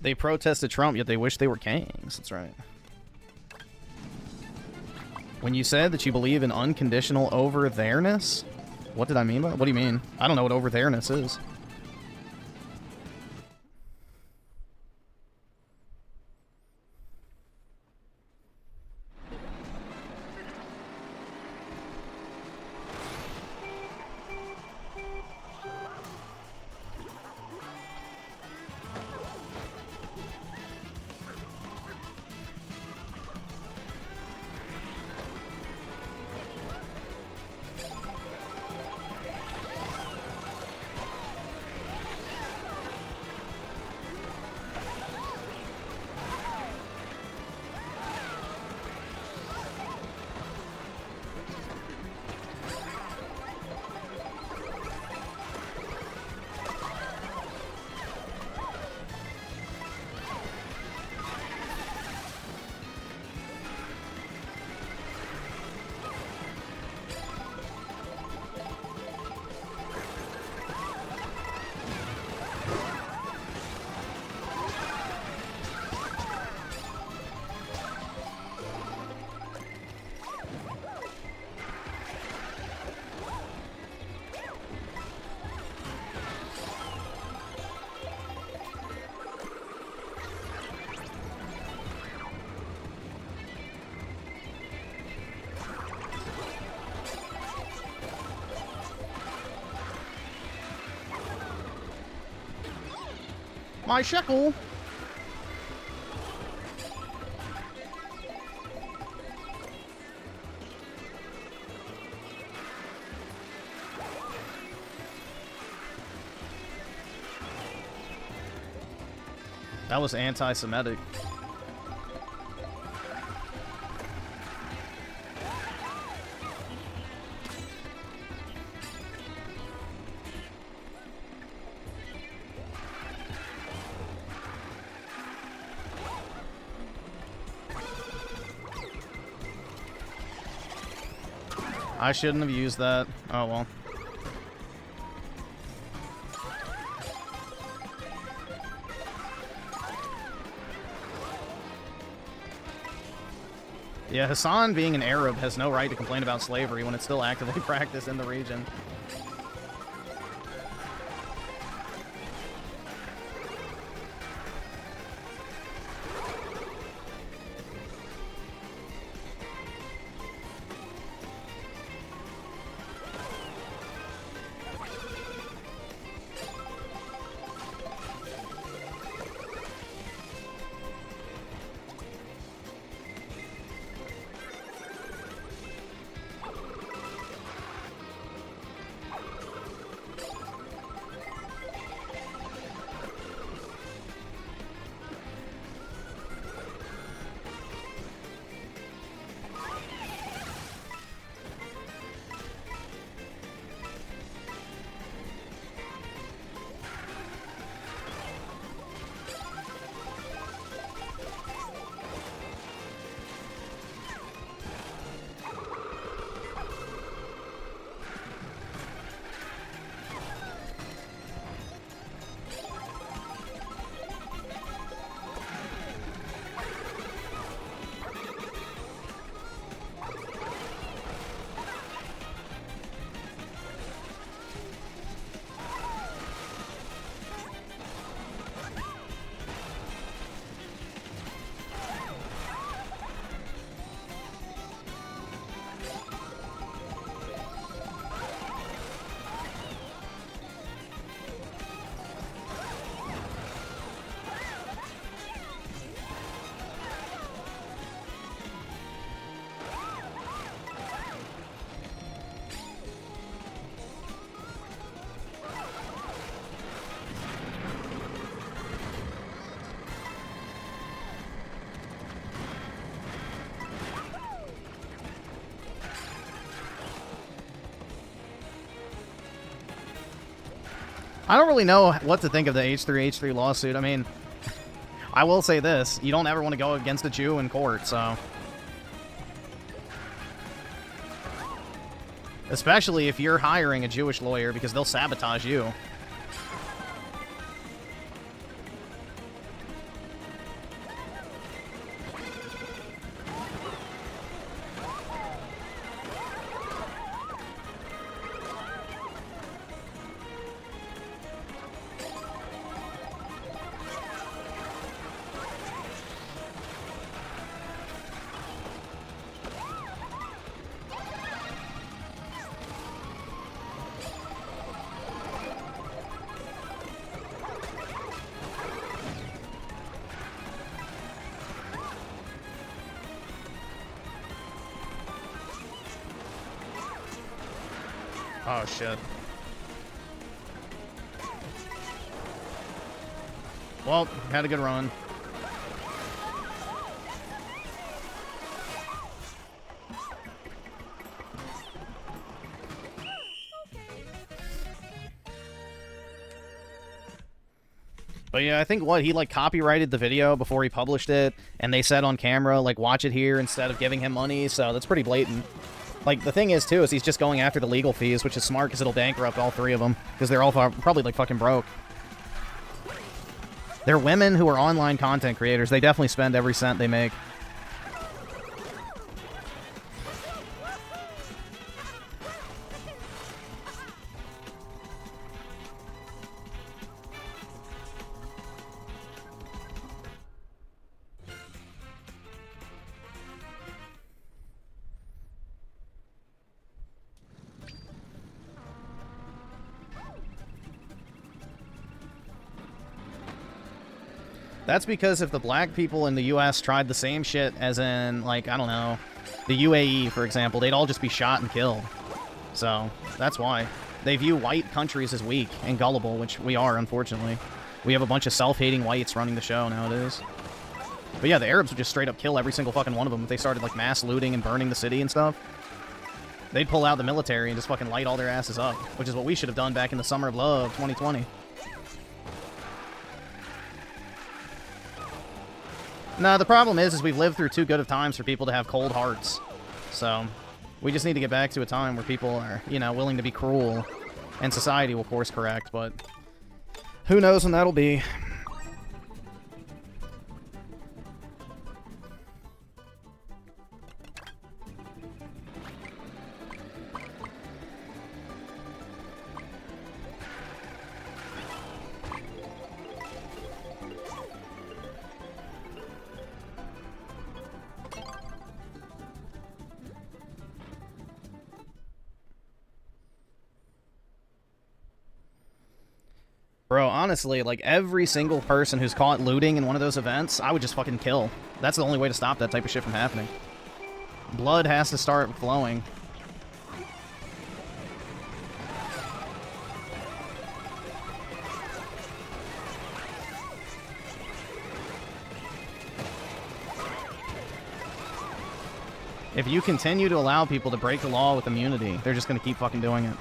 S1: They protested Trump, yet they wish they were kings. That's right. When you said that you believe in unconditional over-there-ness, what did I mean by that? What do you mean? I don't know what over-there-ness is. My shekel. That was anti-Semitic. I shouldn't have used that. Oh well. Yeah, Hassan, being an Arab, has no right to complain about slavery when it's still actively practiced in the region. I don't really know what to think of the H3H3 lawsuit. I mean, I will say this. You don't ever want to go against a Jew in court, so... Especially if you're hiring a Jewish lawyer, because they'll sabotage you. Oh, shit. Well, had a good run. But yeah, I think he like copyrighted the video before he published it, and they said on camera, like, watch it here instead of giving him money, so that's pretty blatant. Like, the thing is, too, is he's just going after the legal fees, which is smart because it'll bankrupt all three of them, because they're all probably, like, fucking broke. They're women who are online content creators. They definitely spend every cent they make. That's because if the black people in the U.S. tried the same shit as in, like, I don't know, the UAE, for example, they'd all just be shot and killed. So, that's why. They view white countries as weak and gullible, which we are, unfortunately. We have a bunch of self-hating whites running the show nowadays. But yeah, the Arabs would just straight up kill every single fucking one of them if they started, like, mass looting and burning the city and stuff. They'd pull out the military and just fucking light all their asses up, which is what we should have done back in the summer of love, 2020. No, the problem is we've lived through too good of times for people to have cold hearts. So, we just need to get back to a time where people are, you know, willing to be cruel. And society will course correct, but who knows when that'll be. Bro, honestly, like, every single person who's caught looting in one of those events, I would just fucking kill. That's the only way to stop that type of shit from happening. Blood has to start flowing. If you continue to allow people to break the law with immunity, they're just gonna keep fucking doing it.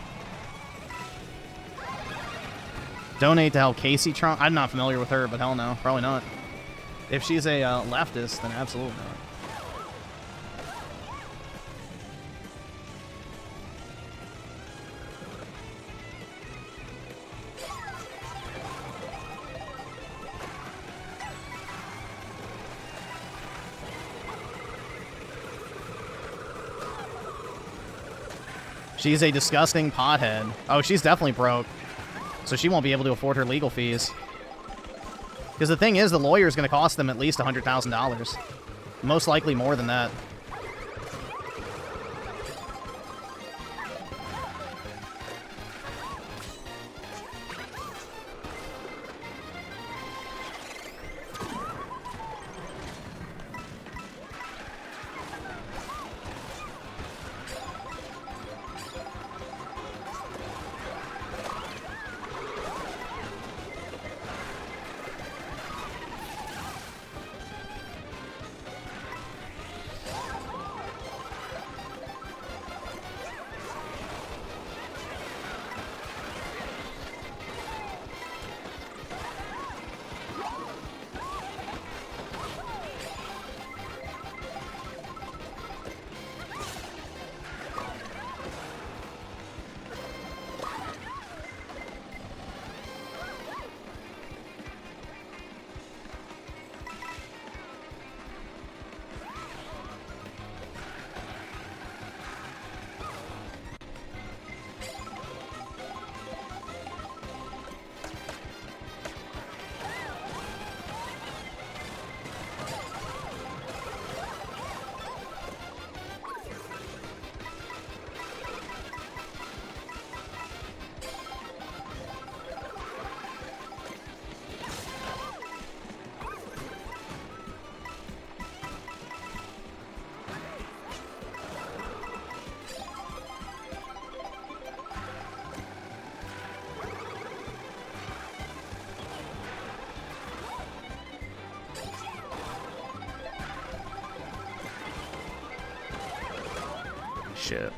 S1: Donate to help Casey Trump. I'm not familiar with her, but hell no. Probably not. If she's a leftist, then absolutely not. She's a disgusting pothead. Oh, she's definitely broke. So she won't be able to afford her legal fees. Because the thing is, the lawyer is going to cost them at least $100,000. Most likely more than that. shit.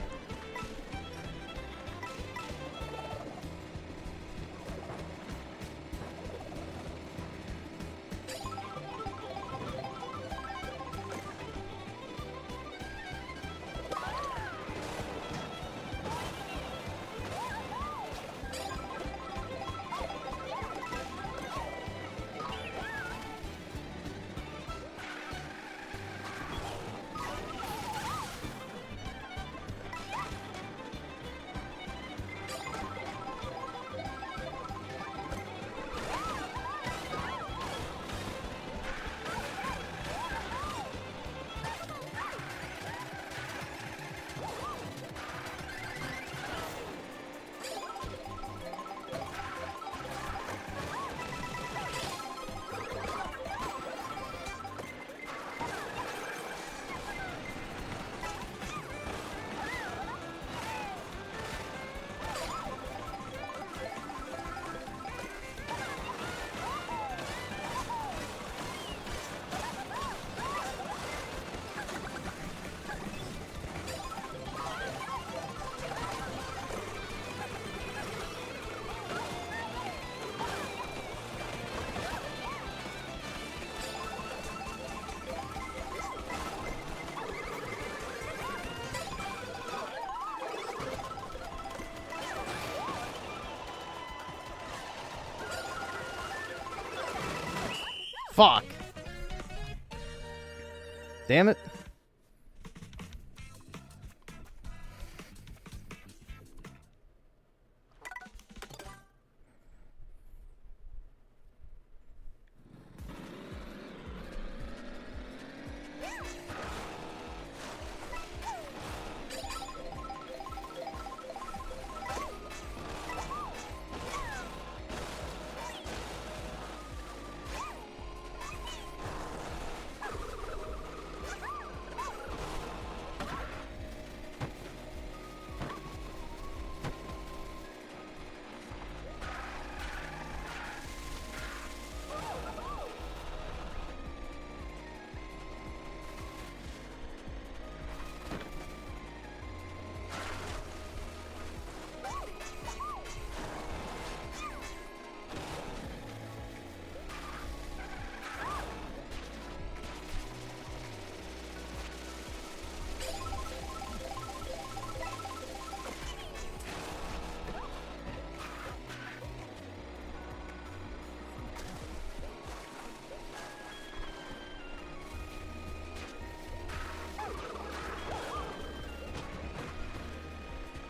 S1: Fuck. Damn it.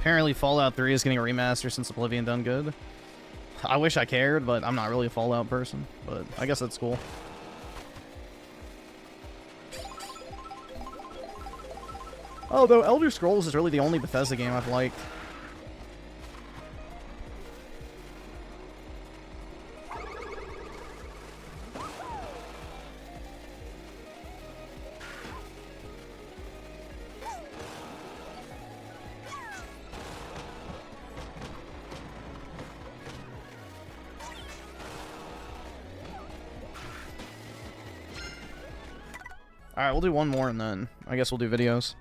S1: Apparently Fallout 3 is getting a remaster since Oblivion done good. I wish I cared, but I'm not really a Fallout person. But I guess that's cool. Although Elder Scrolls is really the only Bethesda game I've liked. Alright, we'll do one more and then I guess we'll do videos.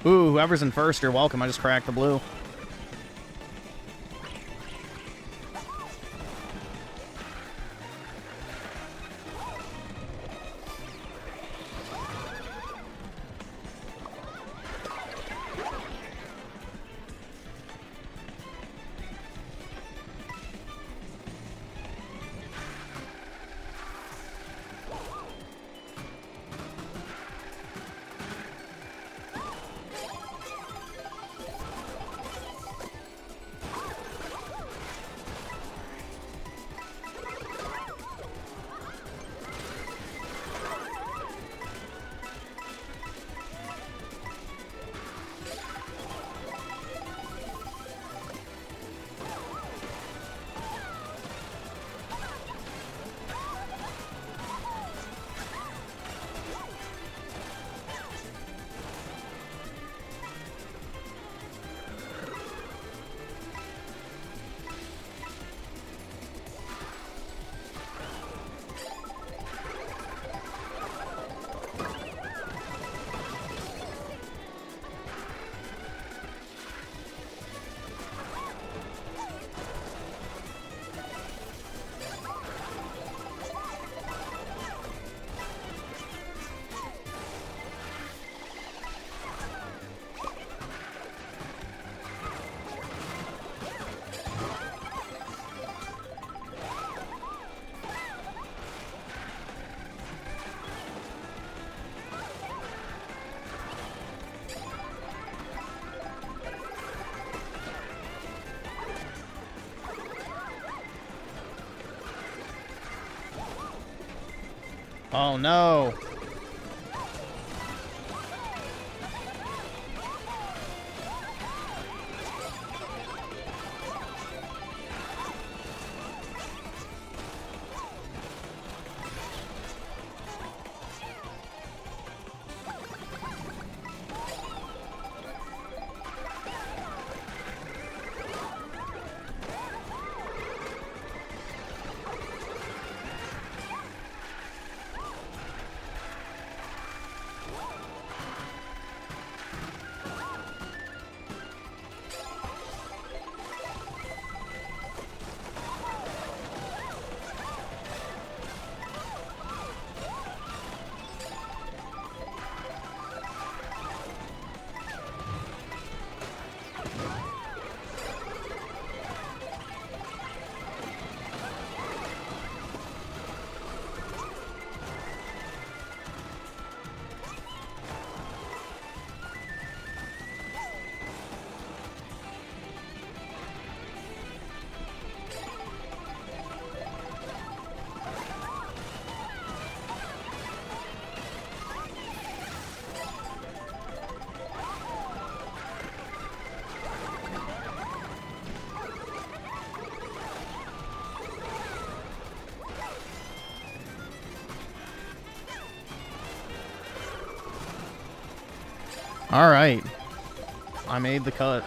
S1: Ooh, whoever's in first, you're welcome. I just cracked the blue. Oh no. All right. I made the cut.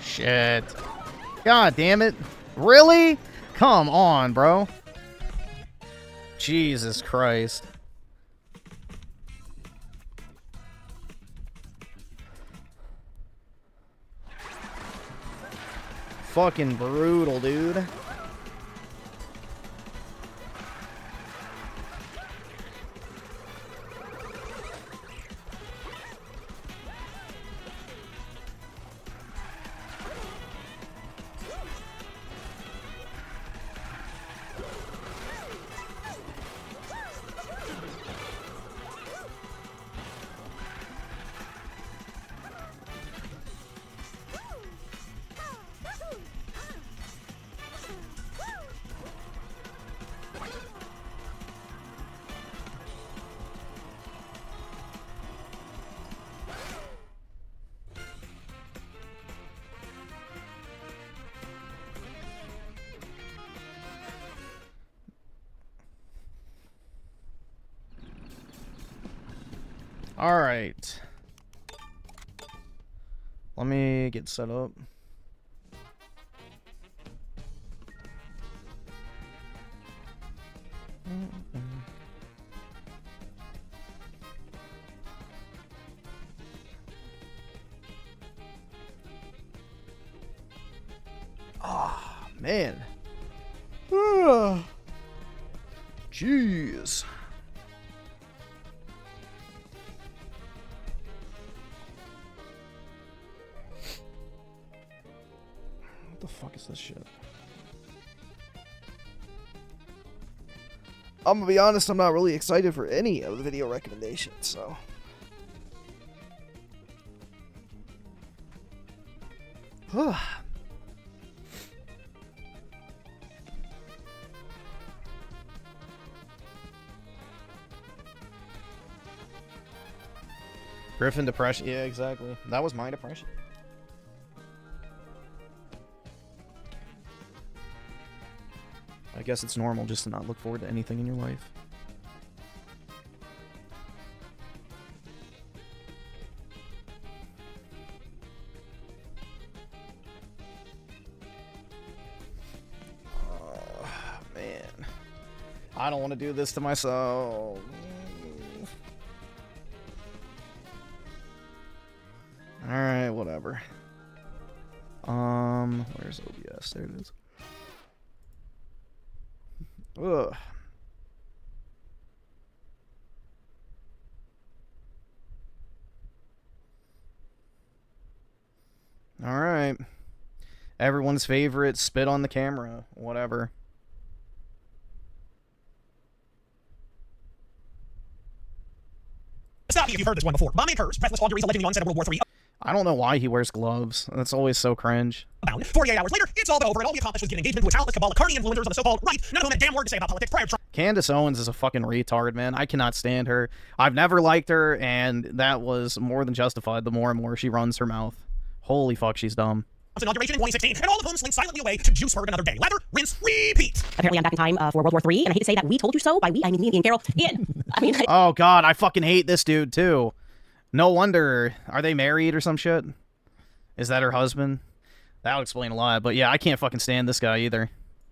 S1: Shit. God damn it. Really? Come on, bro. Jesus Christ. Fucking brutal, dude. All right. Let me get set up. Ah, man. Jeez. What the fuck is this shit? I'm gonna be honest, I'm not really excited for any of the video recommendations, so. Griffin depression. Yeah, exactly. That was my depression. I guess it's normal just to not look forward to anything in your life. Oh, man. I don't want to do this to myself. Alright, whatever. Where's OBS? There it is. Ugh. Alright. Everyone's favorite spit on the camera. Whatever.
S11: Stop me if you've heard this one before. Mommy and hers, breathless conjuries alleging the onset of World War III.
S1: I don't know why he wears gloves. That's always so cringe.
S11: 48 hours later, it's all over, and all we accomplished was getting engagement to a talentless cabal of carny influencers on the so-called right, none of whom had damn word to say about politics prior to Trump.
S1: Candace Owens is a fucking retard, man. I cannot stand her. I've never liked her, and that was more than justified the more and more she runs her mouth. Holy fuck, she's dumb.
S11: Inauguration in 2016, and all of whom slink silently away to juice for another day. Lather, rinse, repeat.
S15: Apparently I'm back in time for World War III, and I hate to say that we told you so. By we, I mean me and Carol. Ian, I mean...
S1: Oh, God, I fucking hate this dude, too. No wonder. Are they married or some shit? Is that her husband? That'll explain a lot, but yeah, I can't fucking stand this guy either.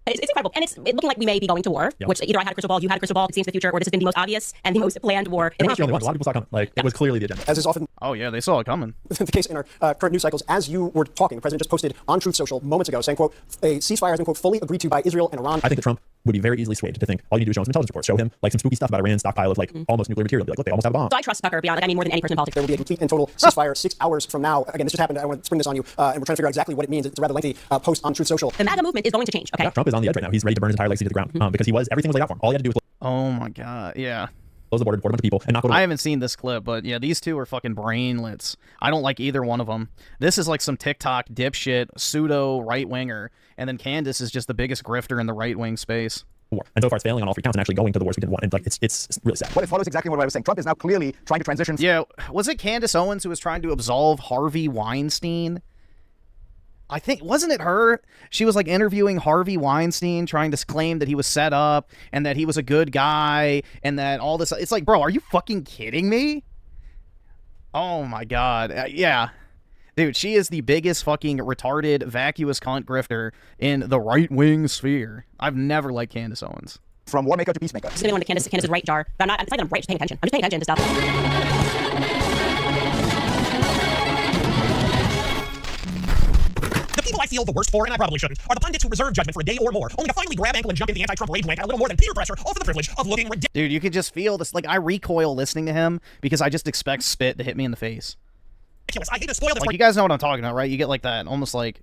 S15: It's incredible, and it's looking like we may be going to war, which either I had a crystal ball, you had a crystal ball, it seems the future, or this has been the most obvious and the most planned war in the history of the world.
S8: A lot of people saw it coming. Like, it was clearly the agenda.
S9: As is often
S1: Oh, yeah, they saw it coming.
S9: the case in our current news cycles, as you were talking, the president just posted on Truth Social moments ago saying, quote, a ceasefire has been, quote, fully agreed to by Israel and Iran.
S8: I think that Trump would be very easily swayed to think all you need to do is show him some intelligence reports, show him like some spooky stuff about Iran's stockpile of like almost nuclear material. Be like, look, they almost have a bomb.
S15: So I trust Tucker beyond, like, I mean, more than any person in politics.
S9: There will be a complete and total ceasefire 6 hours from now. Again, this just happened. I want to spring this on you, and we're trying to figure out exactly what it means. It's a rather lengthy post on Truth Social.
S15: The MAGA movement is going to change, okay?
S8: Yeah, Trump is on the edge right now. He's ready to burn his entire legacy to the ground because everything was laid out for him. All he had to do was
S1: Oh, my God, yeah.
S8: close the border, deport a bunch of people, and not go to war.
S1: I haven't seen this clip, but yeah, these two are fucking brainlets. I don't like either one of them. This is like some TikTok dipshit, pseudo right-winger, and then Candace is just the biggest grifter in the right-wing space.
S8: War. And so far it's failing on all three counts and actually going to the wars we didn't want. And like it's really sad.
S9: What it follows exactly what I was saying. Trump is now clearly trying to transition.
S1: Yeah, was it Candace Owens who was trying to absolve Harvey Weinstein? I think, wasn't it her? She was like interviewing Harvey Weinstein, trying to claim that he was set up and that he was a good guy and that all this. It's like, bro, are you fucking kidding me? Oh my God. Yeah. Dude, she is the biggest fucking retarded, vacuous cunt grifter in the right-wing sphere. I've never liked Candace Owens.
S9: From war maker to peacemaker.
S15: Just gonna go into Candace's right jar. But it's not that I'm right, just paying attention. I'm just paying attention to stuff.
S11: The people I feel the worst for, and I probably shouldn't, are the pundits who reserve judgment for a day or more, only to finally grab ankle and jump into the anti-Trump rage went a little more than peer pressure, all for the privilege of looking ridiculous.
S1: Dude, you could just feel this. Like, I recoil listening to him because I just expect spit to hit me in the face.
S11: I hate to spoil this.
S1: Like, you guys know what I'm talking about, right? You get like that, almost like,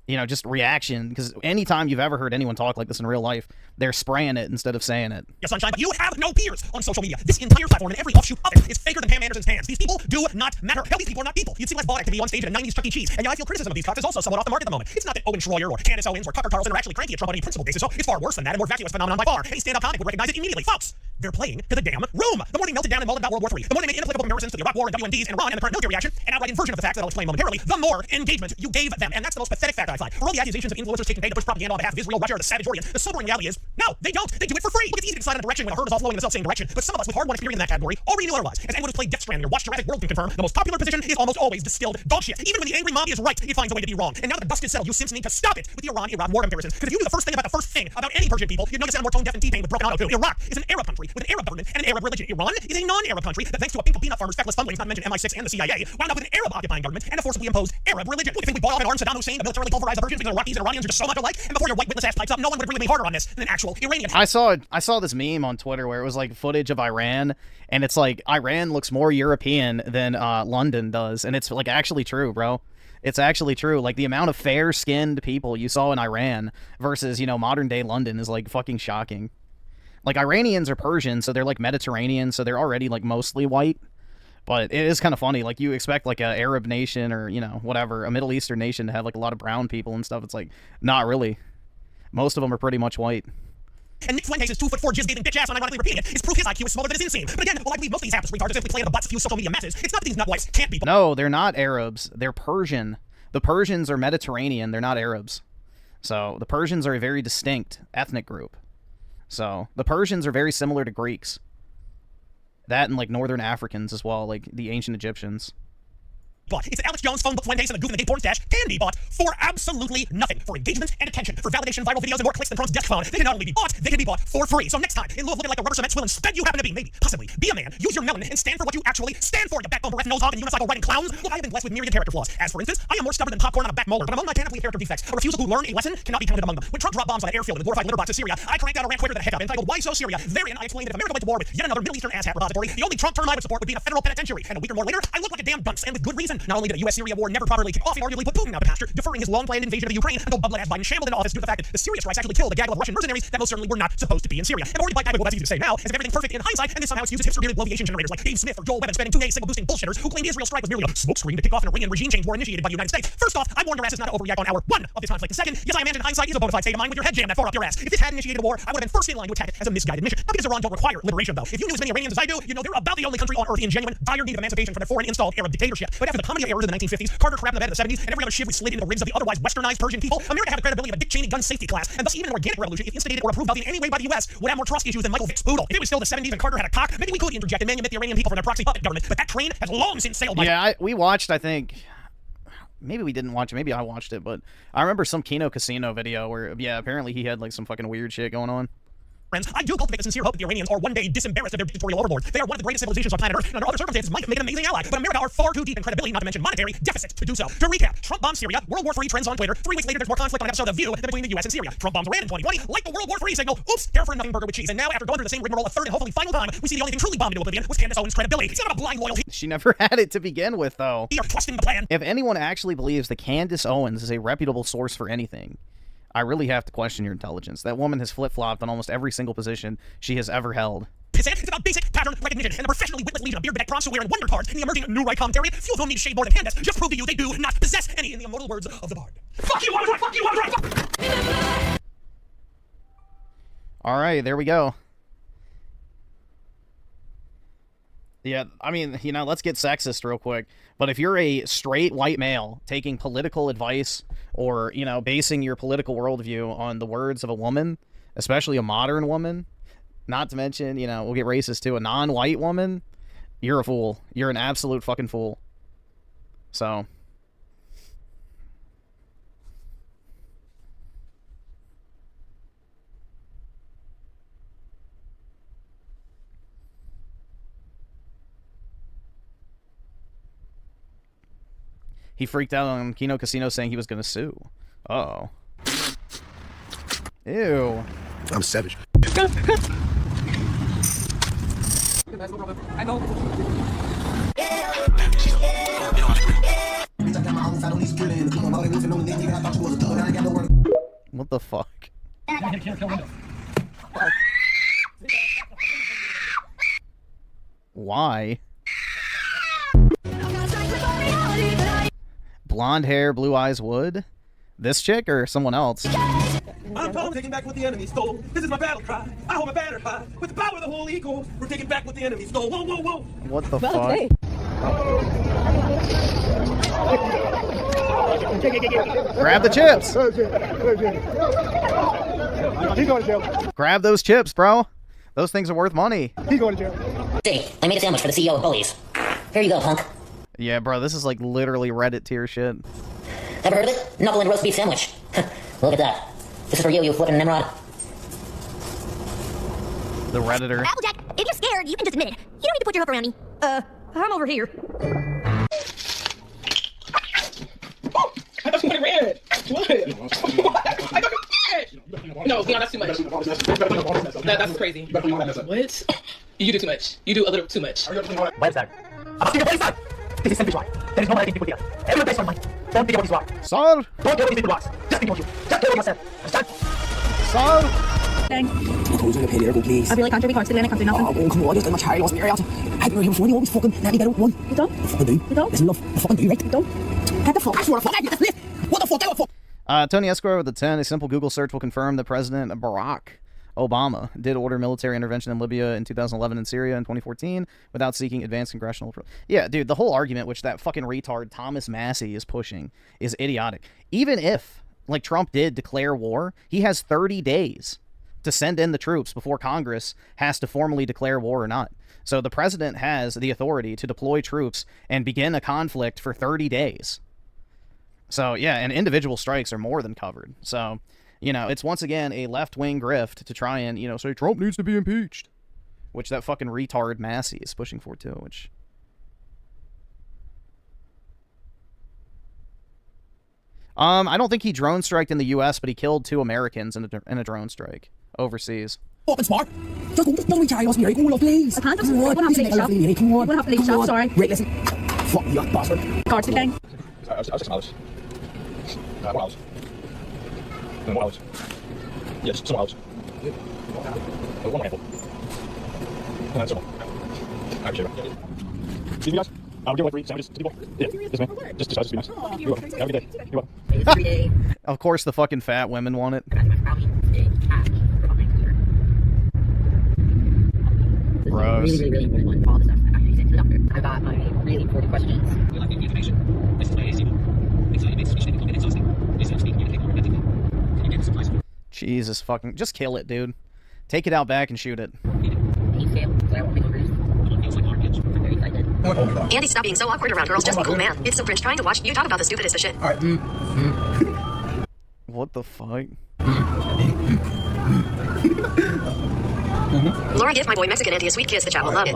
S1: you know, just reaction. Because anytime you've ever heard anyone talk like this in real life, they're spraying it instead of saying it.
S11: Your sunshine, but you have no peers on social media. This entire platform and every offshoot of it is faker than Pam Anderson's hands. These people do not matter. Hell, these people are not people. You'd see less bot activity on stage at a 90s Chuck E. Cheese. And yeah, I feel criticism of these cuts is also somewhat off the mark at the moment. It's not that Owen Schroyer or Candace Owens or Tucker Carlson are actually cranky at Trump on any principle basis. So it's far worse than that and more vacuous phenomenon by far. Any stand-up comic would recognize it immediately. Folks, they're playing to the damn room. The more they melted down and mulled about World War III, the more they made inapplicable comparisons to the Iraq War and WMDs and Iran and the current military reaction, an outright inversion of the facts that I'll explain momentarily, the more engagement you gave them. And that's the most pathetic fact I find. For all the accusations of influencers taking pay to push propaganda on behalf of Israel, Russia, or the savage Orient, the sobering reality is, no, they don't. They do it for free. Look, it's easy to decide on a direction when a herd is all flowing in the self-same direction. But some of us with hard-won experience in that category already knew otherwise. As anyone who's played Death Stranding or watched Jurassic World can confirm, the most popular position is almost always distilled dog shit. Even when the angry mob is right, it finds a way to be wrong. And now that the dust is settled, you Sims need to stop it with the Iran-Iraq war comparisons. Because if you do the first thing about the first thing about any Persian people, you'd notice sound more tone-deaf and T-pain with broken auto too. Iraq is an Arab country with an Arab government and an Arab religion. Iran is a non-Arab country that, thanks to a pink peanut farmers' feckless funding, not to mention MI6 and the CIA, wound up with an Arab occupying government and a forcibly imposed Arab religion. What, you think we bought off and armed Saddam Hussein to militarily pulverize the Persians because Iraqis and Iranians are just so much alike? And before your white witness ass pipes up, no one would have really made harder on this than an actual Iranian.
S1: I saw this meme on Twitter where it was like footage of Iran, and it's like Iran looks more European than London does, and it's like actually true, bro. It's actually true. Like, the amount of fair-skinned people you saw in Iran versus, you know, modern-day London is like fucking shocking. Like, Iranians are Persian, so they're like Mediterranean, so they're already like mostly white. But it is kind of funny. Like, you expect like a Arab nation or, you know, whatever, a Middle Eastern nation to have like a lot of brown people and stuff. It's like, not really. Most of them are pretty much white.
S11: And Nick Fuentes' 2'4" jizz-bathing bitch ass, unironically repeating it, is proof his IQ is smaller than his inseam. But again, well, I believe most of these hapless retards are simply playing the butts of few social media masses. It's not that these nutwives can't be.
S1: No, they're not Arabs. They're Persian. The Persians are Mediterranean. They're not Arabs. So the Persians are a very distinct ethnic group. So the Persians are very similar to Greeks. That and like Northern Africans as well, like the ancient Egyptians.
S11: But it's that Alex Jones phone book Fuentes and the goof in the gay porn stash can be bought for absolutely nothing. For engagement and attention, for validation, viral videos, and more clicks than Trump's death phone. They can not only be bought, they can be bought for free. So next time, in lieu of looking like the rubber cement swill instead you happen to be, maybe, possibly, be a man, use your melanin, and stand for what you actually stand for, you backbone bereft nose hog and unicycle riding clowns. Look, I have been blessed with myriad character flaws. As for instance, I am more stubborn than popcorn on a back molar, but among my panoply of character defects, a refusal to learn a lesson cannot be counted among them. When Trump dropped bombs on an airfield in the glorified litter box of Syria, I cranked out a rant quicker than a hiccup entitled Why So Syria? Therein, I explained that if America went to war with yet another Middle Eastern asshat repository, the only Trump term I would support would be in a federal penitentiary. And a week or more later, I look like a damn dunce, and with good reason. Not only did a US-Syria war never properly kick off, he arguably put Putin out to pasture, deferring his long-planned invasion of the Ukraine until bubblehead Biden shambled into office due to the fact that the Syria strikes actually killed a gaggle of Russian mercenaries that most certainly were not supposed to be in Syria. And already by well, that's easy to say now, as if everything perfect in hindsight, and this somehow excuses hipster-related bloviation generators like Dave Smith or Joel Webb spending 2 days signal-boosting bullshitters who claimed the Israel strike was merely a smokescreen to kick off an Iranian regime change war initiated by the United States. First off, I warned your asses not to overreact on hour 1 of this conflict. The second, yes, I imagine hindsight is a bona fide state of mind with your head jammed that far up your ass. If this had initiated a war, I would have been first in line to attack it as a misguided mission. Not because Iran don't require liberation, though. If you knew as many Iranians as I do, you know they're about the only country on earth in genuine, dire need of emancipation from their foreign installed Arab dictatorship. But after the comedy of errors in the 1950s, Carter crap in the bed of the 70s, and every other shit we slid into the ribs of the otherwise westernized Persian people, America had the credibility of a Dick Cheney gun safety class, and thus even an organic revolution, if instigated or approved of in any way by the US, would have more trust issues than Michael Vick's poodle. If it was still the 70s and Carter had a cock, maybe we could interject and manumit the Iranian people from their proxy puppet government. But that train has long since sailed by.
S1: Yeah, we watched, I think. Maybe we didn't watch it. Maybe I watched it, but I remember some Kino Casino video where, yeah, apparently he had like some fucking weird shit going on.
S11: Friends, I do cultivate the sincere hope that the Iranians are one day disembarrassed of their dictatorial overlords. They are one of the greatest civilizations on planet Earth, and under other circumstances might make an amazing ally. But America are far too deep in credibility, not to mention monetary deficits, to do so. To recap, Trump bombs Syria, World War III trends on Twitter. 3 weeks later, there's more conflict on an episode of View than between the US and Syria. Trump bombs Iran in 2020, like the World War III signal. Oops, care for a nothing burger with cheese. And now, after going through the same rigmarole a third and hopefully final time, we see the only thing truly bombed into oblivion was Candace Owens' credibility. It's not a blind loyalty.
S1: She never had it to begin with, though.
S11: You're trusting the plan.
S1: If anyone actually believes that Candace Owens is a reputable source for anything, I really have to question your intelligence. That woman has flip-flopped on almost every single position she has ever held.
S11: It's about basic pattern recognition and the professionally witless legion of beard-bedecked prompts who wear in wonder cards in the emerging new right commentary, few of whom need shade more than Candace, just prove to you they do not possess any, in the immortal words of the bard. Fuck you, Wonder! Fuck you, Wonder!
S1: Alright, there we go. Yeah, I mean, you know, let's get sexist real quick. But if you're a straight white male taking political advice or, you know, basing your political worldview on the words of a woman, especially a modern woman, not to mention, you know, we'll get racist too, a non-white woman, you're a fool. You're an absolute fucking fool. So... He freaked out on Kino Casino saying he was going to sue. Uh-oh. Ew.
S12: I'm savage.
S11: I know.
S1: What the fuck? Why? Blonde hair, blue eyes, wood? This chick or someone else?
S16: I'm taking back what the enemy stole. This is my battle cry. I hold my banner high. With the power of the Holy Ghost, we're taking back what the enemy stole. Whoa, whoa, whoa.
S1: What the fuck? Grab the chips!
S2: He's going to jail.
S1: Grab those chips, bro. Those things are worth money.
S2: He's going to jail.
S17: Hey, I made a sandwich for the CEO of Bullies. Here you go, punk.
S1: Yeah, bro, this is like literally Reddit tier shit.
S17: Ever heard of it? Knuckle and roast beef sandwich. Look at that. This is for you flipping Nimrod.
S1: The Redditor.
S7: Applejack, if you're scared, you can just admit it. You don't need to put your hook around me. I'm over here.
S16: I thought you wanted red. What? I thought no, Leon, that's too much. That's crazy. What? You do too much. You do a little too much.
S11: Why is that? I'm still the side. This is simply why. There is no other thing people here. Everyone based on mine. Don't think about these rocks.
S1: Sir?
S11: Don't care what these people rocks. Just think about you. Just care about yourself. Understand?
S1: Sir?
S4: Please. I really can't do cards today and I can't do nothing.
S11: Oh, come on, just my child lost me area. I've been here before, you always fucking let me get out one.
S4: You don't?
S11: I fucking do.
S4: You don't?
S11: Listen, love, I fucking do, right?
S4: You don't? Get the fuck.
S11: I swear to fuck, I get this list. What the fuck, I fuck.
S1: Tony Esquire with the 10. A simple Google search will confirm that President Barack Obama did order military intervention in Libya in 2011 and Syria in 2014 without seeking advanced congressional approval. Yeah, dude, the whole argument which that fucking retard Thomas Massey is pushing is idiotic. Even if, like, Trump did declare war, he has 30 days to send in the troops before Congress has to formally declare war or not. So the president has the authority to deploy troops and begin a conflict for 30 days. So, yeah, and individual strikes are more than covered. So, you know, it's once again a left-wing grift to try and, you know, say Trump needs to be impeached. Which that fucking retard Massey is pushing for, too, which... I don't think he drone striked in the U.S., but he killed 2 Americans in a drone strike overseas.
S11: Open smart. Just reach out, I'll be all please.
S15: I can't just what happened to the shop?
S11: Come on.
S15: What happened to the shop? Sorry.
S11: Wait, listen. Fuck you, bastard.
S15: Cards again.
S12: I was 6 miles. 1 hours. 1 hours. Yes, some hours. 1 more handful. And some more. I'm sure. Excuse me, guys. I'll give away 3 sandwiches to people. Yeah, yes, ma'am. Just be nice. You're welcome. Have a good day. You're welcome.
S1: Of course, the fucking fat women want it. Gross.
S17: Really important one. All the stuff I actually sent to the doctor. I've got my really important questions.
S6: We like the information. This is my AC. Anxiety makes speech difficult and exhausting. This helps me communicate more effectively. Can you get supplies?
S1: Jesus fucking... Just kill it, dude. Take it out back and shoot it.
S15: Andy, stop being so awkward around girls. Just be cool, man. It's so cringe trying to watch you talk about the stupidest of shit.
S14: Alright.
S1: What the fuck?
S15: Laura, give my boy Mexican Auntie a sweet kiss. The chat will love it.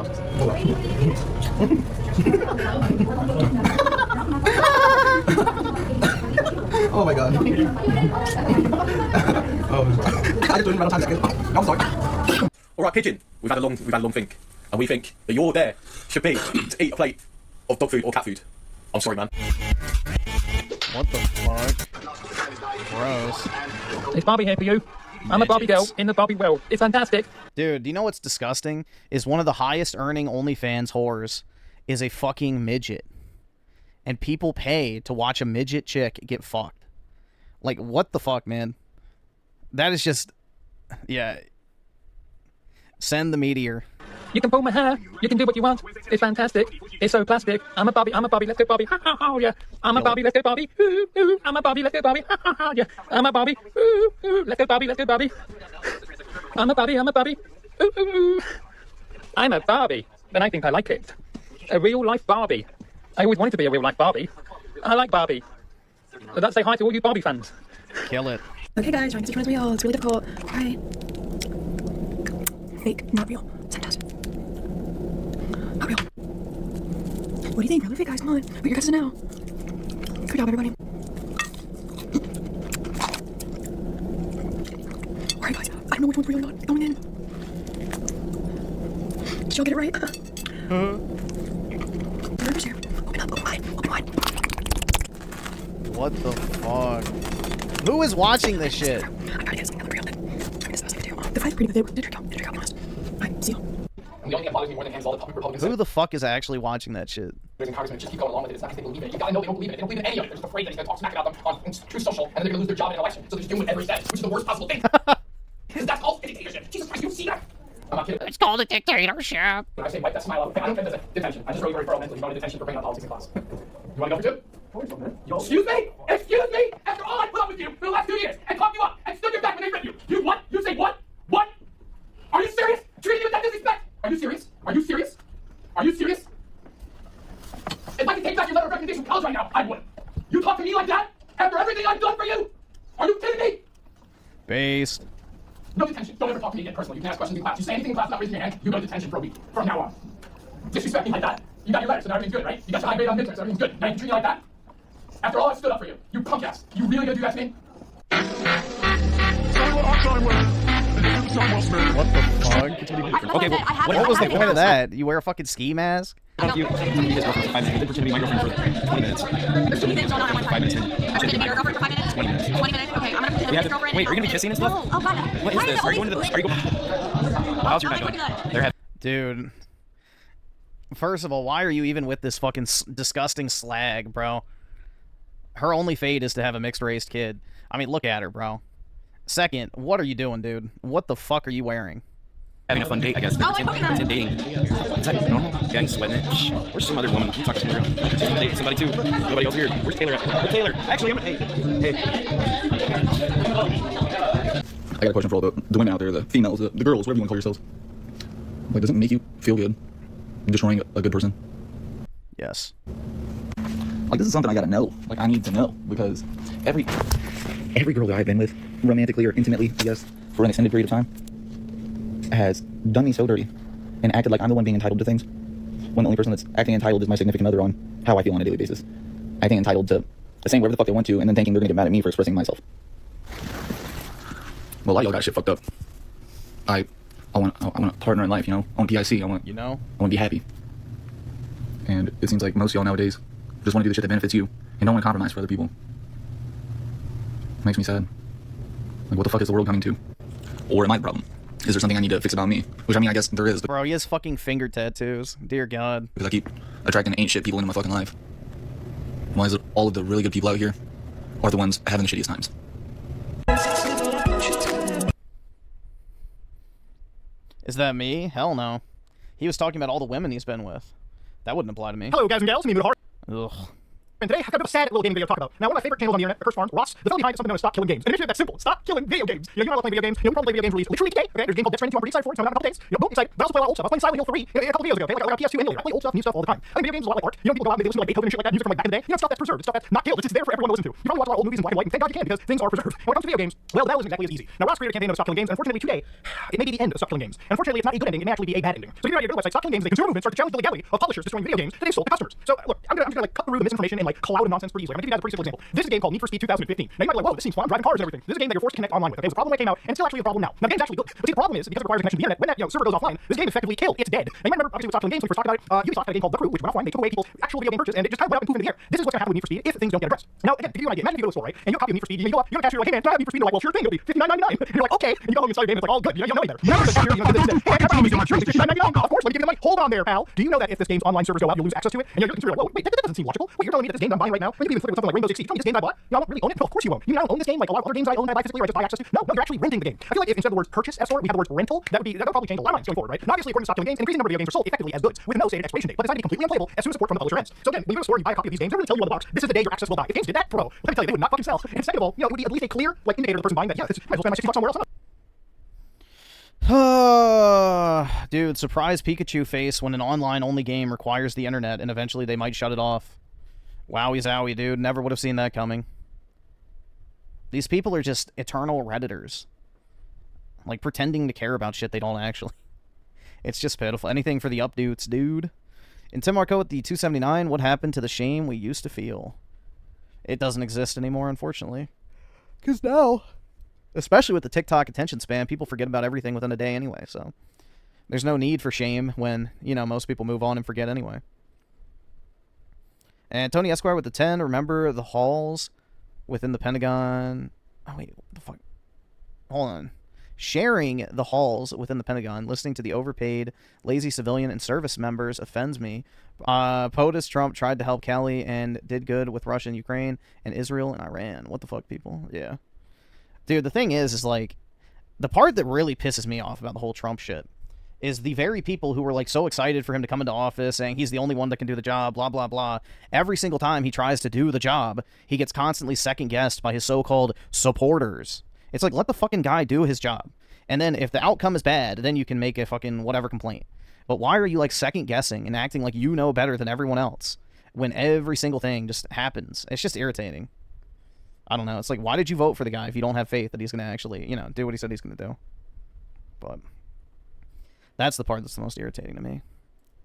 S14: Oh my god. I just doing around 10 seconds. I'm sorry.
S8: Alright, Pigeon, we've had a long think. And we think that you're there should be to eat a plate of dog food or cat food. I'm sorry, man.
S1: What the fuck? Gross.
S6: It's Barbie here for you. I'm a Barbie girl in the Barbie world. It's fantastic.
S1: Dude, do you know what's disgusting? Is one of the highest earning OnlyFans whores is a fucking midget. And people pay to watch a midget chick get fucked. Like, what the fuck, man? That is just... Yeah. Send the meteor.
S6: You can pull my hair. You can do what you want. It's fantastic. It's so plastic. I'm a Barbie. Let's go Barbie. Ha ha ha, yeah. I'm a Barbie. Let's go Barbie. Ooh, ooh. I'm a Barbie. Let's go Barbie. Ha ha ha, yeah. I'm a Barbie. Ooh, ooh. Let's go Barbie. I'm a Barbie. Ooh, ooh, ooh. I'm a Barbie. And I think I like it. A real life Barbie. I always wanted to be a real life Barbie. I like Barbie. So let's say hi to all you Barbie fans.
S1: Kill it.
S7: Okay, guys, trying to synchronize real. It's really difficult. Alright. Fake, not real. Send us. Not real. What do you think? Real or fake, guys? Come on. Put your guesses now. Good job, everybody. Alright, guys. I don't know which one's real or not. Going in. Did y'all get it right? Numbers here. Open up. Open wide. Open wide.
S1: What the fuck? Who is watching this shit?
S7: I gotta get something real. The fight's pretty good. Did your job. Be honest. Alright, see you.
S6: And the only thing that bothers me more than hands all the Republicans.
S1: Who the fuck is actually watching that shit?
S6: And congressmen just keep going along with it. It's not because they believe it. You gotta know they don't believe it. They don't believe in any of it. They're just afraid that he's gonna talk smack about them on Truth Social, and then they're gonna lose their job in an election. So they're just doing whatever he says, which is the worst possible thing. Because that's called dictatorship. Jesus Christ, you see that? I'm not kidding.
S15: It's called a dictatorship.
S6: When I say wipe that smile out, I don't think that's a detention. I just wrote you referral mentally. You go to detention for bringing up politics in class. You wanna go for 2? Excuse me? Excuse me? After all I put up with you for the last 2 years, and caught you up, and stood your back when they ripped you, you what? You say what? What? Are you serious? Treating you with that disrespect? Are you serious? Are you serious? Are you serious? If I could take back your letter of recommendation from college right now, I would. You talk to me like that? After everything I've done for you? Are you kidding me?
S1: Based.
S6: No detention. Don't ever talk to me again personally. You can ask questions in class. You say anything in class without raising your hand, you go to detention for a week. From now on. Disrespect me like that. You got your letter, so now everything's good, right? You got your high grade on midterms, so everything's good. Now you can treat me like that? After all I've stood up for you, you punk ass. You really gonna do that to me?
S1: What the fuck?
S8: Okay, well,
S1: What was the point of that? You wear a fucking ski mask?
S8: Thank you. You guys for 5 minutes. You've been pretending to be my girlfriend for 20 minutes.
S15: There's 2 things going on. I want
S8: 5 minutes in.
S15: I'm gonna be your girlfriend for 5 minutes?
S8: 20 minutes.
S15: 20 minutes? Okay, I'm gonna pretend to be your girlfriend.
S8: Wait, are you gonna be kissing and stuff?
S15: No. Oh, God.
S8: What is this? Are you going to the... Are you going... How's your night going? They're having...
S1: Dude. First of all, why are you even with this fucking disgusting slag, bro? Her only fate is to have a mixed-race kid. I mean, look at her, bro. Second, what are you doing, dude? What the fuck are you wearing?
S8: Having a fun date, I guess. Pretend dating. Is that normal? Yeah, I'm sweating it. Shh. Where's some other woman? You talk to some other girl. She's dating somebody too. Nobody else here. Where's Taylor at? Where's Taylor? Actually, I'm... Hey.
S18: I got a question for all the women out there, the females, the girls, whatever you want to call yourselves. Like, does it make you feel good destroying a good person?
S1: Yes.
S18: Like, this is something I gotta know. Like, I need to know, because every girl that I've been with, romantically or intimately, I guess, for an extended period of time, has done me so dirty and acted like I'm the one being entitled to things, when the only person that's acting entitled is my significant other on how I feel on a daily basis. I think entitled to saying whatever the fuck they want to, and then thinking they're gonna get mad at me for expressing myself. Well, a lot of y'all got shit fucked up. I want a partner in life, you know? I want PIC, I want to be happy. And it seems like most of y'all nowadays just want to do the shit that benefits you and don't want to compromise for other people. It makes me sad. Like, what the fuck is the world coming to? Or am I the problem? Is there something I need to fix about me? Which, I mean, I guess there is. But
S1: bro, he has fucking finger tattoos. Dear God.
S18: because I keep attracting ain't shit people into my fucking life. Why is it all of the really good people out here are the ones having the shittiest times?
S1: Is that me? Hell no. He was talking about all the women he's been with. That wouldn't apply to me.
S11: Hello, guys and gals. Me, Mutahar.
S1: Ugh.
S11: And today, I've got a sad little gaming video to talk about. Now, one of my favorite channels on the internet, Curse Farms, Ross, the fellow behind something known as Stop Killing Games. An initiative that's simple. Stop killing video games. You know, I love playing video games. You know, we probably play video games released literally today. Okay, there's a game called Death Stranding 2. I'm pretty excited for it. It's coming out in a couple days. You know, both excited. But I also play a lot of old stuff. I was playing Silent Hill 3 a couple videos ago. Okay, like on PS2 and I play old stuff, new stuff all the time. I think video games is a lot like art. You know, people go out and they listen to like Beethoven and shit like that, music from like back in the day. You know, stuff that's preserved, stuff that's not killed. It's there for everyone to listen to. You probably watch a lot of old movies in black and white, and thank God you can, because things are preserved. And when it comes to video games, well, that wasn't exactly as easy. Now, Ross created a campaign of Stop Killing Games, and unfortunately today, it may be the end of Stop Killing Games. And unfortunately, it's not a good ending. It may actually be a bad ending. So if you know, your website Stop Killing Games, the consumer movement starts to challenge the legality of publishers destroying video games that they sold to customers. So look, I'm just gonna like cut through the misinformation and like cloud and nonsense pretty easily. I'm gonna give you guys a pretty simple example. This is a game called Need for Speed 2015. Now you might be like, whoa, this seems fun. I'm driving cars and everything. This is a game that you're forced to connect online with. Okay, it was a problem when it came out, and it's still actually a problem now. Now the game's actually good, but see, the problem is because it requires a connection to the internet. When that server goes offline, this game is effectively killed. It's dead. Now you might remember obviously with Stop Killing Games when we first talked about it. Ubisoft had a game called The Crew, which went offline. They took away people's actual video game purchase, and it just kind of went up and poof in the air. This is what's gonna happen with Need for Speed if things don't get addressed. Now again, to give you an idea, imagine if you go to a store, right, and you copy of Need for Speed, you go up, you're gonna cashier, you're like, hey man, can I have Need for Speed? And they're like, well, sure thing, it'll be $59.99. And you're like, okay, and you go home inside your game, and it's like, all good, you don't know any better. Now the cashier, you know, $59.99. Of course, let me give you the money. Hold on there, pal. Do you know that if this game's online servers go out, you'll lose access to it? And you're considering like, whoa, wait, that doesn't seem logical. Wait, you're telling me that this game I'm buying right now, when you even flip with something like Rainbow Six Siege, you tell me this game I bought, you know, I don't really own it. No, of course you won't. You know, I don't own this game like a lot of other games I own that I buy physically or I just buy access to. No, you're actually renting the game. I feel like if instead of the words purchase as store, we have the words rental, that would probably change a lot of minds going forward, right? And obviously, according to Stop Killing Games, an increasing number of video games are sold effectively as goods with no stated expiration date, but designed to be completely unplayable as soon as support from the publisher ends. So again, when you go to a store and you buy a copy of these games, they're going to tell you on the box, this is the day your access will die. If games did that, bro, let me tell you, they would not fucking sell. And second of all, you know, it would be at least a clear like indicator to the person buying that, yeah, this might as well spend my $60 somewhere else.
S1: Dude, surprise Pikachu face when an online-only game requires the internet, and eventually they might shut it off. Wowie zowie, dude. Never would have seen that coming. These people are just eternal Redditors. Like, pretending to care about shit they don't actually. It's just pitiful. Anything for the updates, dude. In Tim Marco with the 279, what happened to the shame we used to feel? It doesn't exist anymore, unfortunately. Because now, especially with the TikTok attention span, people forget about everything within a day anyway, so there's no need for shame when, you know, most people move on and forget anyway. And Tony Esquire with the 10, remember the halls within the Pentagon... Oh, wait, what the fuck? Hold on. Sharing the halls within the Pentagon, listening to the overpaid, lazy civilian and service members offends me. POTUS Trump tried to help Cali and did good with Russia and Ukraine and Israel and Iran. What the fuck, people? Yeah. Dude, the thing is like, the part that really pisses me off about the whole Trump shit is the very people who were like so excited for him to come into office, saying he's the only one that can do the job, blah, blah, blah. Every single time he tries to do the job, he gets constantly second-guessed by his so-called supporters. It's like, let the fucking guy do his job. And then if the outcome is bad, then you can make a fucking whatever complaint. But why are you like second-guessing and acting like you know better than everyone else when every single thing just happens? It's just irritating. I don't know. It's like, why did you vote for the guy if you don't have faith that he's going to actually, you know, do what he said he's going to do? But that's the part that's the most irritating to me.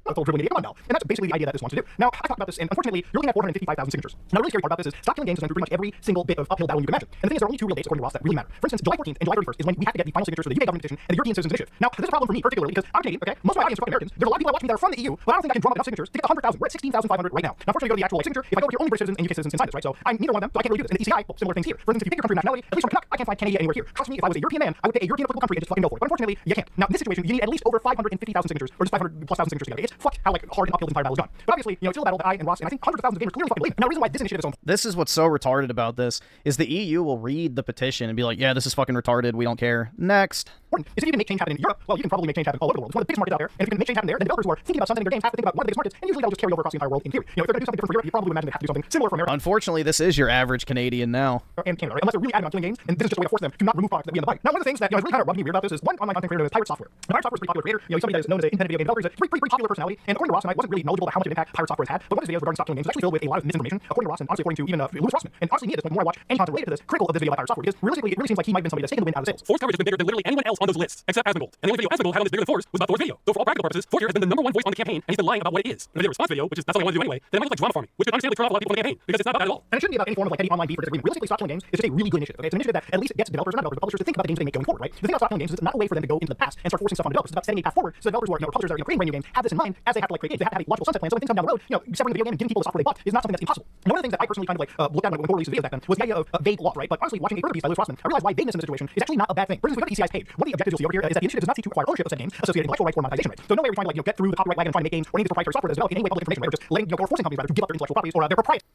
S11: Come on now. And that's basically the idea that this wants to do. Now, I talked about this, and unfortunately, you're looking at 455,000 signatures. Now, the really scary part about this is Stop Killing Games is going through pretty much every single bit of uphill battle you can imagine. And the thing is, there are only two real dates, according to Ross, that really matter. For instance, July 14th and July 31st is when we have to get the final signatures for the UK government petition and the European Citizens Initiative. Now, this is a problem for me particularly because I'm Canadian, okay? Most of my audience are fucking Americans. There's a lot of people that watch me that are from the EU, but I don't think I can drum up enough signatures to get the 100,000. We're at 16,500 right now. Now, unfortunately, go to the actual like, signature. If I go over here, only British citizens and UK citizens can sign this, right? So I'm neither one of them, so I can't really do this. And the ECI, well, similar things here. For instance, if you pick your country nationality, at least from Canuck, I can't find Canada anywhere here. Trust me, if I was a European man, I would pick a European applicable country and just fucking go for it. But unfortunately, you can't. Now, in this situation, you need at least over 550,000 signatures, or just 500 plus thousand signatures together. It's fucked how like hard and uphill the entire battle is done. But obviously, you know, it's still a battle that I and Ross and I think hundreds of thousands of gamers clearly fucking believe. Now, the reason why this initiative is on.
S1: This is what's so retarded about this is the EU will read the petition and be like, yeah, this is fucking retarded. We don't care. Next.
S11: Is if you can make change happen in Europe, well, you can probably make change happen all over the world. It's one of the biggest markets out there, and if you can make change happen there, then developers who are thinking about sunsetting their games have to think about one of the biggest markets, and usually that'll just carry over across the entire world in theory. You know, if they're going to do something different for Europe, you probably imagine they have to do something similar for America.
S1: Unfortunately, this is your average Canadian now.
S11: And Canada, right? Unless they're really adamant on killing games, and this is just a way to force them to not remove products that we end up buying. Now, one of the things that, you know, is really kind of rubbing me weird about this is one online content creator known as Pirate Software. Now, Pirate Software is a pretty popular creator. You know, somebody that is known as an independent video game developer. He's a pretty popular personality.
S9: functionality. And according to Ross, and I wasn't really knowledgeable about how much of an impact pirate software has had, but one of his videos regarding stop killing games was actually filled with a lot of misinformation, according to Ross, and honestly according to even Louis Rossman. And honestly, me at this point, the more I watch any content related to this, critical of this video by pirate software, because realistically, it really seems like he might have been somebody that's taken the wind out of sails.
S11: Thor's coverage has been bigger than literally anyone else on those lists, except Asmongold. And the only video Asmongold had on this bigger than Thor's was about Thor's video. Though for all practical purposes, Thor here has been the #1 voice on the campaign, and he's been lying about what it is. And if they have a response video, which is that's something I want to do anyway, then it might look like drama farming, which could understandably turn off a lot of people on the campaign, because it's not about that at all.
S9: And it shouldn't be about any form of like any online beef or disagreement. Realistically, stop killing games is just a really good initiative. Okay, it's an initiative that at least gets developers, not developers, but publishers to think about the games they make going forward, right? The thing about stop killing games is it's not a way for them to go into the past and start forcing stuff on developers. It's about setting a path forward so developers who are, publishers that are creating brand new games have this in mind as they have to like create games. They have to have a logical sunset plan. So when things come down the road, severing the video game and giving people the software they bought is not something that's impossible. And one of the things that I personally kind of like looked at when Thor released his videos back then was the idea of vague law, right? But honestly, watching a further piece by Louis Rossman, I realized why vagueness in this situation is actually not a bad thing. For instance, we go to ECI's page. One of the objectives you'll see over here is that the initiative does not seek to acquire ownership of said games, associated intellectual rights or monetization rights. So no way are we trying to like get through the copyright wagon and trying to make games or any of the proprietary software that's developed in any way public information, right? Or just letting or forcing companies rather to give up their intellectual properties or their proprietary.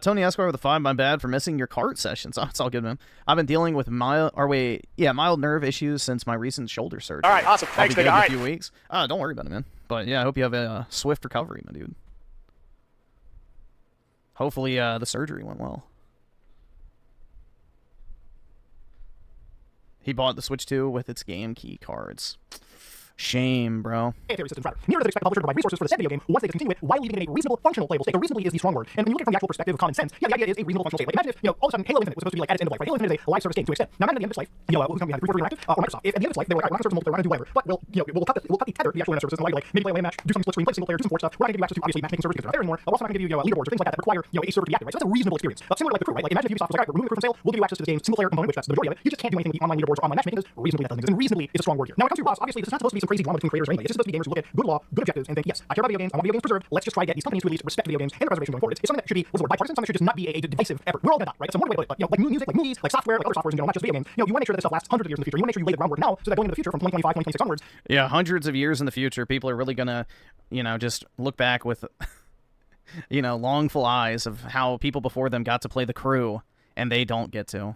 S1: Tony Esquire with a 5. My bad for missing your Kart sessions. Oh, it's all good, man. I've been dealing with mild nerve issues since my recent shoulder surgery.
S9: All right, awesome. Thanks,
S1: I'll be good
S9: all
S1: in a few weeks. Don't worry about it, man. But yeah, I hope you have a swift recovery, my dude. Hopefully, the surgery went well. He bought the Switch 2 with its game key cards. Shame, bro.
S9: Systems, rather. Neither does expect publisher to provide resources for the said video game once they continue it while leaving it in a reasonable, functional, playable state. A reasonably is the strong word. And when you look at it from the actual perspective of common sense, yeah, the idea is a reasonable, functional state. Like imagine if, all of a sudden Halo Infinite was supposed to be like at its end of life, right? Halo Infinite is a live service game to an extent. Now imagine at the end of its life, what was the company behind it, 343 Interactive or Microsoft. If at the end of its life they were like, all right, we're not going to serve multiplayer, we're not going to do whatever, but we'll cut the tether to the actual internet services and allow you to like maybe play a match, do some split screen, play single player, do some support stuff. We're not going to give you access to obviously matchmaking services because they're not there anymore. We're also not going to give you leaderboards or things like that require a server to be active, right? So that's a reasonable experience. Similar to like the crew, right? Like imagine if Ubisoft was like, all right, we're removing the crew from sale, we'll give you access to the game's single player component, which that's the majority of it. You just can't do anything with the online leaderboards or online matchmaking because reasonably that doesn't exist. And reasonably is a strong word here. Now when it comes to boss, obviously this is not supposed to be some crazy drama between creators or anything. It's just supposed to be gamers who look at good law, good objectives, and think, yes, I care about video games, I want video games preserved. Let's just try to get these companies to release respect video games and their preservation going forward. It's something that should be bipartisan, something that should just not be a divisive effort. We're all gonna die, right? That's one way to put it. But like new music, like movies, like software, like other softwares in general, not just video games. You want to make sure that this stuff lasts hundreds of years in the future. You want to make sure you lay the groundwork now so that going into the future from 2025, 2026 onwards.
S1: Yeah, hundreds of years in the future, people are really gonna, just look back with, longful eyes of how people before them got to play the crew and they don't get to.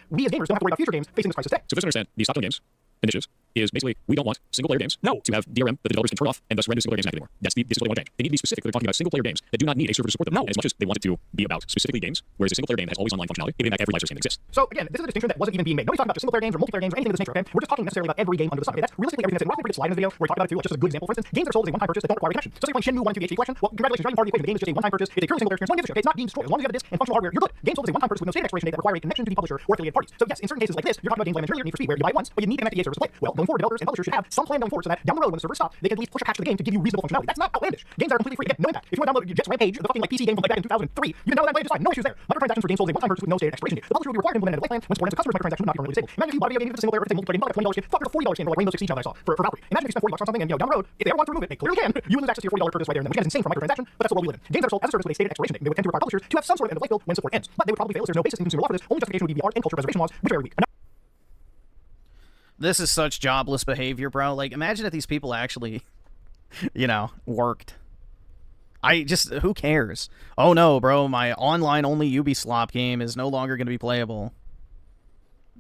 S9: We as gamers don't have to worry about future games facing this crisis today.
S12: So just understand, these top games initiatives is basically we don't want single-player games to have DRM that the developers can turn off and thus render single-player games anymore. This is what they want to change. They need to be specific. They're talking about single-player games that do not need a server to support them. As much as they want it to be about specifically games, whereas a single-player game has always online functionality, even back every live service game exists.
S9: So again, this is a distinction that wasn't even being made. Nobody's talking about just single-player games or multiplayer games or anything of this nature, okay? We're just talking necessarily about every game under the sun. Okay? That's realistically everything that's in. Ross made a slide in the video where he talked about it too, which is just a good example. For instance, games that are sold as a one-time purchase that don't require a connection. So say you're playing Shenmue 1 and 2 HD collection, well, congratulations, you're not even part of the equation. The game is just a one-time purchase. It's a purely single-player experience. No one gives a shit. Okay? It's not being destroyed. As long as you have a disc and functional hardware, you're good. Games sold as a one-time purchase with no state expiration date that require a connection to the publisher or affiliated parties. So yes, in certain cases like this, you're talking about games like Need for Speed, where you buy it once, but you need an FTDA service to play. Well, going forward, developers and publishers should have some plan going forward so that down the road when the servers stop, they can at least push a patch to the game to give you reasonable functionality. That's not outlandish. Games that are completely free, again, no impact. If you want to download Jets Rampage, the fucking like PC game from like back in 2003, you can download that and play just fine. No issues there. Microtransactions for games sold as a one-time purchase with no stated expiration date. The publisher will be required to implement a delay plan when supporting the customer's microtransactions will not be permanently disabled. Imagine if you bought a video game, if it's a single player, if it's a multiplayer game, like $20 game, fuck, there's a $40 game for like Rainbow Six Siege that I saw for Valkyrie. Imagine if you spend $40 on something and down the road, if they ever want to remove it, they clearly can. You lose access to your $40 purchase right there and then, which is insane for microtransaction, but that's the world we live in. Games that are sold as a service with a stated expiration date, they would tend to require publishers to have some sort of end of life bill when support ends. But they would probably fail as there's no basis in consumer law for this. Only justification would be the art and culture preservation laws, which are very weak.
S1: This is such jobless behavior, bro. Like, imagine if these people actually, worked. Who cares? Oh no, bro, my online-only Ubisoft game is no longer going to be playable.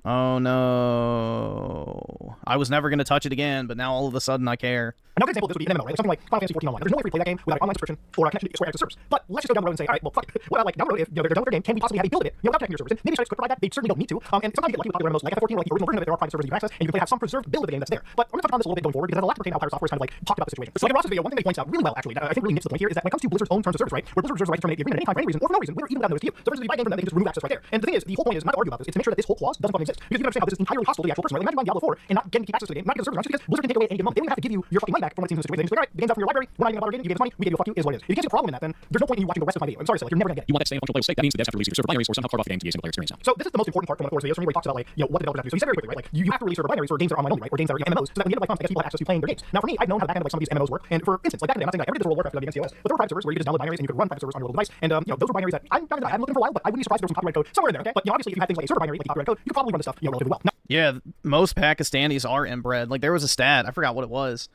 S1: Oh no. I was never going to touch it again, but now all of a sudden I care.
S9: Another example of this would be an MMO, right? Something like Final Fantasy 14 Online. There's no way for you to play that game without an online subscription or a connection to Square Access service. But let's just go down the road and say, all right, well, fuck. What about like down the road, if they're done with their game, can we possibly have a build of it without connecting your service? And maybe sites could provide that. They certainly don't need to. And sometimes you get lucky with popular MMOs like FF14 or like the original version of it. There are private servers you can access, and you can have some preserved build of the game that's there. But I'm going to touch on this a little bit going forward because there's a lot to pertain how pirate software is kind of like talked about the situation. So in Ross's video, one thing they points out really well, actually, I think really nits the point here, is that when it comes to Blizzard's own terms of service, right, where Blizzard reserves the right to terminate the agreement at any time for any reason or for no reason, with or even without notice to you. So for instance, if you buy a game from them, they can just remove access right there. And the thing is, the whole point is not to argue about this. It's to make sure that this whole clause doesn't fucking exist. Because you can understand how this is entirely hostile to the actual person. Right? Imagine buying Diablo 4 and not getting to keep access to the game, not get the servers around, just because Blizzard can take away at any given moment. They don't even have to give you your fucking money back from when it's in the situation. They just be like, all right, the game's out from your library. We're not even about our game. You gave us money. We gave you a fuck you. Is what it is. If you can't see a problem in that, then there's no point in you watching the rest of my video. I'm sorry, Silly, you're never gonna get it.
S12: You want that same functional playable state? That means the devs have to release your server binaries or somehow carve off the game to be a single player experience now.
S9: So this is the most important part from one of Thor's videos, where he talks about like, what the developers have to do. So he said very quickly, right? Like you have to release server binaries for games that are online only, right? Or games that are MMOs, so that when the end of life comes, I guess people have access to playing their games. Now for me, I've known how the back end of like some of these MMOs work. And for instance, like back in the day, I'm not saying that every did World of Warcraft against COS, but there were private servers where you could just download binaries and you could run private servers on your local device. And those were binaries that I haven't looked for a while, but I wouldn't be surprised if there was some copyright code somewhere in there. Okay, but obviously if you had things like a server binary, like copyright code, you could probably run the stuff relatively well. Now,
S1: yeah, most Pakistanis are inbred. Like there was a stat, I forgot what it was,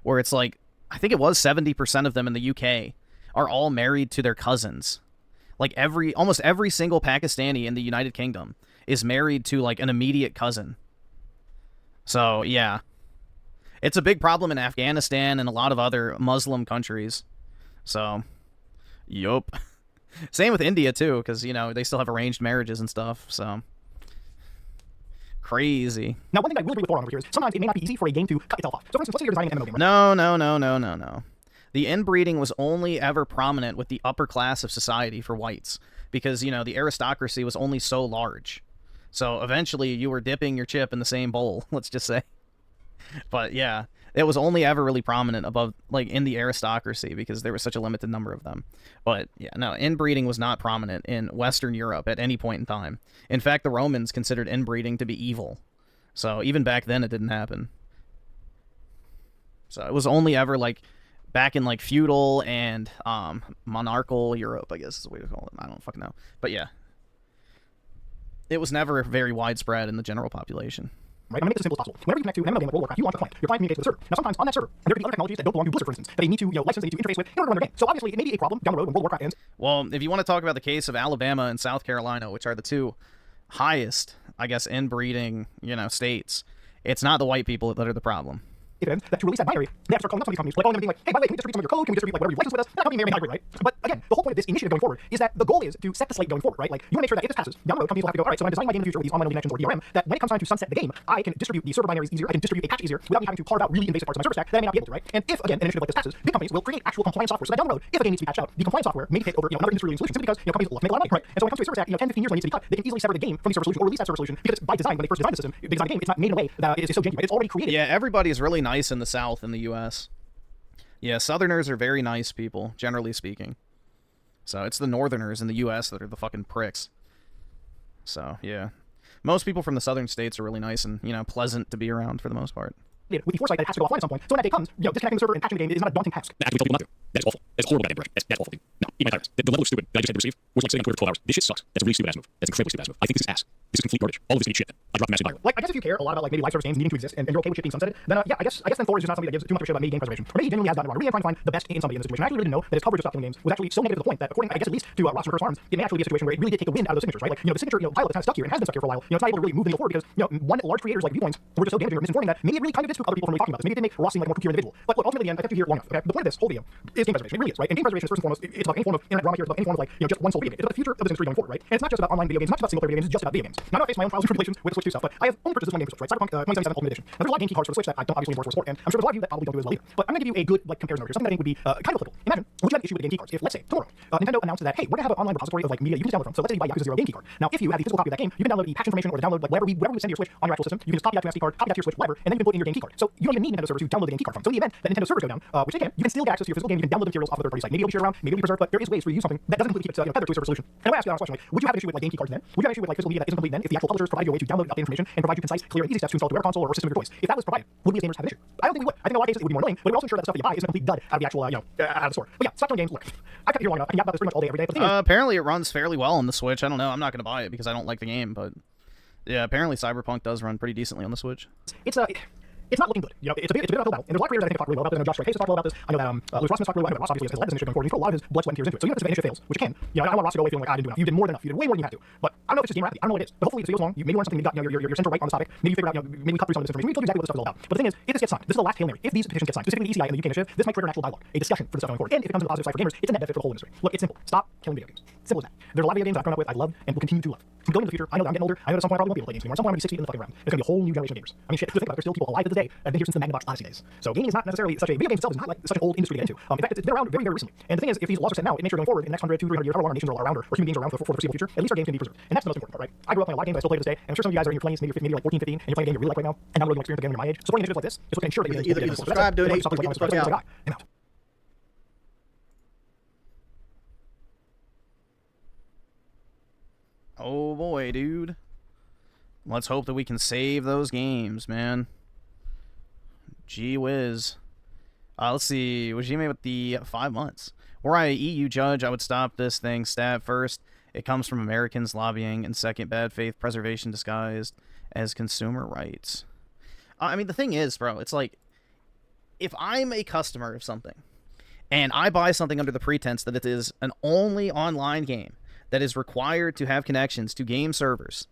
S1: where it's like I think it was 70% of them in the UK are all married to their cousins. Like almost every single Pakistani in the United Kingdom is married to like an immediate cousin. So yeah, it's a big problem in Afghanistan and a lot of other Muslim countries. So, yup. Same with India too, because they still have arranged marriages and stuff. So. Crazy.
S9: Now, one thing I will agree with Thor on over here is sometimes it may not be easy for a game to cut itself off. So, for instance, let's say you're designing an MMO game. Right?
S1: No. The inbreeding was only ever prominent with the upper class of society for whites because, you know, the aristocracy was only so large. So eventually you were dipping your chip in the same bowl, let's just say. But yeah, it was only ever really prominent above, like, in the aristocracy because there was such a limited number of them. But yeah, no, inbreeding was not prominent in Western Europe at any point in time. In fact, the Romans considered inbreeding to be evil. So even back then it didn't happen. So it was only ever, like, back in, like, feudal and monarchical Europe, I guess is the way to call it. I don't fucking know. But yeah. It was never very widespread in the general population.
S9: Right? I'm going to make this as simple as possible. Whenever you connect to an MMO game like World of Warcraft, you launch a client. Your client communicates with the server. Now, sometimes on that server, there could be other technologies that don't belong to Blizzard, for instance, that they need to, license, they need to interface with in order to run their game. So obviously, it may be a problem down the road when World of Warcraft ends.
S1: Well, if you want to talk about the case of Alabama and South Carolina, which are the two highest, I guess, inbreeding, states, it's not the white people that are the problem.
S9: That to release that binary, they have to start calling up some of these companies, like calling them and being like, hey, by the way, can we distribute some of your code? Can we distribute, like, whatever you license with us? That company may or may not agree, right? But again, the whole point of this initiative going forward is that the goal is to set the slate going forward, right? Like, you want to make sure that if this passes, down the road, companies will have to go, all right, so I'm designing my game in the future with these online connections or DRM, that when it comes time to sunset the game, I can distribute the server binaries easier, I can distribute a patch easier, without me having to carve out really invasive parts of my server stack that I may not be able to, right? And if, again, an initiative like this passes, big companies will create actual compliance software, so that down the road, if a game needs to be patched out, the compliance software may hit over, another industry-leading solution, simply because, companies love to make a lot of money, right? And so when it comes to a server stack, 10, 15 years when it needs to be cut, they can easily sever the game from the server solution or release that server solution because it's by design, when they first designed the system, they designed the game, it's not made in a way that is so janky, right? It's already created.
S1: Yeah, everybody's really nice in the South in the U.S. Yeah, Southerners are very nice people, generally speaking. So it's the Northerners in the U.S. that are the fucking pricks. So, yeah. Most people from the Southern states are really nice and, pleasant to be around for the most part.
S9: With the foresight that it has to go offline at some point. So when that day comes, disconnecting the server and patching the game is not a daunting task.
S8: Actually, tell people not to. That's awful. That's horrible goddamn direction. That's awful, dude. No, eat my tyrants. The level of stupid that I just had to receive was like sitting on Twitter for 12 hours. This shit sucks. That's a really stupid ass move. That's an incredibly stupid ass move. I think this is ass. This is complete garbage. All of this needs shit. I dropped a massive
S9: Like, I guess if you care a lot about, like, maybe live service games needing to exist and you're okay with shit being sunsetted, then yeah, I guess then Thor is just not something that gives too much of a shit about maybe game preservation. Or maybe he genuinely has gotten it wrong. Really, I'm trying to find the best in somebody in this situation. I actually really didn't know that his coverage of stop killing games was actually so negative to the point that, according, I guess, at least to Ross from Curse Farms, it may actually be a situation where it really did take the wind out of those signatures, right? Like, the signature, pilot is kind of stuck here and has been stuck here for a while. It's not able to really move the needle forward because, one large creators like viewpoints were just so damaging or misinforming that maybe it really kind of did spook other people from really talking about this. Maybe it did make Ross seem like a more secure individual. But look, ultimately, I kept you here long enough. Okay? The point of this whole video is game preservation. It really is, right? And game preservation is first and foremost, it's about any form of internet drama here. It's about any form of, like, just one sole video game. It's about the future of this industry going forward, right? And it's not just about online video games, it's not just about single player video games, it's just about video games. Now, I know I face my own trials and tribulations with the Switch 2 stuff, but I have only purchased this one game for Switch, right? Cyberpunk 2077 Ultimate Edition. Now, there's a lot of game key cards for the Switch that I don't obviously endorse or support, and I'm sure there's a lot of you that probably don't do as well either. But I'm going to give you a good, like, comparison over here, something that I think would be kind of applicable. Imagine, would you have an issue with the game key cards if, let's say, tomorrow, Nintendo announces that, hey, we're going to have an online repository of, like, media you can just download from. So let's say you buy Yakuza 0 game key card. Now, if you have the physical copy of that game, you can download the patch information or download, like, whatever we send to your Switch on your actual system. You can just copy that to an SD card, copy that to your Switch, whatever, and then you can put in your game key card. So you don't even need Nintendo servers to download the game key card from. So in the event that Nintendo servers go down, which they can, you can still get access to your physical game. You can download the materials off of a third-party site. Maybe it'll be shared around, maybe it'll be preserved, but there is ways for you to use something that doesn't completely keep it tethered to a server solution. And I ask you the question, like, would you have an issue with, like, game key cards then? Would you have an issue with, like, physical media that isn't complete then if the actual publishers provide you a way to download the information and provide you concise, clear, and easy steps to install to whatever console or system of your choice? If that was provided, would we as gamers have an issue? I don't think we would. I think in a lot of cases it would be more annoying, but it would also ensure that the stuff that you buy isn't a complete dud out of the actual, out of the store. But yeah, stop killing games. Look, I kept it here long enough. I can yap about this pretty much all day, every day. But
S1: apparently it runs fairly well on the Switch. I don't know. I'm not going to buy it because I don't like the game, but yeah, apparently Cyberpunk does run pretty decently on the Switch.
S9: It's not looking good. It's a bit of an uphill battle. And there's a lot of creators that I think talk really well about this. I know Josh Trey talked well about this. I know that Lewis Rossman talked really well. I know that Ross obviously has led this initiative going forward. He's put a lot of his blood, sweat, and tears into it. So even if this initiative fails, which it can, I don't want Ross to go away feeling like I didn't do enough. You did more than enough. You did way more than you had to. But I don't know if it's just game rapidity. I don't know what it is. But hopefully this video's long. You maybe learn something. Maybe you got your center right on this topic. Maybe you figure out, maybe we cut through some of this information. Maybe we told you exactly what this stuff is all about. But the thing is, if this gets signed, this is the last Hail Mary. If these petitions get signed, specifically the ECI and the UK initiative, this might trigger an actual dialogue, a discussion for the stuff going forward. And if it comes to the positive side for gamers, it's a net benefit for the whole industry. Look, it's simple. Stop killing video games. Simple as that. There's a lot of video games I've grown up with, I love, and will continue to love. Going into the future, I know that I'm getting older. I know at some point I probably won't be able to play games anymore. At some point I'm going to be 60 in the fucking round. There's going to be a whole new generation of gamers. I mean, shit, think about it. There's still people alive to this day that have been here since the Magnavox Odyssey days. So gaming is not necessarily such a video game itself is not like such an old industry to get into. In fact, it's been around very, very recently. And the thing is, if these laws are set now, it makes sure going forward in the next 100, 200, 300 years, however long our nations are around, or human beings are around for the foreseeable future, at least our games can be preserved. And that's the most important part, right? I grew up playing a lot of games I still play to this day, and I'm sure some of you guys are in your 20s, maybe like 14, 15, and you're playing a game you really like right now, and now we're really experience a game my age. Supporting initiatives like this is what can ensure that
S14: either you subscribe, donate, or get the fuck out.
S9: And out.
S1: Oh boy, dude. Let's hope that we can save those games, man. Gee whiz. Let's see. What you made with the 5 months? Were I a EU judge, I would stop this thing stat first. It comes from Americans lobbying, and second, bad faith preservation disguised as consumer rights. I mean, the thing is, bro, it's like, if I'm a customer of something, and I buy something under the pretense that it is an only online game that is required to have connections to game servers,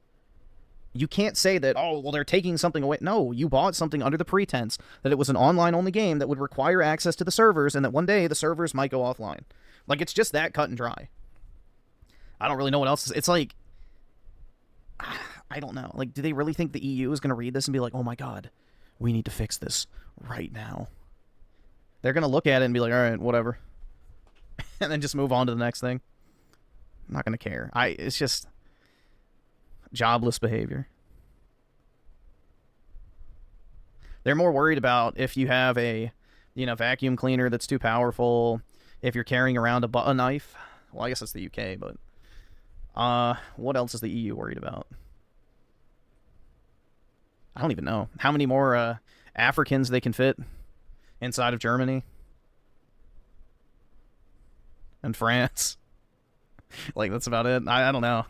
S1: you can't say that, oh, well, they're taking something away. No, you bought something under the pretense that it was an online-only game that would require access to the servers and that one day the servers might go offline. Like, it's just that cut and dry. I don't really know what else. It's like, I don't know. Like, do they really think the EU is going to read this and be like, oh my god, we need to fix this right now? They're gonna look at it and be like, all right, whatever. And then just move on to the next thing. I'm not gonna care. It's just jobless behavior. They're more worried about if you have a, vacuum cleaner that's too powerful, if you're carrying around a knife. Well, I guess that's the UK, but what else is the EU worried about? I don't even know. How many more Africans they can fit inside of Germany and France? Like, that's about it. I don't know.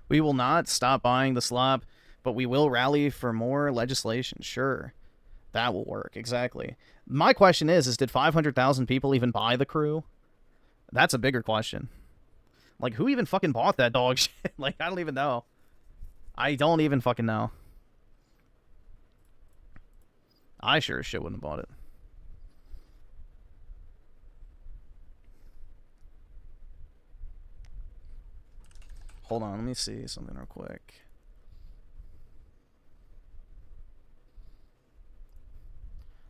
S1: We will not stop buying the slop, but we will rally for more legislation. Sure. That will work. Exactly. My question is did 500,000 people even buy the crew? That's a bigger question. Like, who even fucking bought that dog shit? Like, I don't even know. I don't even fucking know. I sure as shit wouldn't have bought it. Hold on, let me see something real quick.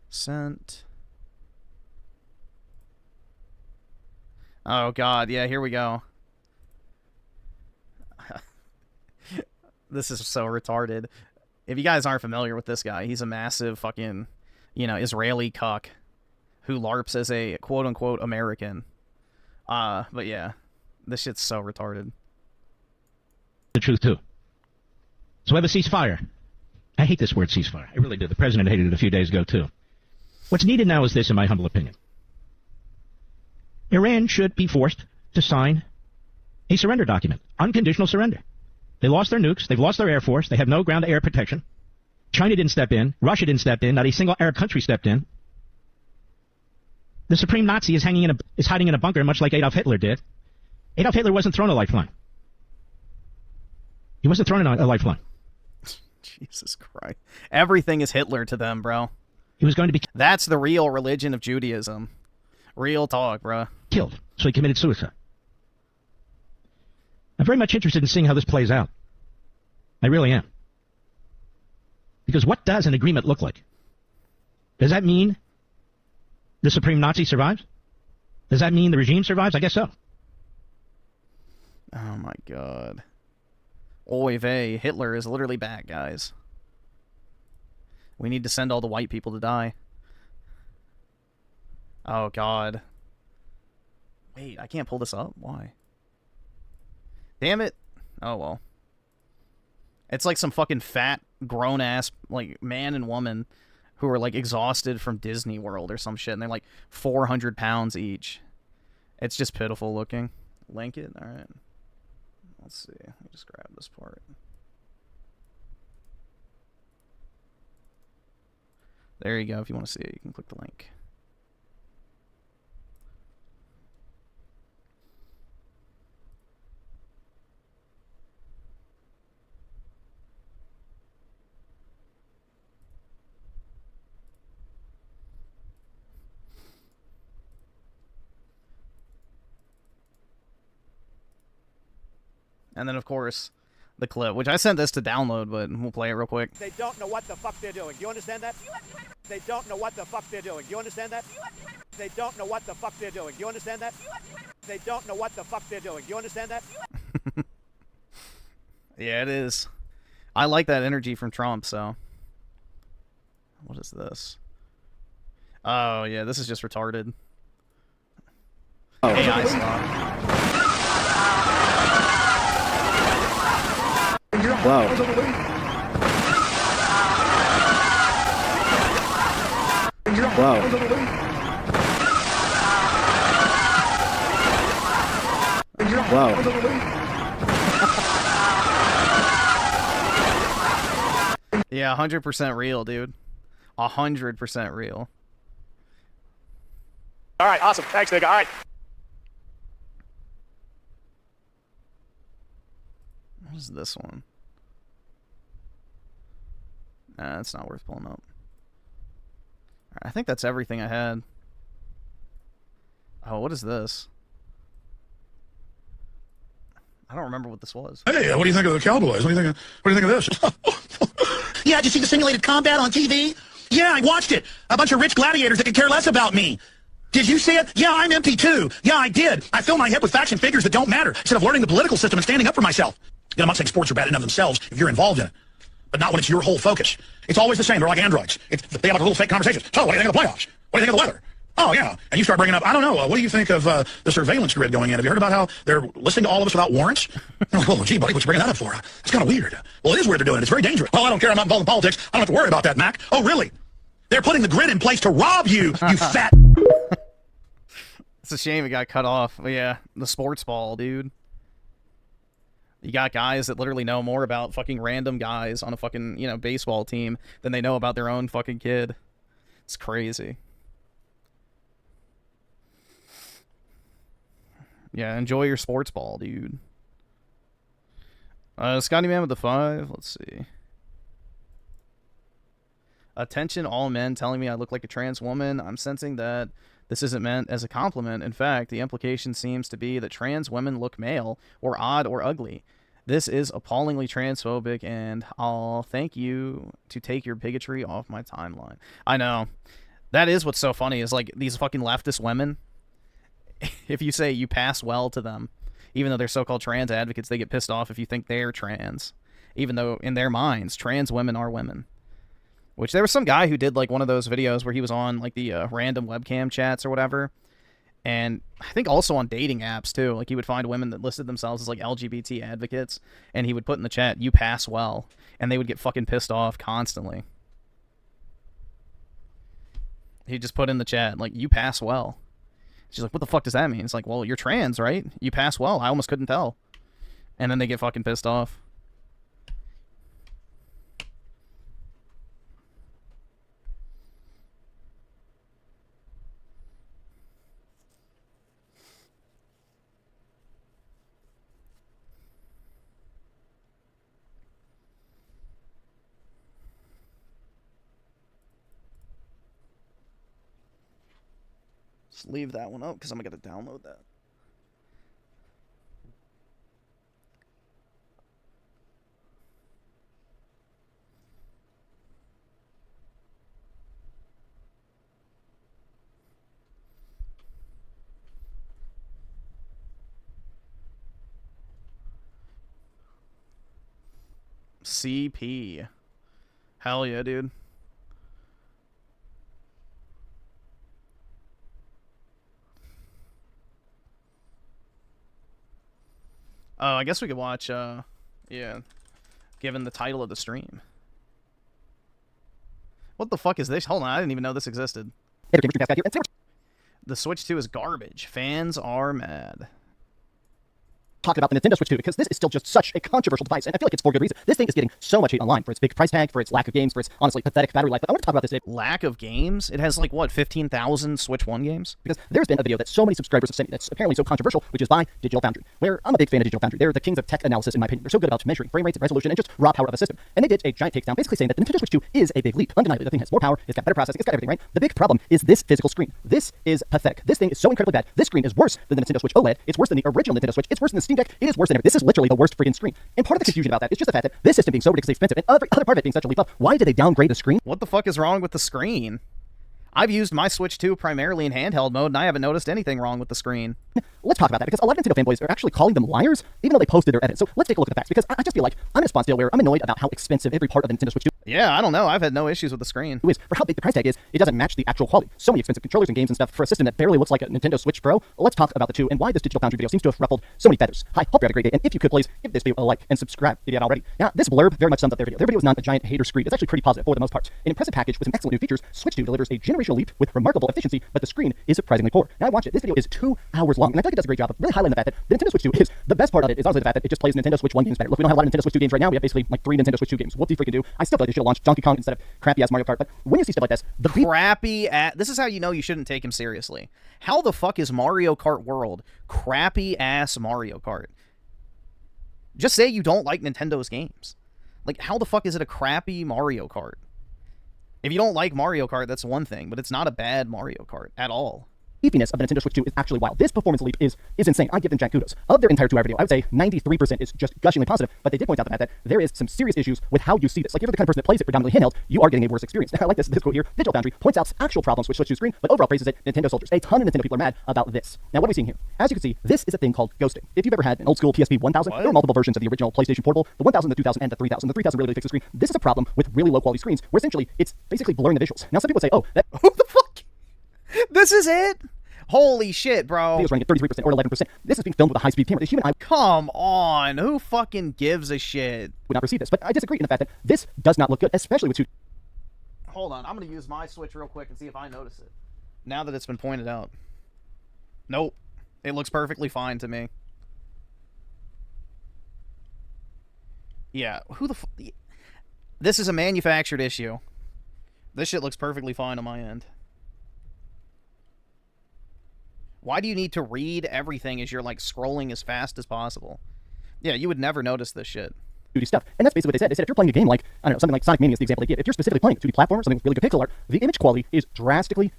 S1: Sent. Oh god, yeah, here we go. This is so retarded. If you guys aren't familiar with this guy, he's a massive fucking, Israeli cuck who LARPs as a quote-unquote American. But yeah, this shit's so retarded.
S11: The truth, too. So we have a ceasefire. I hate this word ceasefire. I really do. The president hated it a few days ago, too. What's needed now is this, in my humble opinion. Iran should be forced to sign a surrender document. Unconditional surrender. They lost their nukes. They've lost their air force. They have no ground-to-air protection. China didn't step in. Russia didn't step in. Not a single Arab country stepped in. The supreme Nazi is hiding in a bunker, much like Adolf Hitler did. Adolf Hitler wasn't thrown a lifeline. He wasn't thrown a lifeline.
S1: Jesus Christ. Everything is Hitler to them, bro.
S11: He was going to be...
S1: That's the real religion of Judaism. Real talk, bro.
S11: Killed. So he committed suicide. I'm very much interested in seeing how this plays out. I really am. Because what does an agreement look like? Does that mean the supreme Nazi survives? Does that mean the regime survives? I guess so.
S1: Oh my god. Oy vey, Hitler is literally back, guys. We need to send all the white people to die. Oh, God. Wait, I can't pull this up? Why? Damn it. Oh, well. It's like some fucking fat, grown-ass, like, man and woman who are, like, exhausted from Disney World or some shit, and they're, like, 400 pounds each. It's just pitiful looking. Link it? Alright. Let's see. Let me just grab this part. There you go. If you want to see it, you can click the link. And then, of course, the clip, which I sent this to download, but we'll play it real quick.
S19: They don't know what the fuck they're doing. Do you understand that? They don't know what the fuck they're doing. Do you understand that? They don't know what the fuck they're doing. Do you understand that? They don't know what the fuck they're doing. Do you understand that?
S1: Yeah, it is. I like that energy from Trump, so. What is this? Oh, yeah, this is just retarded. Oh. AI slot.
S12: Wow. Wow. Wow.
S1: Yeah, 100% real, dude. 100% real.
S6: All right, awesome. Thanks, nigga. All right.
S1: Where's this one? Nah, it's not worth pulling up. I think that's everything I had. Oh, what is this? I don't remember what this was.
S20: Hey, what do you think of the Cowboys? What do you think of this?
S11: Yeah, did you see the simulated combat on TV? Yeah, I watched it. A bunch of rich gladiators that could care less about me. Did you see it? Yeah, I'm empty too. Yeah, I did. I fill my head with facts and figures that don't matter instead of learning the political system and standing up for myself. I'm not saying sports are bad in and of themselves if you're involved in it, but not when it's your whole focus. It's always the same. They're like androids. They have like little fake conversations. So, what do you think of the playoffs? What do you think of the weather? Oh, yeah. And you start bringing up, I don't know, what do you think of the surveillance grid going in? Have you heard about how they're listening to all of us without warrants? Oh, gee, buddy, what you bringing that up for? It's kind of weird. Well, it is weird they're doing it. It's very dangerous. Well, I don't care. I'm not involved in politics. I don't have to worry about that, Mac. Oh, really? They're putting the grid in place to rob you, you fat...
S1: It's a shame it got cut off. But yeah, the sports ball, dude. You got guys that literally know more about fucking random guys on a fucking, you know, baseball team than they know about their own fucking kid. It's crazy. Yeah, enjoy your sports ball, dude. Scotty Man with the 5. Let's see. Attention, all men telling me I look like a trans woman. I'm sensing that this isn't meant as a compliment. In fact, the implication seems to be that trans women look male, or odd, or ugly. This is appallingly transphobic, and I'll thank you to take your bigotry off my timeline. I know. That is what's so funny, is like these fucking leftist women, if you say you pass well to them, even though they're so-called trans advocates, they get pissed off if you think they're trans. Even though, in their minds, trans women are women. Which, there was some guy who did, like, one of those videos where he was on, like, the random webcam chats or whatever. And I think also on dating apps, too. Like, he would find women that listed themselves as, like, LGBT advocates. And he would put in the chat, you pass well. And they would get fucking pissed off constantly. He just put in the chat, like, you pass well. She's like, what the fuck does that mean? It's like, well, you're trans, right? You pass well. I almost couldn't tell. And then they get fucking pissed off. Leave that one up because I'm gonna download that. CP. Hell yeah, dude. Oh, I guess we could watch, yeah, given the title of the stream. What the fuck is this? Hold on, I didn't even know this existed. The Switch 2 is garbage. Fans are mad.
S9: Talking about the Nintendo Switch 2 because this is still just such a controversial device, and I feel like it's for good reason. This thing is getting so much hate online for its big price tag, for its lack of games, for its honestly pathetic battery life. But I want to talk about this today.
S1: Lack of games? It has like what, 15,000 Switch 1 games?
S9: Because there's been a video that so many subscribers have sent me that's apparently so controversial, which is by Digital Foundry, where I'm a big fan of Digital Foundry. They're the kings of tech analysis in my opinion. They're so good about measuring frame rates, resolution, and just raw power of a system. And they did a giant takedown, basically saying that the Nintendo Switch 2 is a big leap. Undeniably, the thing has more power, it's got better processing, it's got everything, right? The big problem is this physical screen. This is pathetic. This thing is so incredibly bad. This screen is worse than the Nintendo Switch OLED. It's worse than the original Nintendo Switch. It's worse than the Steam Deck. It is worse than everything. This is literally the worst freaking screen. And part of the confusion about that is just the fact that this system being so ridiculously expensive and other part of it being such a leap up, why did they downgrade the screen?
S1: What the fuck is wrong with the screen? I've used my Switch 2 primarily in handheld mode, and I haven't noticed anything wrong with the screen.
S9: Let's talk about that, because a lot of Nintendo fanboys are actually calling them liars, even though they posted their evidence. So let's take a look at the facts, because I just feel like I'm in a spot still where I'm annoyed about how expensive every part of the Nintendo Switch 2
S1: Yeah, I don't know. I've had no issues with the screen.
S9: is. For how big the price tag is, it doesn't match the actual quality. So many expensive controllers and games and stuff for a system that barely looks like a Nintendo Switch Pro. Let's talk about the two and why this Digital Foundry video seems to have ruffled so many feathers. Hi, hope you had a great day, and if you could please give this video a like and subscribe if you haven't already. Now, this blurb very much sums up their video. Their video is not a giant hater screed. It's actually pretty positive for the most part. An impressive package with some excellent new features, Switch 2 delivers a generational leap with remarkable efficiency, but the screen is surprisingly poor. Now I watched it. This video is 2 hours long, and I feel like it does a great job of really highlighting the fact that the Nintendo Switch 2 is the best part of it is honestly the fact that it just plays Nintendo Switch 1 games better. Look, we don't have a lot of Nintendo Switch 2 games right now. We have basically like 3 Nintendo Switch 2 games. What do you freaking do? I still feel like they should have launched Donkey Kong instead of crappy ass Mario Kart. But when you see stuff like this,
S1: this is how you know you shouldn't take him seriously. How the fuck is Mario Kart World crappy ass Mario Kart? Just say you don't like Nintendo's games. Like, how the fuck is it a crappy Mario Kart? If you don't like Mario Kart, that's one thing, but it's not a bad Mario Kart at all.
S9: Beefiness of the Nintendo Switch 2 is actually wild. This performance leap is insane. I give them jack kudos. Of their entire 2-hour video, I would say 93% is just gushingly positive, but they did point out the fact that there is some serious issues with how you see this. Like, if you're the kind of person that plays it predominantly handheld, you are getting a worse experience. I like this quote here. Digital Foundry points out actual problems with Switch 2 screen, but overall praises it. Nintendo soldiers. A ton of Nintendo people are mad about this. Now, what are we seeing here? As you can see, this is a thing called ghosting. If you've ever had an old school PSP 1000, there were multiple versions of the original PlayStation Portable, the 1000, the 2000, and the 3000. The 3000 really fixed the screen. This is a problem with really low quality screens, where essentially it's basically blurring the visuals. Now, some people say, oh, that
S1: who the fuck? This is it? Holy shit, bro.
S9: Video's running at 33% or 11%. This is being filmed with a high-speed camera. The human eye...
S1: Come on. Who fucking gives a shit?
S9: ...would not perceive this. But I disagree in the fact that this does not look good, especially with 2...
S1: Hold on. I'm going to use my Switch real quick and see if I notice it. Now that it's been pointed out. Nope. It looks perfectly fine to me. Yeah. Who the fuck... This is a manufactured issue. This shit looks perfectly fine on my end. Why do you need to read everything as you're, like, scrolling as fast as possible? Yeah, you would never notice this shit.
S9: 2D stuff. And that's basically what they said. They said if you're playing a game like, I don't know, something like Sonic Mania is the example they give. If you're specifically playing a 2D platformer, something with really good pixel art, the image quality is drastically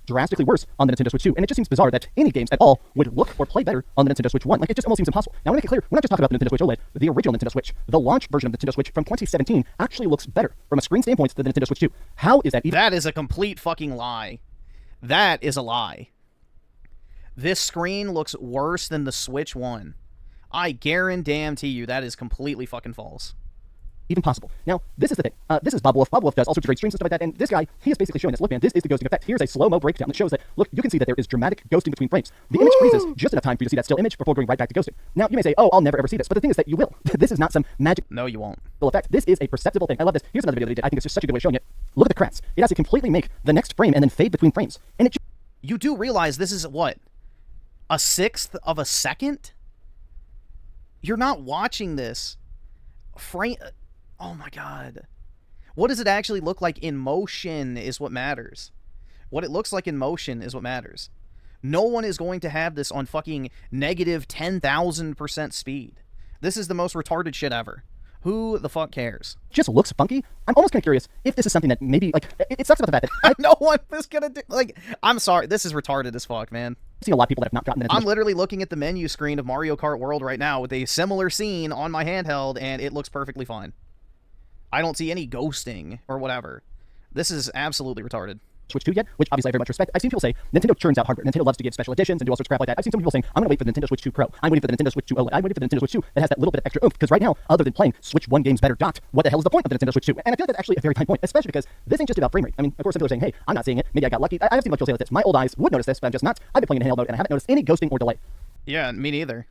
S9: worse on the Nintendo Switch 2. And it just seems bizarre that any games at all would look or play better on the Nintendo Switch 1. Like, it just almost seems impossible. Now, I want to make it clear, we're not just talking about the Nintendo Switch OLED. The original Nintendo Switch, the launch version of the Nintendo Switch from 2017, actually looks better from a screen standpoint than the Nintendo Switch 2. How is that even?
S1: That is a complete fucking lie. That is a lie. This screen looks worse than the Switch 1. I guarantee you that is completely fucking false.
S9: Even possible. Now, this is the thing. This is Bob Wolf. Bob Wolf does all sorts of great streams and stuff like that, and this guy, he is basically showing this. Look, man, this is the ghosting effect. Here's a slow-mo breakdown that shows that, look, you can see that there is dramatic ghosting between frames. The image freezes just enough time for you to see that still image before going right back to ghosting. Now, you may say, oh, I'll never ever see this, but the thing is that you will. This is not some magic...
S1: No, you won't.
S9: ...effect. This is a perceptible thing. I love this. Here's another video that he did. I think it's just such a good way of showing it. Look at the cracks. It has to completely make the next frame and then fade between frames. And it...
S1: You do realize this is, what, a 1/6 of a second? You're not watching this frame... Oh my god. What does it actually look like in motion is what matters. What it looks like in motion is what matters. No one is going to have this on fucking negative 10,000% speed. This is the most retarded shit ever. Who the fuck cares?
S9: Just looks funky. I'm almost kind of curious if this is something that maybe, like, it sucks about the fact that...
S1: no one is gonna do... Like, I'm sorry. This is retarded as fuck, man.
S9: I've seen a lot of people that have not gotten the Nintendo...
S1: I'm literally looking at the menu screen of Mario Kart World right now with a similar scene on my handheld, and it looks perfectly fine. I don't see any ghosting or whatever. This is absolutely retarded.
S9: Switch 2 yet, which obviously I very much respect. I've seen people say Nintendo churns out hardware. Nintendo loves to give special editions and do all sorts of crap like that. I've seen some people saying, I'm going to wait for the Nintendo Switch 2 Pro. I'm waiting for the Nintendo Switch 2 OLED. I'm waiting for the Nintendo Switch 2 that has that little bit of extra oomph. Because right now, other than playing Switch 1 games better dot, what the hell is the point of the Nintendo Switch 2? And I feel like that's actually a very fine point, especially because this ain't just about frame rate. I mean, of course, some people are saying, hey, I'm not seeing it. Maybe I got lucky. I have seen people say like this. My old eyes would notice this, but I'm just not. I've been playing in handheld mode and I haven't noticed any ghosting or delay.
S1: Yeah, me neither.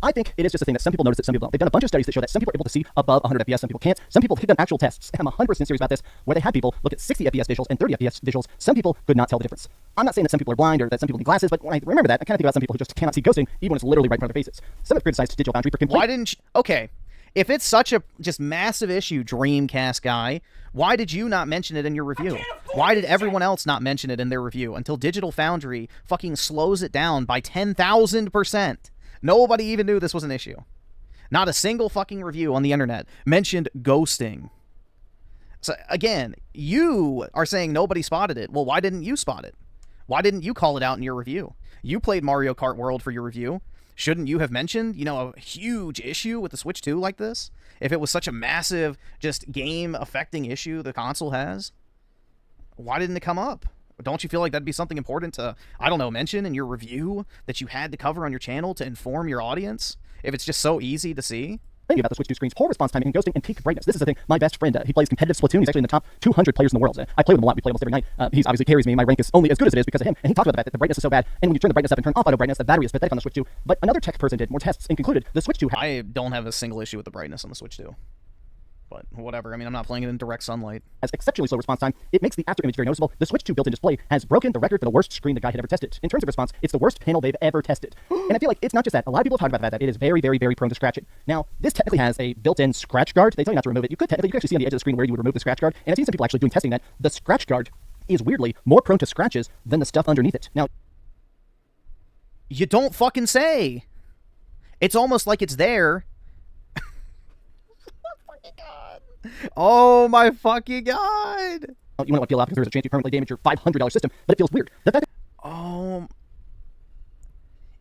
S9: I think it is just a thing that some people notice that some people don't. They've done a bunch of studies that show that some people are able to see above 100 FPS, some people can't. Some people have done actual tests, and I'm 100% serious about this, where they had people look at 60 FPS visuals and 30 FPS visuals. Some people could not tell the difference. I'm not saying that some people are blind or that some people need glasses, but when I remember that, I kind of think about some people who just cannot see ghosting, even when it's literally right in front of their faces. Some have criticized Digital Foundry for complete...
S1: Why didn't you... Okay, if it's such a just massive issue, Dreamcast guy, why did you not mention it in your review? Why did everyone else not mention it in their review until Digital Foundry fucking slows it down by 10,000%? Nobody even knew this was an issue. Not a single fucking review on the internet mentioned ghosting. So, again, you are saying nobody spotted it. Well, why didn't you spot it? Why didn't you call it out in your review? You played Mario Kart World for your review. Shouldn't you have mentioned, you know, a huge issue with the Switch 2 like this? If it was such a massive, just game-affecting issue the console has? Why didn't it come up? Don't you feel like that'd be something important to, I don't know, mention in your review that you had to cover on your channel to inform your audience? If it's just so easy to see?
S9: Thinking about the Switch 2 screen's poor response timing and ghosting and peak brightness. This is the thing. My best friend, he plays competitive Splatoon. He's actually in the top 200 players in the world. I play with him a lot. We play almost every night. He's obviously carries me. My rank is only as good as it is because of him. And he talked about the fact that the brightness is so bad. And when you turn the brightness up and turn off auto brightness, the battery is pathetic on the Switch 2. But another tech person did more tests and concluded the Switch 2...
S1: I don't have a single issue with the brightness on the Switch 2. But whatever. I mean, I'm not playing it in direct sunlight.
S9: Has exceptionally slow response time. It makes the after image very noticeable. The Switch 2 built-in display has broken the record for the worst screen the guy had ever tested. In terms of response, it's the worst panel they've ever tested. And I feel like it's not just that. A lot of people have talked about the fact that it is very, very, very prone to scratching. Now, this technically has a built-in scratch guard. They tell you not to remove it. You could actually see on the edge of the screen where you would remove the scratch guard. And I've seen some people actually doing testing that the scratch guard is weirdly more prone to scratches than the stuff underneath it. Now,
S1: you don't fucking say. It's almost like it's there. Oh my fucking god!
S9: You want to appeal out because there's a chance you permanently damage your $500 system, but it feels weird. The fact
S1: Oh.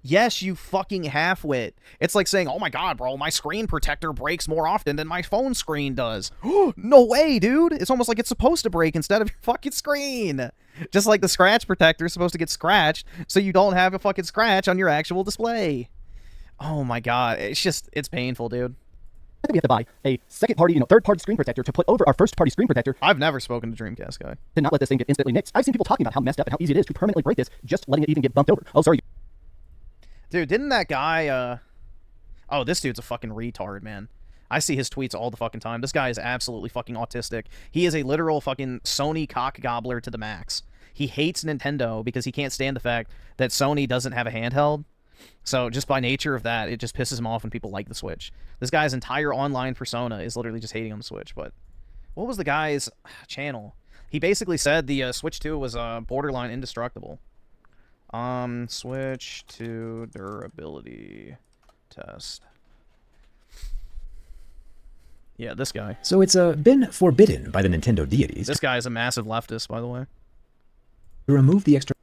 S1: Yes, you fucking half-wit. It's like saying, oh my god, bro, my screen protector breaks more often than my phone screen does. No way, dude. It's almost like it's supposed to break instead of your fucking screen. Just like the scratch protector is supposed to get scratched so you don't have a fucking scratch on your actual display. Oh my god. It's painful, dude.
S9: we have to buy a second-party, third-party screen protector to put over our first-party screen protector.
S1: I've never spoken to Dreamcast guy.
S9: To not let this thing get instantly nixed. I've seen people talking about how messed up and how easy it is to permanently break this, just letting it even get bumped over. Oh, sorry.
S1: Dude, didn't that guy, Oh, this dude's a fucking retard, man. I see his tweets all the fucking time. This guy is absolutely fucking autistic. He is a literal fucking Sony cock gobbler to the max. He hates Nintendo because he can't stand the fact that Sony doesn't have a handheld. So just by nature of that, it just pisses him off when people like the Switch. This guy's entire online persona is literally just hating on the Switch. But what was the guy's channel? He basically said the Switch 2 was borderline indestructible. Switch 2 durability test. Yeah, this guy.
S21: So it's been forbidden by the Nintendo deities.
S1: This guy is a massive leftist, by the way.
S21: To remove the extra...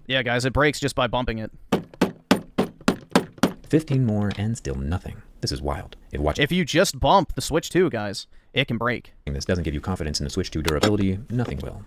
S1: Yeah, guys, it breaks just by bumping it.
S21: 15 more and still nothing. This is wild.
S1: If you just bump the Switch 2, guys, it can break.
S21: This doesn't give you confidence in the Switch 2 durability, nothing will.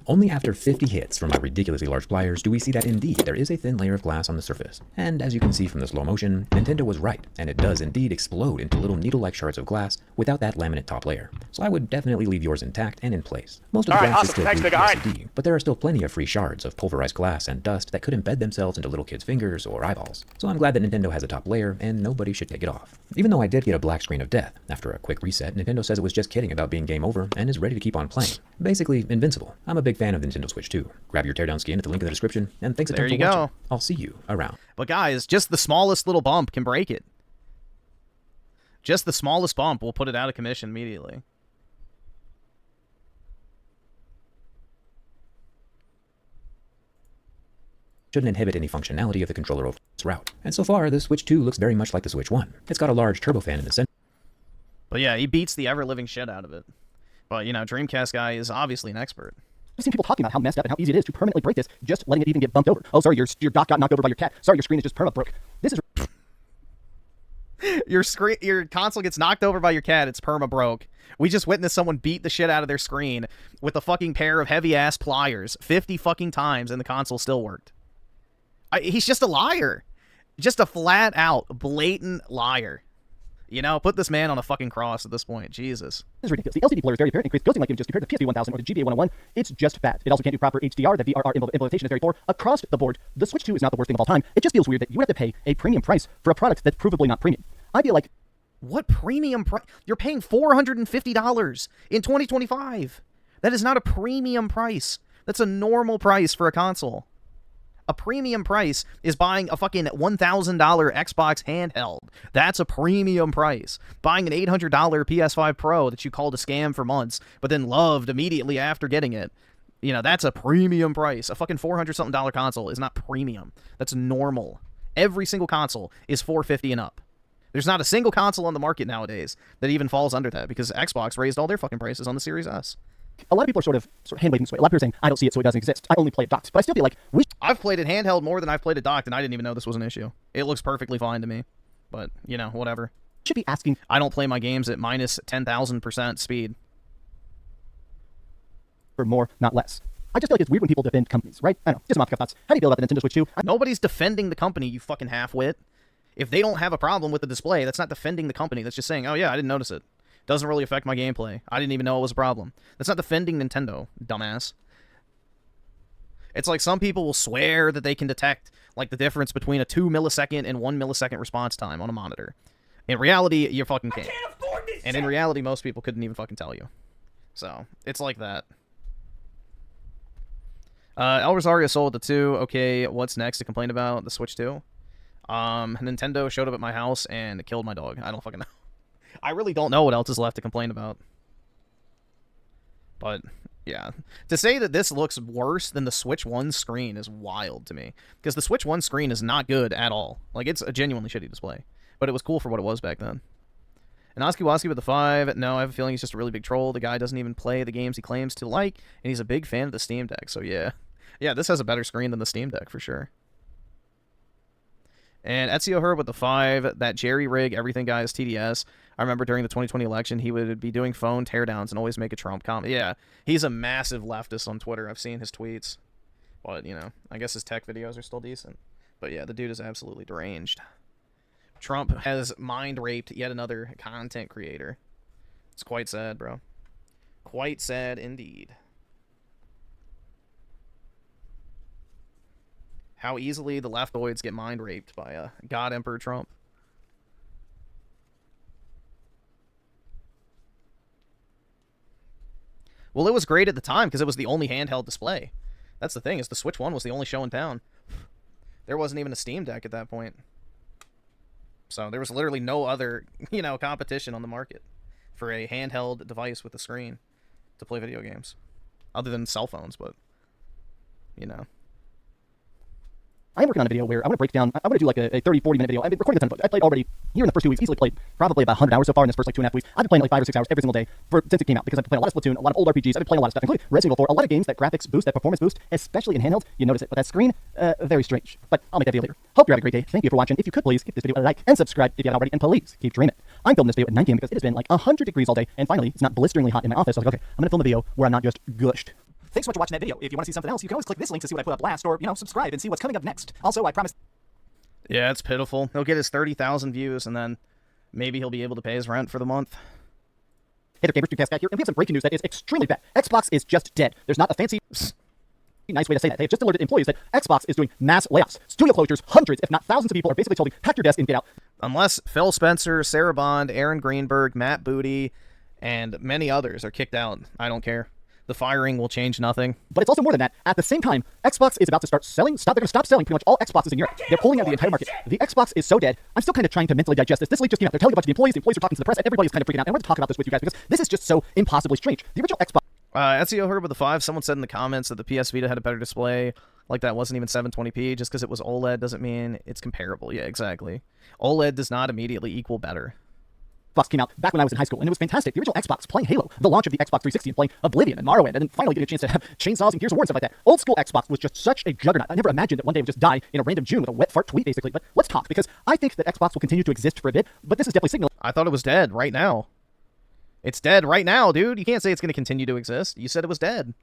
S21: Only after 50 hits from my ridiculously large pliers do we see that indeed there is a thin layer of glass on the surface. And as you can see from the slow motion, Nintendo was right, and it does indeed explode into little needle-like shards of glass without that laminate top layer. So I would definitely leave yours intact and in place. Most of the glass is still blue LCD, but there are still plenty of free shards of pulverized glass and dust that could embed themselves into little kids' fingers or eyeballs. So I'm glad that Nintendo has a top layer, and nobody should take it off. Even though I did get a black screen of death, after a quick reset, Nintendo says it was just kidding about being game over, and is ready to keep on playing. Basically, invincible. I'm a big fan of the Nintendo Switch 2. Grab your teardown skin at the link in the description, and thanks a ton for watching. I'll see you around.
S1: But guys, just the smallest little bump can break it. Just the smallest bump will put it out of commission immediately.
S21: Shouldn't inhibit any functionality of the controller over its route. And so far, the Switch 2 looks very much like the Switch 1. It's got a large turbofan in the center.
S1: But yeah, he beats the ever-living shit out of it. But, Dreamcast guy is obviously an expert.
S9: I've seen people talking about how messed up and how easy it is to permanently break this, just letting it even get bumped over. Oh, sorry, your dock got knocked over by your cat. Sorry, your screen is just perma-broke. This is...
S1: Your console gets knocked over by your cat, it's perma-broke. We just witnessed someone beat the shit out of their screen with a fucking pair of heavy-ass pliers 50 fucking times, and the console still worked. He's just a liar. Just a flat-out, blatant liar. Put this man on a fucking cross at this point. Jesus.
S9: This is ridiculous. The LCD blur is very apparent, increased ghosting like images compared to the PSV 1000 or the GBA 101. It's just bad. It also can't do proper HDR. The VRR implementation is very poor. Across the board, the Switch 2 is not the worst thing of all time. It just feels weird that you would have to pay a premium price for a product that's provably not premium. I feel like...
S1: What premium price? You're paying $450 in 2025. That is not a premium price. That's a normal price for a console. A premium price is buying a fucking $1,000 Xbox handheld. That's a premium price. Buying an $800 PS5 Pro that you called a scam for months, but then loved immediately after getting it. That's a premium price. A fucking $400-something console is not premium. That's normal. Every single console is $450 and up. There's not a single console on the market nowadays that even falls under that because Xbox raised all their fucking prices on the Series S.
S9: A lot of people are sort of hand-waving this way. A lot of people are saying, I don't see it, so it doesn't exist. I only play it docked. But I still feel like
S1: I've played it handheld more than I've played it docked, and I didn't even know this was an issue. It looks perfectly fine to me. But, whatever.
S9: Should be asking.
S1: I don't play my games at minus 10,000% speed.
S9: For more, not less. I just feel like it's weird when people defend companies, right? I don't know. Just some off-the-cuff thoughts. How do you feel about the Nintendo Switch 2?
S1: Nobody's defending the company, you fucking half-wit. If they don't have a problem with the display, that's not defending the company. That's just saying, oh yeah, I didn't notice it. Doesn't really affect my gameplay. I didn't even know it was a problem. That's not defending Nintendo, dumbass. It's like some people will swear that they can detect the difference between a 2 millisecond and 1 millisecond response time on a monitor. In reality, you fucking can't. And in reality, most people couldn't even fucking tell you. So, it's like that. El Rosario sold the 2. Okay, what's next to complain about? The Switch 2? Nintendo showed up at my house and killed my dog. I don't fucking know. I really don't know what else is left to complain about. But Yeah. To say that this looks worse than the Switch 1 screen is wild to me. Because the Switch 1 screen is not good at all. Like, it's a genuinely shitty display. But it was cool for what it was back then. And Oski Woski with the 5. No, I have a feeling he's just a really big troll. The guy doesn't even play the games he claims to like. And he's a big fan of the Steam Deck. So, yeah. Yeah, this has a better screen than the Steam Deck, for sure. And Ezio Herb with the 5, that Jerry rig, everything guy is TDS. I remember during the 2020 election, he would be doing phone teardowns and always make a Trump comment. Yeah, he's a massive leftist on Twitter. I've seen his tweets. But, you know, I guess his tech videos are still decent. But yeah, the dude is absolutely deranged. Trump has mind-raped yet another content creator. It's quite sad, bro. Quite sad indeed. How easily the leftoids get mind-raped by God Emperor Trump. Well, it was great at the time because it was the only handheld display. That's the thing, is the Switch 1 was the only show in town. There wasn't even a Steam Deck at that point. So there was literally no other, you know, competition on the market for a handheld device with a screen to play video games. Other than cell phones, but, you know.
S9: I'm working on a video where I want to break down, I want to do like a 30, 40 minute video. I've been recording a ton of books. I played already, here in the first 2 weeks, easily played probably about 100 hours so far in this first like 2.5 weeks. I've been playing like 5 or 6 hours every single day since it came out, because I've been playing a lot of Splatoon, a lot of old RPGs, I've been playing a lot of stuff, including Resident Evil 4, a lot of games that graphics boost, that performance boost, especially in handheld. You notice it, but that screen, very strange. But I'll make that video later. Hope you're having a great day. Thank you for watching. If you could please give this video a like and subscribe if you haven't already, and please keep dreaming. I'm filming this video at 9 p.m. because it has been like 100 degrees all day, and finally it's not blisteringly hot in my office. So I was like, okay, I'm gonna film a video where I'm not just gushed. Thanks so much for watching that video. If you want to see something else, you can always click this link to see what I put up last, or, you know, subscribe and see what's coming up next. Also, I promise.
S1: Yeah, it's pitiful. He'll get his 30,000 views, and then maybe he'll be able to pay his rent for the month.
S9: Hey there, Gamers, Dreamcast guy here, and we have some breaking news that is extremely bad. Xbox is just dead. There's not a fancy, nice way to say that. They have just alerted employees that Xbox is doing mass layoffs. Studio closures, hundreds, if not thousands of people are basically told, pack your desk and get out.
S1: Unless Phil Spencer, Sarah Bond, Aaron Greenberg, Matt Booty, and many others are kicked out. I don't care. The firing will change nothing.
S9: But it's also more than that. At the same time, Xbox is about to start selling. They're going to stop selling pretty much all Xboxes in Europe. They're pulling out the entire market. The Xbox is so dead. I'm still kind of trying to mentally digest this. This leak just came out. They're telling a bunch of the employees. The employees are talking to the press, and everybody's kind of freaking out. And I want to talk about this with you guys because this is just so impossibly strange. The original Xbox.
S1: Ezio Herb with the 5. Someone said in the comments that the PS Vita had a better display. Like that wasn't even 720p. Just because it was OLED doesn't mean it's comparable. Yeah, exactly. OLED does not immediately equal better.
S9: Xbox came out back when I was in high school, and it was fantastic. The original Xbox, playing Halo, the launch of the Xbox 360, and playing Oblivion and Morrowind, and then finally getting a chance to have chainsaws and Gears of War and stuff like that. Old school Xbox was just such a juggernaut. I never imagined that one day it would just die in a random June with a wet fart tweet, basically. But let's talk, because I think that Xbox will continue to exist for a bit, but this is definitely signaling.
S1: I thought it was dead right now. It's dead right now, dude. You can't say it's going to continue to exist. You said it was dead.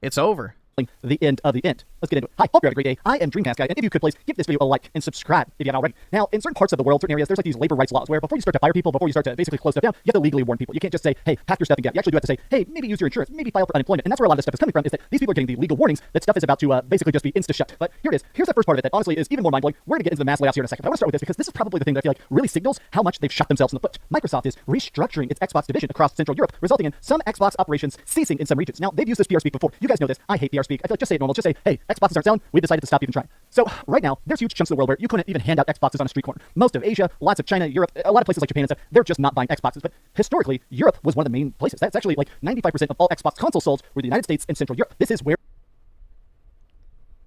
S1: It's over.
S9: The end of the end. Let's get into it. Hi, hope you're having a great day. I am Dreamcast Guy, and if you could please give this video a like and subscribe if you haven't already. Now, in certain parts of the world, certain areas, there's like these labor rights laws where before you start to fire people, before you start to basically close stuff down, you have to legally warn people. You can't just say, hey, pack your stuff and get out. You actually do have to say, hey, maybe use your insurance, maybe file for unemployment. And that's where a lot of this stuff is coming from, is that these people are getting the legal warnings that stuff is about to basically just be insta-shut. But here it is. Here's the first part of it that honestly is even more mind-blowing. We're going to get into the mass layoffs here in a second. But I want to start with this because this is probably the thing that I feel like really signals how much they've shot themselves in the foot. Microsoft is restructuring its Xbox division across Central Europe, resulting in some Xbox operations ceasing in some regions. Now, they've used this PR speak before. You guys know this. I hate PR speak. I feel like just say it normal. Just say, hey, Xboxes aren't selling. We've decided to stop even trying. So right now, there's huge chunks of the world where you couldn't even hand out Xboxes on a street corner. Most of Asia, lots of China, Europe, a lot of places like Japan and stuff, they're just not buying Xboxes. But historically, Europe was one of the main places. That's actually like 95% of all Xbox consoles sold were the United States and Central Europe. This is where...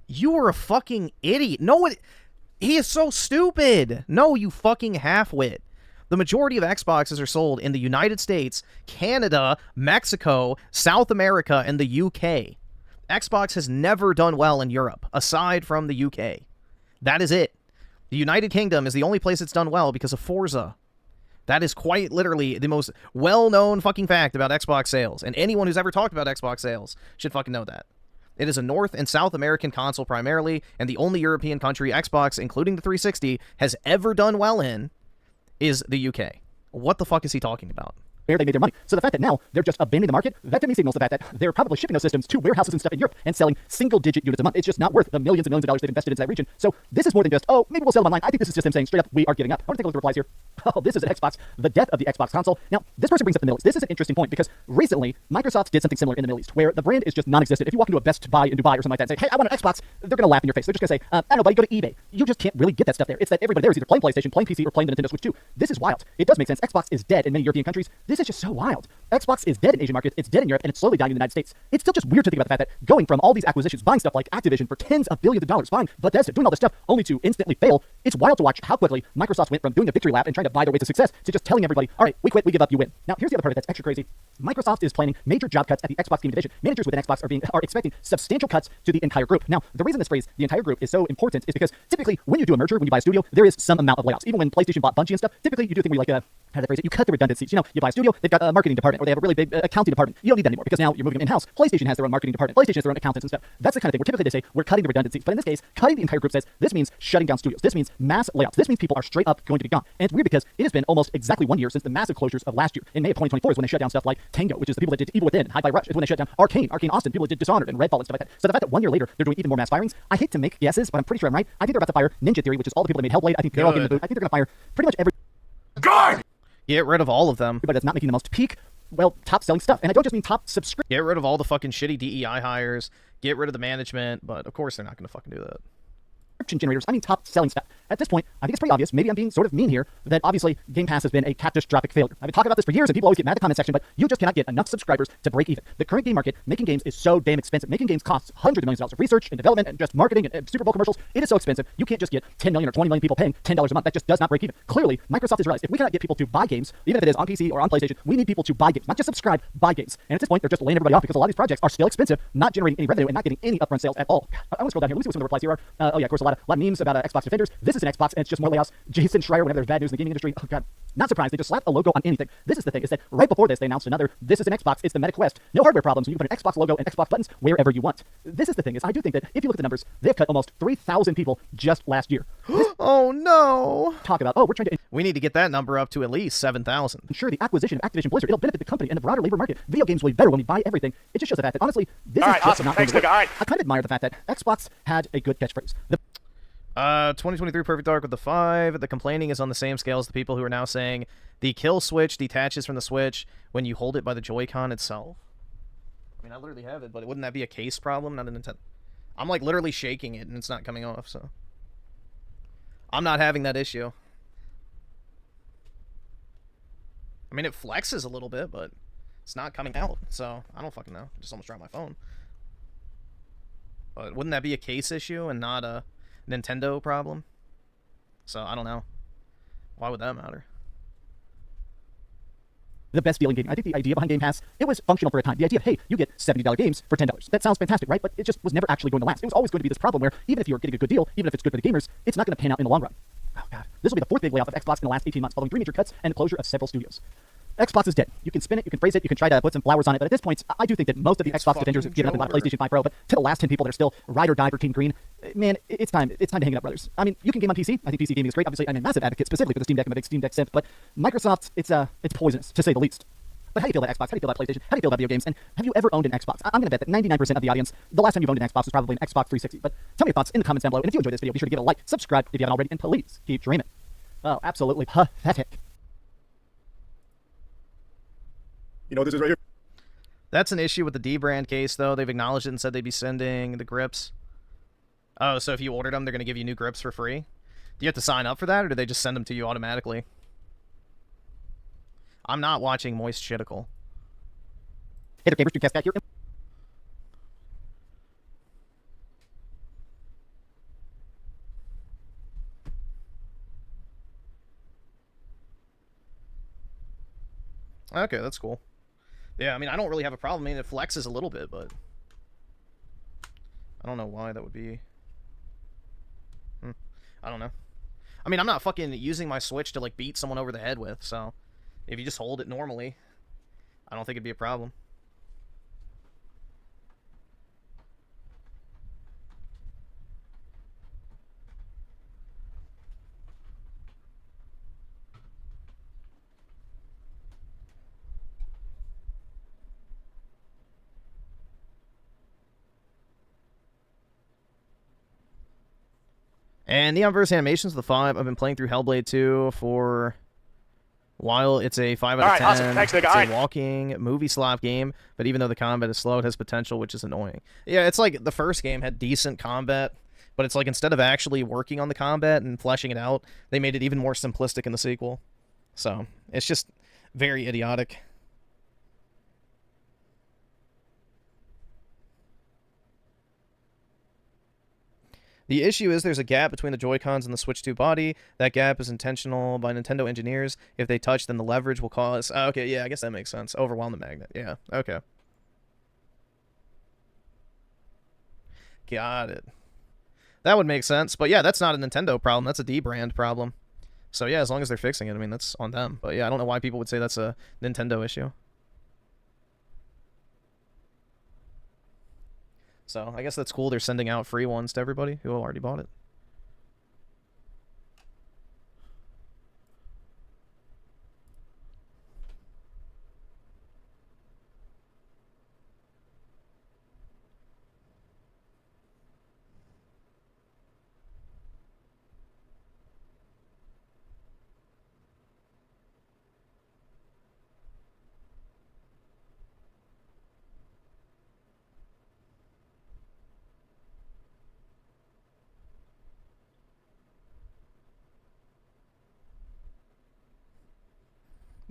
S1: You are a fucking idiot. No, he is so stupid. No, you fucking halfwit. The majority of Xboxes are sold in the United States, Canada, Mexico, South America, and the UK. Xbox has never done well in Europe, aside from the UK. That is it. The United Kingdom is the only place it's done well because of Forza. That is quite literally the most well-known fucking fact about Xbox sales, and anyone who's ever talked about Xbox sales should fucking know that. It is a North and South American console primarily, and the only European country Xbox, including the 360, has ever done well in is the UK. What the fuck is he talking about?
S9: Where they made their money. So the fact that now they're just abandoning the market, that to me signals the fact that they're probably shipping those systems to warehouses and stuff in Europe and selling single-digit units a month. It's just not worth the millions and millions of dollars they've invested into that region. So this is more than just, oh, maybe we'll sell them online. I think this is just them saying straight up, we are giving up. I want to take a look at the replies here. Oh, this is an Xbox, the death of the Xbox console. Now, this person brings up the Middle East. This is an interesting point because recently, Microsoft did something similar in the Middle East where the brand is just non-existent. If you walk into a Best Buy in Dubai or something like that and say, hey, I want an Xbox, they're going to laugh in your face. They're just going to say, I don't know, buddy, go to eBay. You just can't really get that stuff there. It's that everybody there is either playing PlayStation, playing PC, or playing the Nintendo Switch 2. This is wild. It does make sense. Xbox is dead in many European countries. This is just so wild. Xbox is dead in Asian markets, it's dead in Europe, and it's slowly dying in the United States. It's still just weird to think about the fact that going from all these acquisitions, buying stuff like Activision for tens of billions of dollars, buying Bethesda, doing all this stuff, only to instantly fail. It's wild to watch how quickly Microsoft went from doing a victory lap and trying to buy their way to success to just telling everybody, all right, we quit, we give up, you win. Now, here's the other part of it that's extra crazy. Microsoft is planning major job cuts at the Xbox Game Division. Managers within Xbox are expecting substantial cuts to the entire group. Now, the reason this phrase, the entire group, is so important is because typically when you do a merger, when you buy a studio, there is some amount of layoffs. Even when PlayStation bought Bungie and stuff, typically you do a thing where you like how do they phrase it? You cut the redundancies. You know, you buy a studio, they've got a marketing department, or they have a really big accounting department. You don't need that anymore because now you're moving them in-house. PlayStation has their own marketing department. PlayStation has their own accountants and stuff. That's the kind of thing where typically they say, we're cutting the redundancies. But in this case, cutting the entire group says, this means shutting down studios. This means mass layoffs. This means people are straight up going to be gone. And it's weird because it has been almost exactly 1 year since the massive closures of last year. In May of 2024 is when they shut down stuff like Tango, which is the people that did Evil Within, and Hi-Fi Rush. It's when they shut down Arcane Austin, people that did Dishonored and Redfall and stuff like that. So the fact that 1 year later, they're doing even more mass firings, I hate to make guesses, but I'm pretty sure I'm right. I think they're about to fire Ninja Theory, which is all the people that made Hellblade. I think they're all getting the boot. I think they're going to fire pretty much every...
S1: God! Get rid of all of them.
S9: But it's not making the most peak, well, top-selling stuff. And I don't just mean top subscription.
S1: Get rid of all the fucking shitty DEI hires. Get rid of the management. But, of course, they're not going to fucking do that.
S9: Generators, I mean top-selling stuff. At this point, I think it's pretty obvious, maybe I'm being sort of mean here, that obviously Game Pass has been a catastrophic failure. I've been talking about this for years, and people always get mad in the comment section, but you just cannot get enough subscribers to break even. The current game market, making games is so damn expensive. Making games costs hundreds of millions of dollars of research and development and just marketing and Super Bowl commercials. It is so expensive, you can't just get 10 million or 20 million people paying $10 a month. That just does not break even. Clearly, Microsoft has realized if we cannot get people to buy games, even if it is on PC or on PlayStation, we need people to buy games, not just subscribe, buy games. And at this point, they're just laying everybody off because a lot of these projects are still expensive, not generating any revenue and not getting any upfront sales at all. I want to scroll down here. Let me see what some of the replies here are. Oh yeah, of course, a lot of memes about Xbox Defenders. This is an Xbox, and it's just more layoffs. Jason Schreier, whenever there's bad news in the gaming industry. Oh god, not surprised. They just slapped a logo on anything. This is the thing, is that right before this, they announced another, this is an Xbox, it's the Meta Quest. No hardware problems, you can put an Xbox logo and Xbox buttons wherever you want. This is the thing, is I do think that if you look at the numbers, they've cut almost 3,000 people just last year.
S1: Oh no!
S9: Talk about, oh, we're trying to...
S1: We need to get that number up to at least 7,000.
S9: Ensure the acquisition of Activision Blizzard. It'll benefit the company and the broader labor market. Video games will be better when we buy everything. It just shows the fact that, honestly, this is just not going to work. I kind of admire the fact that Xbox had a good catchphrase.
S1: 2023 Perfect Dark with the 5. The complaining is on the same scale as the people who are now saying the kill switch detaches from the Switch when you hold it by the Joy-Con itself. I mean, I literally have it, but wouldn't that be a case problem, not a Nintendo? I'm like literally shaking it and it's not coming off, so I'm not having that issue. I mean, it flexes a little bit, but it's not coming out, so I don't fucking know. I just almost dropped my phone. But wouldn't that be a case issue and not a Nintendo problem? So I don't know. Why would that matter?
S9: The best deal in gaming. I think the idea behind Game Pass, it was functional for a time. The idea of, hey, you get $70 games for $10. That sounds fantastic, right? But it just was never actually going to last. It was always going to be this problem where even if you're getting a good deal, even if it's good for the gamers, it's not going to pan out in the long run. Oh god. This will be the 4th big layoff of Xbox in the last 18 months, following 3 major cuts and the closure of several studios. Xbox is dead. You can spin it, you can phrase it, you can try to put some flowers on it, but at this point, I do think that most of the Xbox defenders have given up a lot of PlayStation 5 Pro, but to the last 10 people that are still ride or die for Team Green, man, it's time to hang it up, brothers. I mean, you can game on PC. I think PC gaming is great. Obviously, I'm a massive advocate specifically for the Steam Deck. I'm a big Steam Deck simp, but Microsoft, it's poisonous, to say the least. But how do you feel about Xbox? How do you feel about PlayStation? How do you feel about video games? And have you ever owned an Xbox? I'm going to bet that 99% of the audience, the last time you've owned an Xbox was probably an Xbox 360. But tell me your thoughts in the comments down below. And if you enjoyed this video, be sure to give it a like, subscribe if you haven't already, and please keep dreaming. Oh, absolutely pathetic.
S12: You know what this is right here?
S1: That's an issue with the D-brand case, though. They've acknowledged it and said they'd be sending the grips. Oh, so if you ordered them, they're going to give you new grips for free? Do you have to sign up for that, or do they just send them to you automatically? I'm not watching Moist Shitical.
S9: Hey there, gamers, Dreamcast back here.
S1: Okay, that's cool. Yeah, I mean, I don't really have a problem. I mean, it flexes a little bit, but I don't know why that would be. I don't know. I mean, I'm not fucking using my Switch to, like, beat someone over the head with, so if you just hold it normally, I don't think it'd be a problem. And Neonverse Animations, the 5. I've been playing through Hellblade 2 for a while. It's a 5 out of 10.
S19: Awesome. Thanks,
S1: it's a walking movie slap game, but even though the combat is slow, it has potential, which is annoying. Yeah, it's like the first game had decent combat, but it's like instead of actually working on the combat and fleshing it out, they made it even more simplistic in the sequel. So, it's just very idiotic. The issue is there's a gap between the Joy-Cons and the Switch 2 body. That gap is intentional by Nintendo engineers. If they touch, then the leverage will cause... Oh, okay, yeah, I guess that makes sense. Overwhelm the magnet. Yeah, okay. Got it. That would make sense. But yeah, that's not a Nintendo problem. That's a D-brand problem. So yeah, as long as they're fixing it, I mean, that's on them. But yeah, I don't know why people would say that's a Nintendo issue. So I guess that's cool. They're sending out free ones to everybody who already bought it.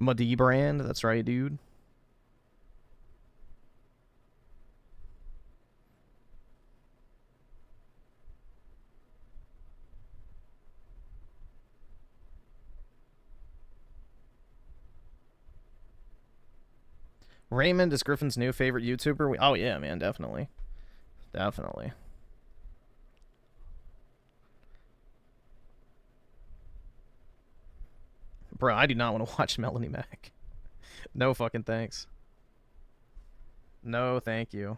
S1: Muddy brand, that's right, dude. Raymond is Griffin's new favorite YouTuber. Oh yeah, man, definitely. Definitely. Bro, I do not want to watch Melanie Mac. No fucking thanks. No, thank you.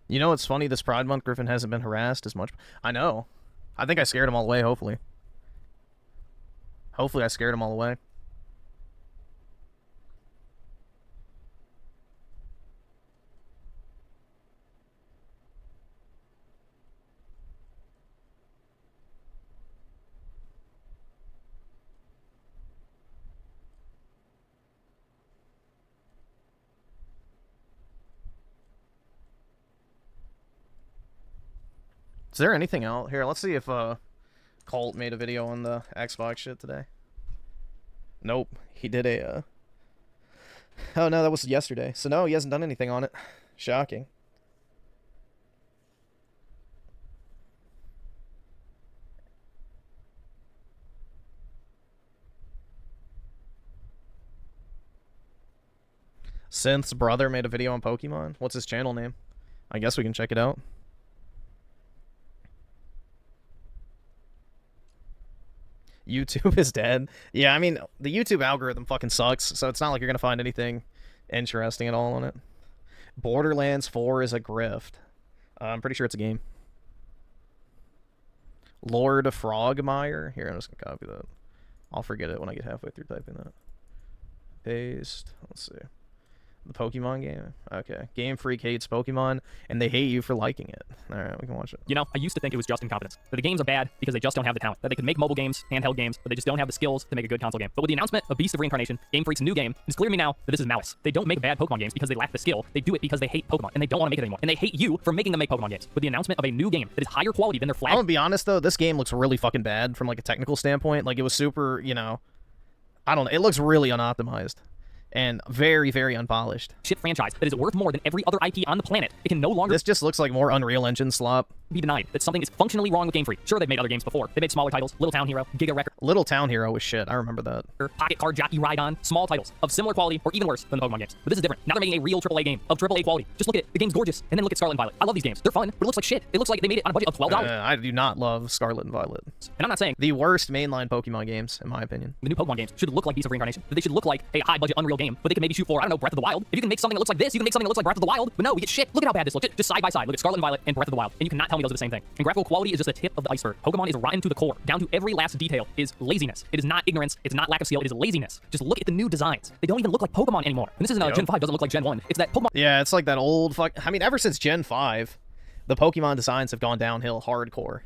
S1: You know what's funny? This Pride Month, Griffin hasn't been harassed as much. I know. I think I scared him all the way, hopefully. Hopefully I scared him all the way. Is there anything out here? Let's see if Colt made a video on the Xbox shit today. Nope, he did a. Oh no, that was yesterday. So no, he hasn't done anything on it. Shocking. Synth's brother made a video on Pokemon. What's his channel name? I guess we can check it out. YouTube is dead. Yeah, I mean, the YouTube algorithm fucking sucks, so it's not like you're gonna find anything interesting at all on it. Borderlands 4 is a grift. I'm pretty sure it's a game. Lord Frogmire. Here, I'm just gonna copy that. I'll forget it when I get halfway through typing that. Paste. Let's see. The Pokemon game? Okay. Game Freak hates Pokemon, and they hate you for liking it. Alright, we can watch it.
S11: You know, I used to think it was just incompetence. That the games are bad because they just don't have the talent. That they can make mobile games, handheld games, but they just don't have the skills to make a good console game. But with the announcement of Beast of Reincarnation, Game Freak's new game, it's clear to me now that this is malice. They don't make bad Pokemon games because they lack the skill. They do it because they hate Pokemon, and they don't want to make it anymore. And they hate you for making them make Pokemon games. With the announcement of a new game that is higher quality than their flag.
S1: I'm gonna be honest, though, this game looks really fucking bad from, like, a technical standpoint. Like, it was super, you know... I don't know. It looks really unoptimized. And very, very unpolished.
S11: Shit franchise that is worth more than every other IP on the planet. It can no longer...
S1: This just looks like more Unreal Engine slop.
S11: ...be denied that something is functionally wrong with Game Freak. Sure, they've made other games before. They made smaller titles. Little Town Hero, Giga Wrecker.
S1: Little Town Hero was shit. I remember that.
S11: Pocket Card Jockey Ride-On. Small titles of similar quality or even worse than the Pokemon games. But this is different. Now they're making a real AAA game of AAA quality. Just look at it. The game's gorgeous. And then look at Scarlet and Violet. I love these games. They're fun, but it looks like shit. It looks like they made it on a budget of $12.
S1: I do not love Scarlet and Violet.
S11: And I'm not saying...
S1: The worst mainline Pokemon games, in my opinion.
S11: The new Pokemon games should look like Beast of Reincarnation. That they should look like a high-budget Unreal game, but they can maybe shoot for, I don't know, Breath of the Wild. If you can make something that looks like this, you can make something that looks like Breath of the Wild. But no, we get shit. Look at how bad this looks. Just side by side. Look at Scarlet and Violet and Breath of the Wild. And you cannot tell me those are the same thing. And graphical quality is just a tip of the iceberg. Pokemon is rotten to the core. Down to every last detail is laziness. It is not ignorance. It's not lack of skill. It is laziness. Just look at the new designs. They don't even look like Pokemon anymore. And this isn't Gen 5 doesn't look like Gen 1. It's that Pokemon...
S1: Yeah, it's like that old fuck... I mean, ever since Gen 5, the Pokemon designs have gone downhill hardcore.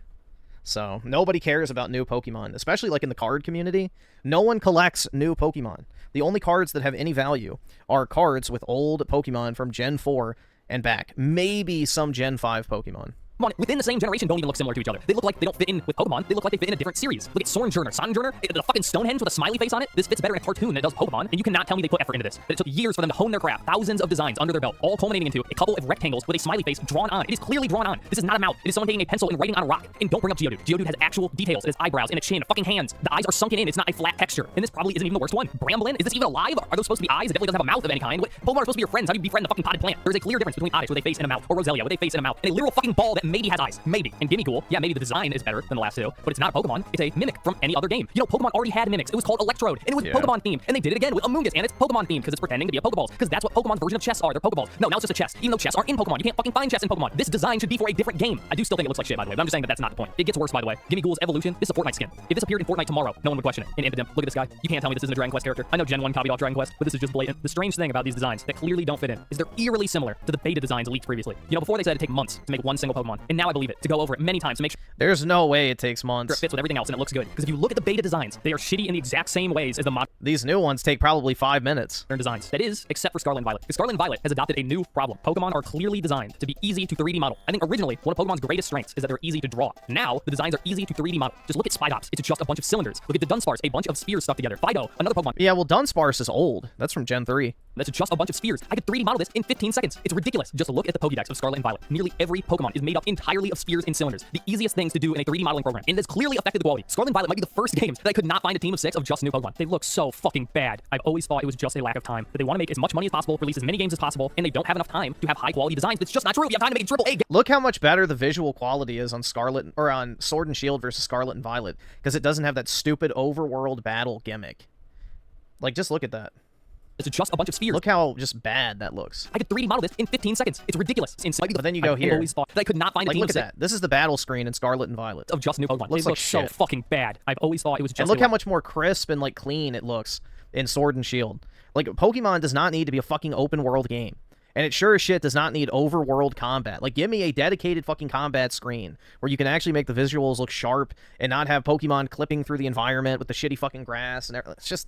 S1: So nobody cares about new Pokemon, especially like in the card community. No one collects new Pokemon. The only cards that have any value are cards with old Pokemon from Gen 4 and back. Maybe some Gen 5 Pokemon.
S6: Within the same generation don't even look similar to each other. They look like they don't fit in with Pokemon. They look like they fit in a different series. Look at Sojourner, the fucking Stonehenge with a smiley face on it. This fits better in a cartoon than it does Pokemon, and you cannot tell me they put effort into this. That it took years for them to hone their craft, thousands of designs under their belt, all culminating into a couple of rectangles with a smiley face drawn on. It is clearly drawn on. This is not a mouth. It is someone taking a pencil and writing on a rock. And don't bring up Geodude. Geodude has actual details. It has eyebrows and a chin, fucking hands. The eyes are sunken in. It's not a flat texture. And this probably isn't even the worst one. Bramblin, is this even alive? Are those supposed to be eyes? It definitely doesn't have a mouth of any kind. Pokemon are supposed to be your friends. How do you befriend the fucking potted plant? There's a clear difference between Oddish with a face and a mouth, or Roselia with a face and a mouth, and a literal fucking ball that maybe has eyes. Maybe. And Gimmighoul, yeah, maybe the design is better than the last two, but it's not a Pokemon. It's a mimic from any other game. You know, Pokemon already had mimics. It was called Electrode, and it was Pokemon themed, and they did it again with Amoonguss, and it's Pokemon themed because it's pretending to be a Pokeball, because that's what Pokemon's version of chess are. They're Pokeballs. No, now it's just a chess. Even though chess are in Pokemon, you can't fucking find chess in Pokemon. This design should be for a different game. I do still think it looks like shit, by the way, but I'm just saying that that's not the point. It gets worse, by the way. Gimmighoul's evolution is a Fortnite skin. If this appeared in Fortnite tomorrow, no one would question it. In Impidimp, look at this guy. You can't tell me this isn't a Dragon Quest character. I know Gen 1 copied off Dragon Quest, but this is just blatant. The strange thing about these designs that clearly don't fit in is they're eerily similar to the beta designs leaked previously. You know, before they said it'd take months to make one single Pokemon, and now I believe it, to go over it many times to make sure
S1: there's no way it takes months.
S6: It fits with everything else and it looks good. Because if you look at the beta designs, they are shitty in the exact same ways as the mod.
S1: These new ones take probably 5 minutes.
S6: Designs. That is, except for Scarlet and Violet. Because Scarlet and Violet has adopted a new problem. Pokemon are clearly designed to be easy to 3D model. I think originally, one of Pokemon's greatest strengths is that they're easy to draw. Now, the designs are easy to 3D model. Just look at Spidops. It's just a bunch of cylinders. Look at the Dunsparce, a bunch of spheres stuck together. Fido, another Pokemon.
S1: Yeah, well, Dunsparce is old. That's from Gen 3.
S6: That's just a bunch of spheres. I could 3D model this in 15 seconds. It's ridiculous. Just look at the Pokédex of Scarlet and Violet. Nearly every Pokemon is made up entirely of spheres and cylinders. The easiest things to do in a 3D modeling program. And this clearly affected the quality. Scarlet and Violet might be the first games that I could not find a team of 6 of just new Pokemon. They look so fucking bad. I've always thought it was just a lack of time. That they want to make as much money as possible, release as many games as possible, and they don't have enough time to have high quality designs. It's just not true. You have time to make a AAA game.
S1: Look how much better the visual quality is on Scarlet, or on Sword and Shield versus Scarlet and Violet, because it doesn't have that stupid overworld battle gimmick. Like, just look at that.
S6: It's just a bunch of spheres.
S1: Look how just bad that looks.
S6: I could 3D model this in 15 seconds. It's ridiculous. It's
S1: but then you go here.
S6: I always thought that I could not find a
S1: like,
S6: team
S1: look
S6: of
S1: at that. This is the battle screen in Scarlet and Violet.
S6: Of just new Pokemon.
S1: Looks
S6: It
S1: like
S6: looks so
S1: shit.
S6: fucking bad. I've always thought it was just.
S1: And look how much more crisp and like clean it looks in Sword and Shield. Like, Pokemon does not need to be a fucking open world game. And it sure as shit does not need overworld combat. Like, give me a dedicated fucking combat screen where you can actually make the visuals look sharp and not have Pokemon clipping through the environment with the shitty fucking grass and everything. It's just,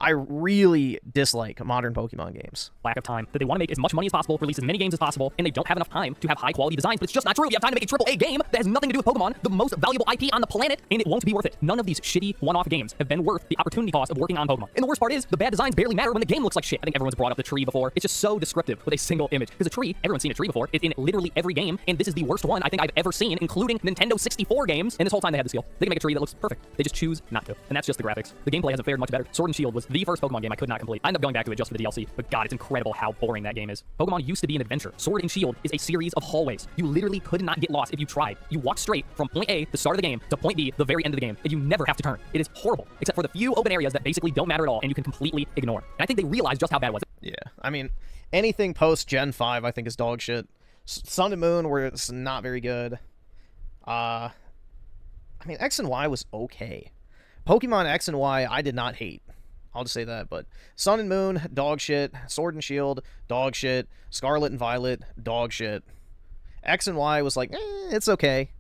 S1: I really dislike modern Pokemon games.
S6: Lack of time. That they want to make as much money as possible, release as many games as possible, and they don't have enough time to have high quality designs. But it's just not true. You have time to make a AAA game that has nothing to do with Pokemon, the most valuable IP on the planet, and it won't be worth it. None of these shitty one-off games have been worth the opportunity cost of working on Pokemon. And the worst part is, the bad designs barely matter when the game looks like shit. I think everyone's brought up the tree before. It's just so descriptive with a single image. Because a tree, everyone's seen a tree before. It's in literally every game, and this is the worst one I think I've ever seen, including Nintendo 64 games. And this whole time they had the skill. They can make a tree that looks perfect. They just choose not to. And that's just the graphics. The gameplay hasn't fared much better. Sword and Shield was the first Pokemon game I could not complete. I ended up going back to it just for the DLC, but god, it's incredible how boring that game is. Pokemon used to be an adventure. Sword and Shield is a series of hallways. You literally could not get lost if you tried. You walk straight from point A, the start of the game, to point B, the very end of the game, and you never have to turn. It is horrible, except for the few open areas that basically don't matter at all and you can completely ignore. And I think they realized just how bad it was.
S1: Yeah, I mean, anything post Gen 5 I think is dog shit. Sun and Moon were it's not very good. I mean, X and Y was okay. Pokemon X and Y I did not hate. I'll just say that, but Sun and Moon, dog shit. Sword and Shield, dog shit. Scarlet and Violet, dog shit. X and Y was like, it's okay.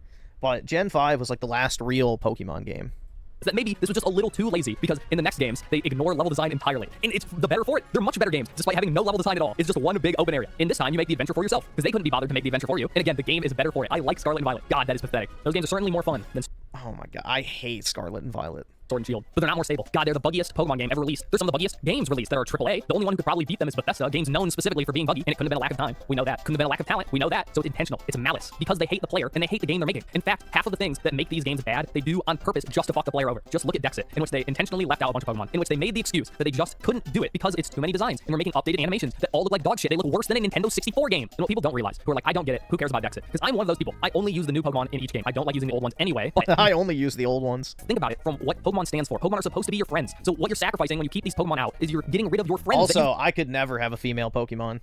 S1: But Gen 5 was like the last real Pokemon game.
S6: That maybe this was just a little too lazy, because in the next games, they ignore level design entirely. And it's the better for it. They're much better games, despite having no level design at all. It's just one big open area. And this time, you make the adventure for yourself, because they couldn't be bothered to make the adventure for you. And again, the game is better for it. I like Scarlet and Violet. God, that is pathetic. Those games are certainly more fun than...
S1: Oh my god, I hate Scarlet and Violet.
S6: Sword and Shield, but they're not more stable. God, they're the buggiest Pokemon game ever released. They're some of the buggiest games released that are AAA. The only one who could probably beat them is Bethesda, games known specifically for being buggy, and it couldn't have been a lack of time. We know that. Couldn't have been a lack of talent. We know that. So it's intentional. It's malice. Because they hate the player, and they hate the game they're making. In fact, half of the things that make these games bad, they do on purpose just to fuck the player over. Just look at Dexit, in which they intentionally left out a bunch of Pokemon, in which they made the excuse that they just couldn't do it because it's too many designs, and we're making updated animations that all look like dog shit. They look worse than a Nintendo 64 game. And what people don't realize, who are like, I don't get it, who cares about Dexit? Because I'm one of those people. I only use the new Pokemon in each game. I don't like using the old ones anyway. But
S1: I only use the old ones.
S6: Think about it from what Pokemon stands for. Pokemon are supposed to be your friends. So what you're sacrificing when you keep these Pokemon out is you're getting rid of your friends.
S1: Also, I could never have a female Pokemon.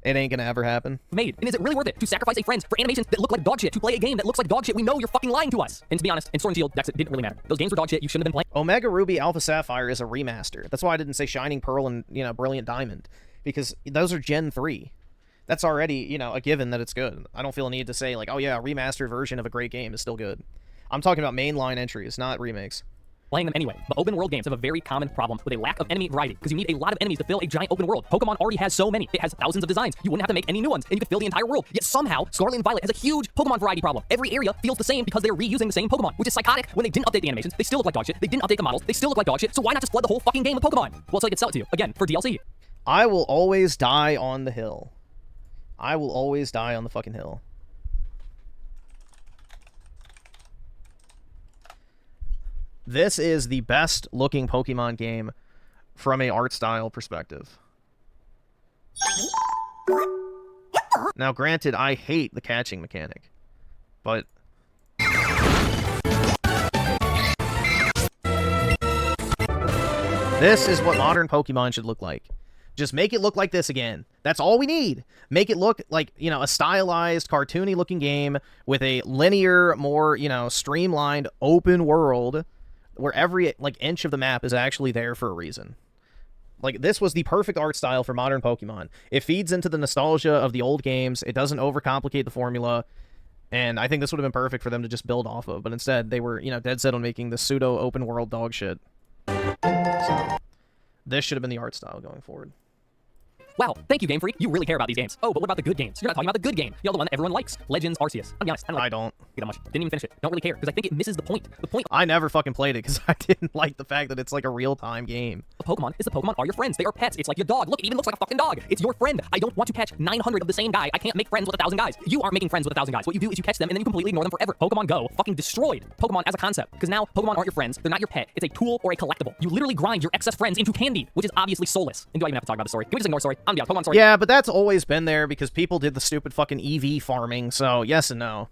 S1: It ain't gonna ever happen.
S6: Made. And is it really worth it to sacrifice a friend for animations that look like dog shit, to play a game that looks like dog shit? We know you're fucking lying to us. And to be honest, in Sword and Shield, Dexit didn't really matter. Those games were dog shit. You shouldn't have been playing.
S1: Omega Ruby Alpha Sapphire is a remaster. That's why I didn't say Shining Pearl and, Brilliant Diamond. Because those are Gen 3. That's already, a given that it's good. I don't feel a need to say, like, oh yeah, a remastered version of a great game is still good. I'm talking about mainline entries, not remakes.
S11: Playing them anyway. But open world games have a very common problem with a lack of enemy variety, because you need a lot of enemies to fill a giant open world. Pokemon already has so many. It has thousands of designs. You wouldn't have to make any new ones, and you could fill the entire world. Yet somehow, Scarlet and Violet has a huge Pokemon variety problem. Every area feels the same because they're reusing the same Pokemon, which is psychotic. When they didn't update the animations, they still look like dog shit. They didn't update the models, they still look like dog shit. So why not just flood the whole fucking game with Pokemon? Well, so they could sell it to you, again, for DLC.
S1: I will always die on the hill. I will always die on the fucking hill. This is the best looking Pokemon game from a art style perspective. Now, granted, I hate the catching mechanic, but this is what modern Pokemon should look like. Just make it look like this again. That's all we need. Make it look like, you know, a stylized, cartoony looking game with a linear, more, you know, streamlined open world where every, like, inch of the map is actually there for a reason. Like, this was the perfect art style for modern Pokemon. It feeds into the nostalgia of the old games. It doesn't overcomplicate the formula. And I think this would have been perfect for them to just build off of. But instead, they were, you know, dead set on making the pseudo open world dog shit. So, this should have been the art style going forward.
S11: Wow, thank you, Game Freak. You really care about these games. Oh, but what about the good games? You're not talking about the good game. You know, the one that everyone likes. Legends Arceus. I'll be honest.
S1: I don't.
S11: Get much. Didn't even finish it. Don't really care, because I think it misses the point. The point.
S1: I never fucking played it because I didn't like the fact that it's like a real-time game.
S11: The Pokemon is the Pokemon are your friends. They are pets. It's like your dog. Look, it even looks like a fucking dog. It's your friend. I don't want to catch 900 of the same guy. I can't make friends with 1,000 guys. You aren't making friends with 1,000 guys. What you do is you catch them and then you completely ignore them forever. Pokemon Go fucking destroyed Pokemon as a concept, because now Pokemon aren't your friends. They're not your pet. It's a tool or a collectible. You literally grind your excess friends into candy, which is obviously soulless. And do I even have to talk about the story? Can we just ignore story? I'm down. Pokemon story.
S1: Yeah, but that's always been there because people did the stupid fucking EV farming, so yes and no.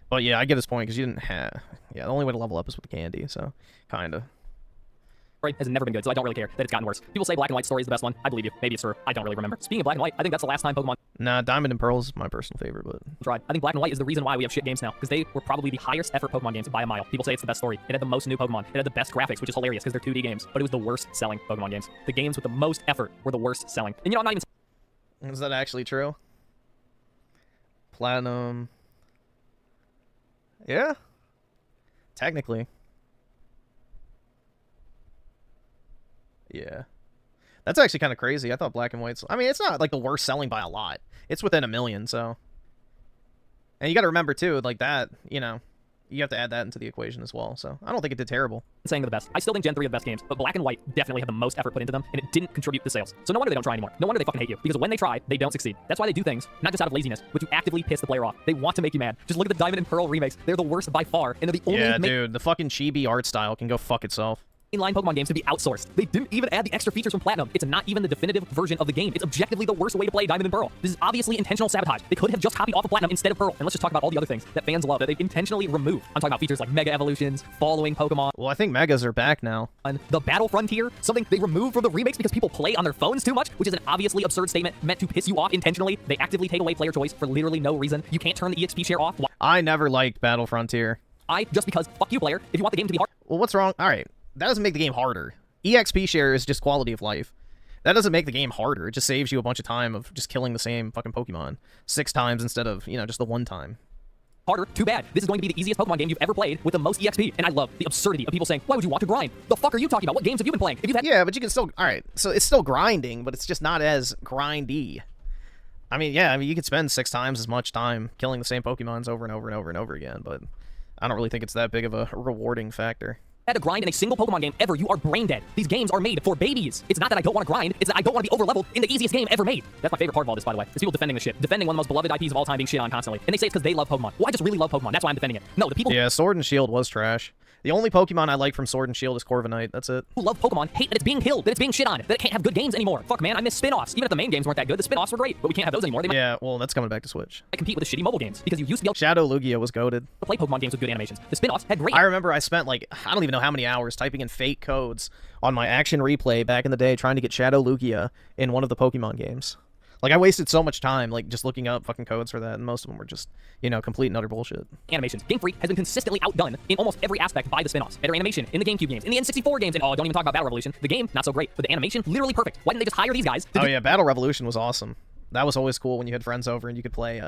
S1: But yeah, I get his point, because you didn't have... Yeah, the only way to level up is with candy, so... Kinda.
S11: Story has never been good, so I don't really care that it's gotten worse. People say Black and White story is the best one. I believe you. Maybe it's true. I don't really remember. Speaking of Black and White, I think that's the last time Pokemon...
S1: Nah, Diamond and Pearl is my personal favorite, but...
S11: Tried. I think Black and White is the reason why we have shit games now, because they were probably the highest effort Pokemon games by a mile. People say it's the best story. It had the most new Pokemon. It had the best graphics, which is hilarious, because they're 2D games. But it was the worst selling Pokemon games. The games with the most effort were the worst selling. And you know, I'm not even...
S1: Is that actually true? Platinum... Yeah? Technically. Yeah. That's actually kind of crazy. I thought Black and White's... I mean, it's not, like, the worst selling by a lot. It's within 1 million, so... And you gotta remember, too, like, that, you know... You have to add that into the equation as well, so... I don't think it did terrible.
S11: Saying they're the best. I still think Gen 3 are the best games, but Black and White definitely have the most effort put into them, and it didn't contribute to sales. So no wonder they don't try anymore. No wonder they fucking hate you. Because when they try, they don't succeed. That's why they do things, not just out of laziness, but to actively piss the player off. They want to make you mad. Just look at the Diamond and Pearl remakes. They're the worst by far, and they're the only...
S1: Yeah, dude, the fucking chibi art style can go fuck itself.
S11: Inline Pokemon games to be outsourced. They didn't even add the extra features from Platinum. It's not even the definitive version of the game. It's objectively the worst way to play Diamond and Pearl. This is obviously intentional sabotage. They could have just copied off of Platinum instead of Pearl. And let's just talk about all the other things that fans love that they've intentionally removed. I'm talking about features like Mega Evolutions, following Pokemon.
S1: Well, I think Megas are back now.
S11: The Battle Frontier, something they removed from the remakes because people play on their phones too much, which is an obviously absurd statement meant to piss you off intentionally. They actively take away player choice for literally no reason. You can't turn the EXP share off.
S1: I never liked Battle Frontier.
S11: Just because, fuck you, player. If you want the game to be hard...
S1: Well, what's wrong? All right. That doesn't make the game harder. EXP share is just quality of life. That doesn't make the game harder. It just saves you a bunch of time of just killing the same fucking Pokemon 6 times instead of, you know, just the 1 time.
S11: Harder, too bad. This is going to be the easiest Pokemon game you've ever played with the most EXP. And I love the absurdity of people saying, why would you want to grind? The fuck are you talking about? What games have you been playing? If you've had...
S1: Yeah, but you can still... Alright, so it's still grinding, but it's just not as grindy. I mean, yeah, I mean, you could spend 6 times as much time killing the same Pokemons over and over and over and over again, but I don't really think it's that big of a rewarding factor.
S11: Had to grind in a single Pokemon game ever, you are brain dead. These games are made for babies. It's not that I don't want to grind, it's that I don't want to be overleveled in the easiest game ever made. That's my favorite part of all this, by the way. It's people defending the shit. Defending one of the most beloved IPs of all time being shit on constantly. And they say it's because they love Pokemon. Well, I just really love Pokemon. That's why I'm defending it. No, the people...
S1: Yeah, Sword and Shield was trash. The only Pokemon I like from Sword and Shield is Corviknight. That's it.
S11: Who love Pokemon hate that it's being killed, that it's being shit on, that it can't have good games anymore. Fuck, man, I miss spin-offs. Even if the main games weren't that good, the spin-offs were great, but we can't have those anymore.
S1: Yeah, well, that's coming back to Switch.
S11: I compete with the shitty mobile games because you used to be able
S1: Shadow Lugia was goated.
S11: to play Pokemon games with good animations. The spin-offs had great...
S1: I remember I spent, like, I don't even know how many hours typing in fake codes on my Action Replay back in the day trying to get Shadow Lugia in one of the Pokemon games. Like, I wasted so much time, like, just looking up fucking codes for that, and most of them were just, you know, complete and utter bullshit.
S11: Animations. Game Freak has been consistently outdone in almost every aspect by the spin-offs. Better animation in the GameCube games, in the N64 games, and don't even talk about Battle Revolution. The game, not so great, but the animation, literally perfect. Why didn't they just hire these guys?
S1: Oh yeah, Battle Revolution was awesome. That was always cool when you had friends over and you could play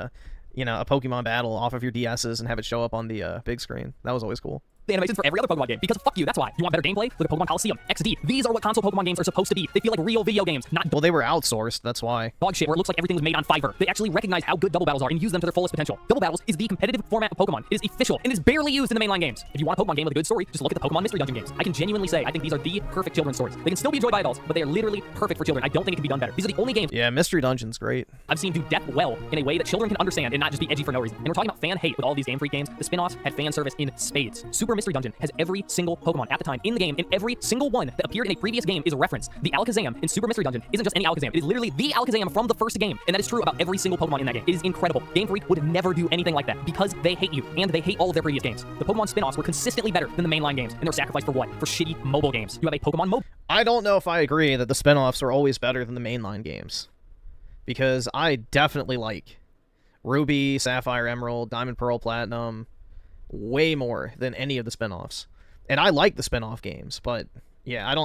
S1: you know, a Pokemon battle off of your DSs and have it show up on the big screen. That was always cool.
S11: The animations for every other Pokemon game, because fuck you, that's why. You want better gameplay? Look at Pokemon Coliseum, XD. These are what console Pokemon games are supposed to be. They feel like real video games, not
S1: well, they were outsourced, that's why.
S11: Dog shit where it looks like everything was made on Fiverr. They actually recognize how good double battles are and use them to their fullest potential. Double battles is the competitive format of Pokemon. It is official and is barely used in the mainline games. If you want a Pokemon game with a good story, just look at the Pokemon Mystery Dungeon games. I can genuinely say I think these are the perfect children's stories. They can still be enjoyed by adults, but they are literally perfect for children. I don't think it can be done better. These are the only games
S1: Yeah, Mystery Dungeon's great.
S11: I've seen do depth well in a way that children can understand and not just be edgy for no reason. And we're talking about fan hate with all these Game Freak games. The spin-offs had fan service in spades. Super Mystery Dungeon has every single Pokemon at the time in the game, and every single one that appeared in a previous game is referenced. The Alakazam in Super Mystery Dungeon isn't just any Alakazam. It is literally the Alakazam from the first game, and that is true about every single Pokemon in that game. It is incredible. Game Freak would never do anything like that because they hate you, and they hate all of their previous games. The Pokemon spin-offs were consistently better than the mainline games, and they were sacrificed for what? For shitty mobile games. You have a Pokemon mobile.
S1: I don't know if I agree that the spin-offs are always better than the mainline games, because I definitely like Ruby, Sapphire, Emerald, Diamond, Pearl, Platinum way more than any of the spin-offs. And I like the spin-off games, but yeah,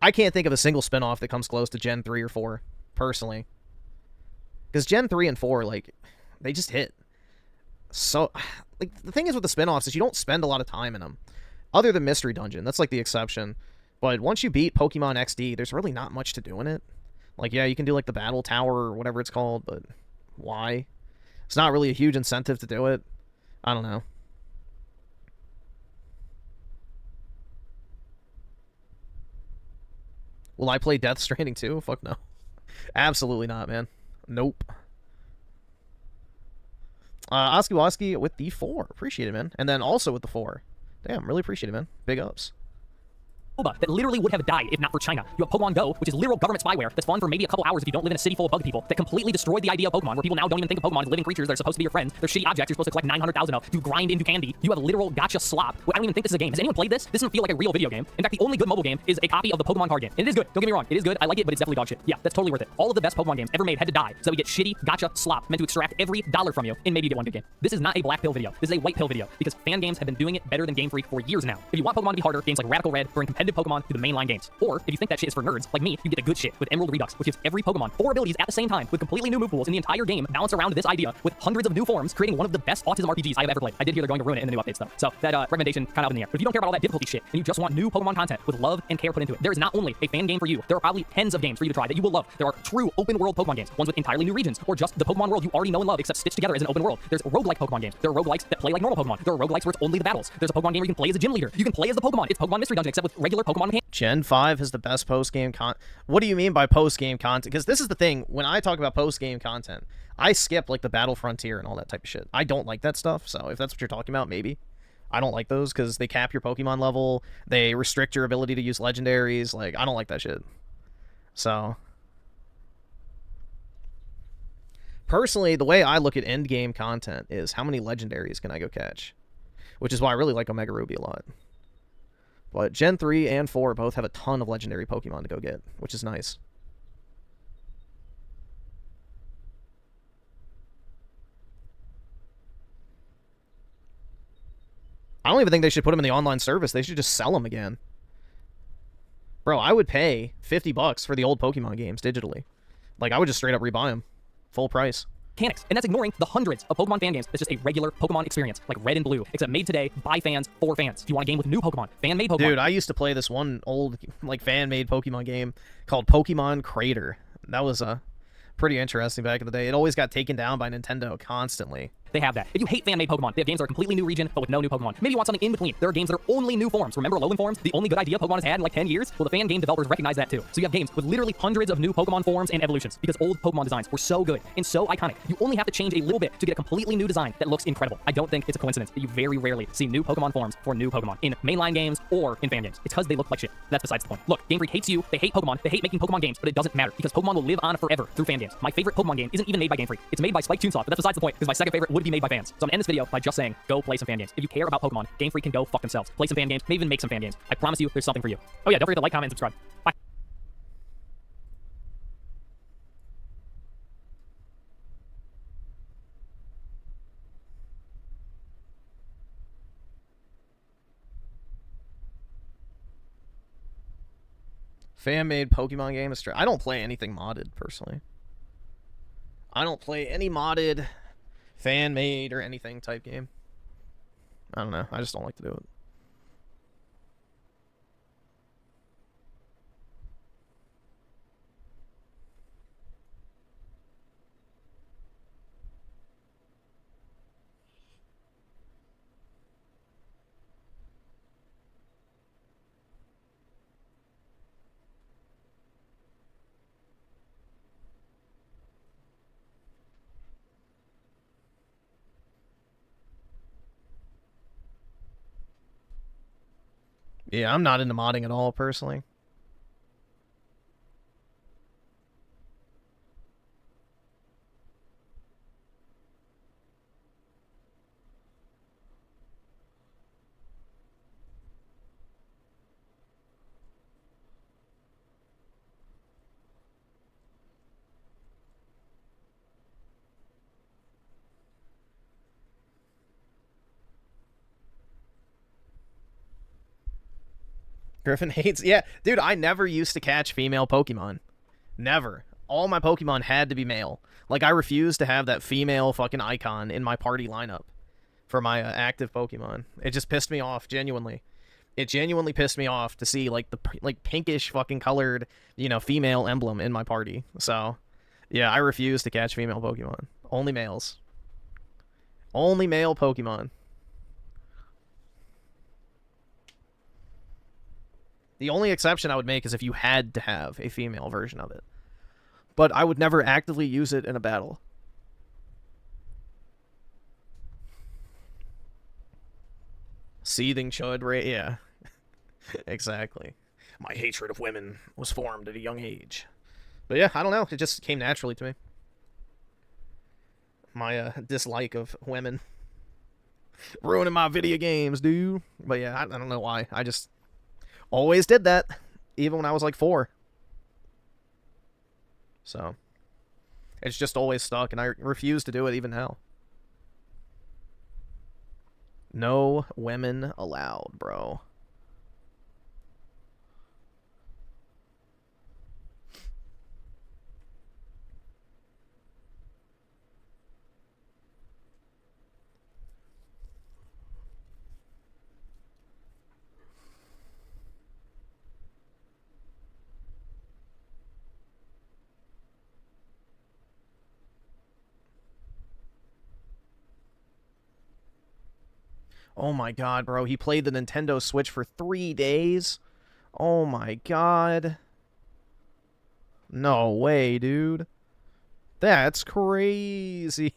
S1: I can't think of a single spin-off that comes close to Gen 3 or 4, personally. Because Gen 3 and 4, like, they just hit. So, like, the thing is with the spin-offs is you don't spend a lot of time in them. Other than Mystery Dungeon, that's like the exception. But once you beat Pokemon XD, there's really not much to do in it. Like, yeah, you can do like the Battle Tower or whatever it's called, but why? It's not really a huge incentive to do it. I don't know. Will I play Death Stranding 2? Fuck no. Absolutely not, man. Nope. Oski with the 4. Appreciate it, man. And then also with the 4. Damn, really appreciate it, man. Big ups.
S11: That literally would have died if not for China. You have Pokemon Go, which is literal government spyware that's fun for maybe a couple hours if you don't live in a city full of bug people, that completely destroyed the idea of Pokemon, where people now don't even think of Pokemon as living creatures that are supposed to be your friends. They're shitty objects you're supposed to collect 900,000 of to grind into candy. You have literal gotcha slop. I don't even think this is a game. Has anyone played this? This doesn't feel like a real video game. In fact, the only good mobile game is a copy of the Pokemon card game. And it is good. Don't get me wrong. It is good. I like it, but it's definitely dog shit. Yeah, that's totally worth it. All of the best Pokemon games ever made had to die so that we get shitty gotcha slop meant to extract every dollar from you and maybe you get one good game. This is not a black pill video. This is a white pill video because fan games have been doing it better than Game Freak for years now. If you want Pokemon to be harder, games like Radical Red bring competitive Pokemon to the mainline games. Or if you think that shit is for nerds like me, you get the good shit with Emerald Redux, which gives every Pokemon 4 abilities at the same time with completely new move pools in the entire game balanced around this idea with hundreds of new forms, creating one of the best autism RPGs I have ever played. I did hear they're going to ruin it in the new updates though, so that recommendation kind of up in the air. But if you don't care about all that difficulty shit and you just want new Pokemon content with love and care put into it, there is not only a fan game for you, there are probably tens of games for you to try that you will love. There are true open world Pokemon games, ones with entirely new regions, or just the Pokemon world you already know and love except stitched together as an open world. There's roguelike Pokemon games. There are roguelikes that play like normal Pokemon. There are roguelikes where it's only the battles. There's a Pokemon game where you can play as a gym leader. You can play as the Pokemon. It's Pokemon Mystery Dungeon except with regular Pokemon mechanics.
S1: Gen 5 has the best post-game content. What do you mean by post-game content? Because this is the thing, when I talk about post-game content, I skip like the Battle Frontier and all that type of shit. I don't like that stuff, so if that's what you're talking about, maybe. I don't like those because they cap your Pokemon level, they restrict your ability to use legendaries, like, I don't like that shit. So, personally, the way I look at endgame content is how many legendaries can I go catch? Which is why I really like Omega Ruby a lot. But Gen 3 and 4 both have a ton of legendary Pokemon to go get, which is nice. I don't even think they should put them in the online service. They should just sell them again. Bro, I would pay $50 for the old Pokemon games digitally. Like, I would just straight up rebuy them. Full price.
S11: Mechanics, and that's ignoring the hundreds of Pokemon fan games. That's just a regular Pokemon experience, like Red and Blue, except made today by fans for fans. If you want a game with new Pokemon, fan-made Pokemon.
S1: Dude, I used to play this one old, like, fan-made Pokemon game called Pokemon Crater. That was pretty interesting back in the day. It always got taken down by Nintendo constantly.
S11: They have that. If you hate fan-made Pokemon, they have games that are completely new region, but with no new Pokemon. Maybe you want something in between. There are games that are only new forms. Remember Alolan forms? The only good idea Pokemon has had in like 10 years? Well, the fan game developers recognize that too. So you have games with literally hundreds of new Pokemon forms and evolutions, because old Pokemon designs were so good and so iconic. You only have to change a little bit to get a completely new design that looks incredible. I don't think it's a coincidence that you very rarely see new Pokemon forms for new Pokemon in mainline games or in fan games. It's because they look like shit. That's besides the point. Look, Game Freak hates you, they hate Pokemon, they hate making Pokemon games, but it doesn't matter, because Pokemon will live on forever through fan games. My favorite Pokemon game isn't even made by Game Freak. It's made by Spike Chunsoft, but that's besides the point, because my second favorite would be made by fans. So I'm gonna end this video by just saying, go play some fan games. If you care about Pokemon, Game Freak can go fuck themselves. Play some fan games, maybe even make some fan games. I promise you, there's something for you. Oh yeah, don't forget to like, comment, and subscribe. Bye.
S1: Fan-made Pokemon game is I don't play anything modded, personally. I don't play any modded Fan-made or anything type game. I don't know. I just don't like to do it. Yeah, I'm not into modding at all, personally. Griffin hates... Yeah, dude, I never used to catch female Pokemon. Never. All my Pokemon had to be male. Like, I refused to have that female fucking icon in my party lineup for my active Pokemon. It just pissed me off, genuinely. It genuinely pissed me off to see, like, the pinkish fucking colored, you know, female emblem in my party. So, yeah, I refuse to catch female Pokemon. Only males. Only male Pokemon. The only exception I would make is if you had to have a female version of it. But I would never actively use it in a battle. Seething chud, right? Yeah. Exactly. My hatred of women was formed at a young age. But yeah, I don't know. It just came naturally to me. My dislike of women. Ruining my video games, dude. But yeah, I don't know why. I just... always did that, even when I was like 4. So, it's just always stuck, and I refuse to do it even now. No women allowed, bro. Oh my god, bro. He played the Nintendo Switch for 3 days? Oh my god. No way, dude. That's crazy.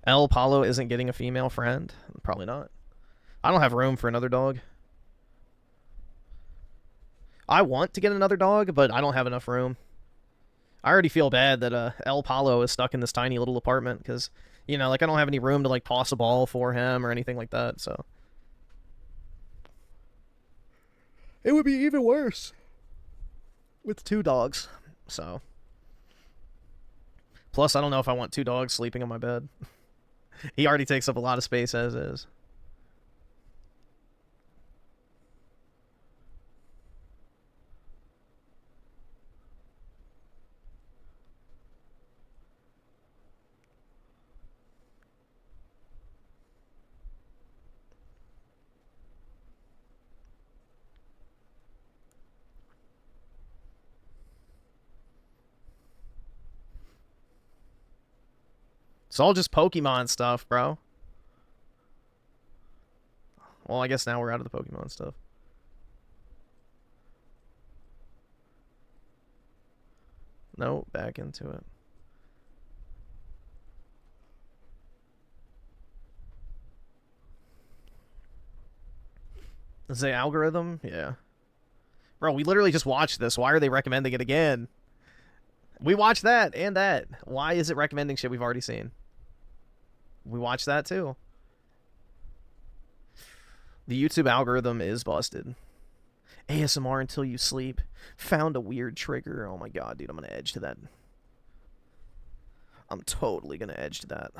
S1: El Paulo isn't getting a female friend? Probably not. I don't have room for another dog. I want to get another dog, but I don't have enough room. I already feel bad that El Paulo is stuck in this tiny little apartment, because, you know, like, I don't have any room to, like, toss a ball for him or anything like that, so... It would be even worse with 2 dogs, so... Plus, I don't know if I want 2 dogs sleeping on my bed. He already takes up a lot of space as is. It's all just Pokemon stuff, bro. Well, I guess now we're out of the Pokemon stuff. No, back into it. Is the algorithm? Yeah. Bro, we literally just watched this. Why are they recommending it again? We watched that and that. Why is it recommending shit we've already seen? We watched that too. The YouTube algorithm is busted. ASMR until you sleep. Found a weird trigger. Oh my god, dude, I'm gonna edge to that. I'm totally gonna edge to that.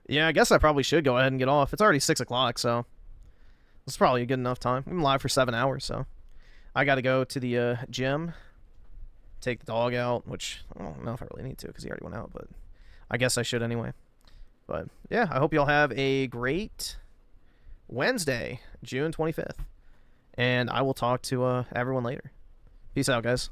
S1: Yeah, I guess I probably should go ahead and get off. It's already 6 o'clock, so it's probably a good enough time. I'm live for 7 hours, so I got to go to the gym, take the dog out, which I don't know if I really need to because he already went out, but I guess I should anyway. But yeah, I hope y'all have a great Wednesday, June 25th, and I will talk to everyone later. Peace out, guys.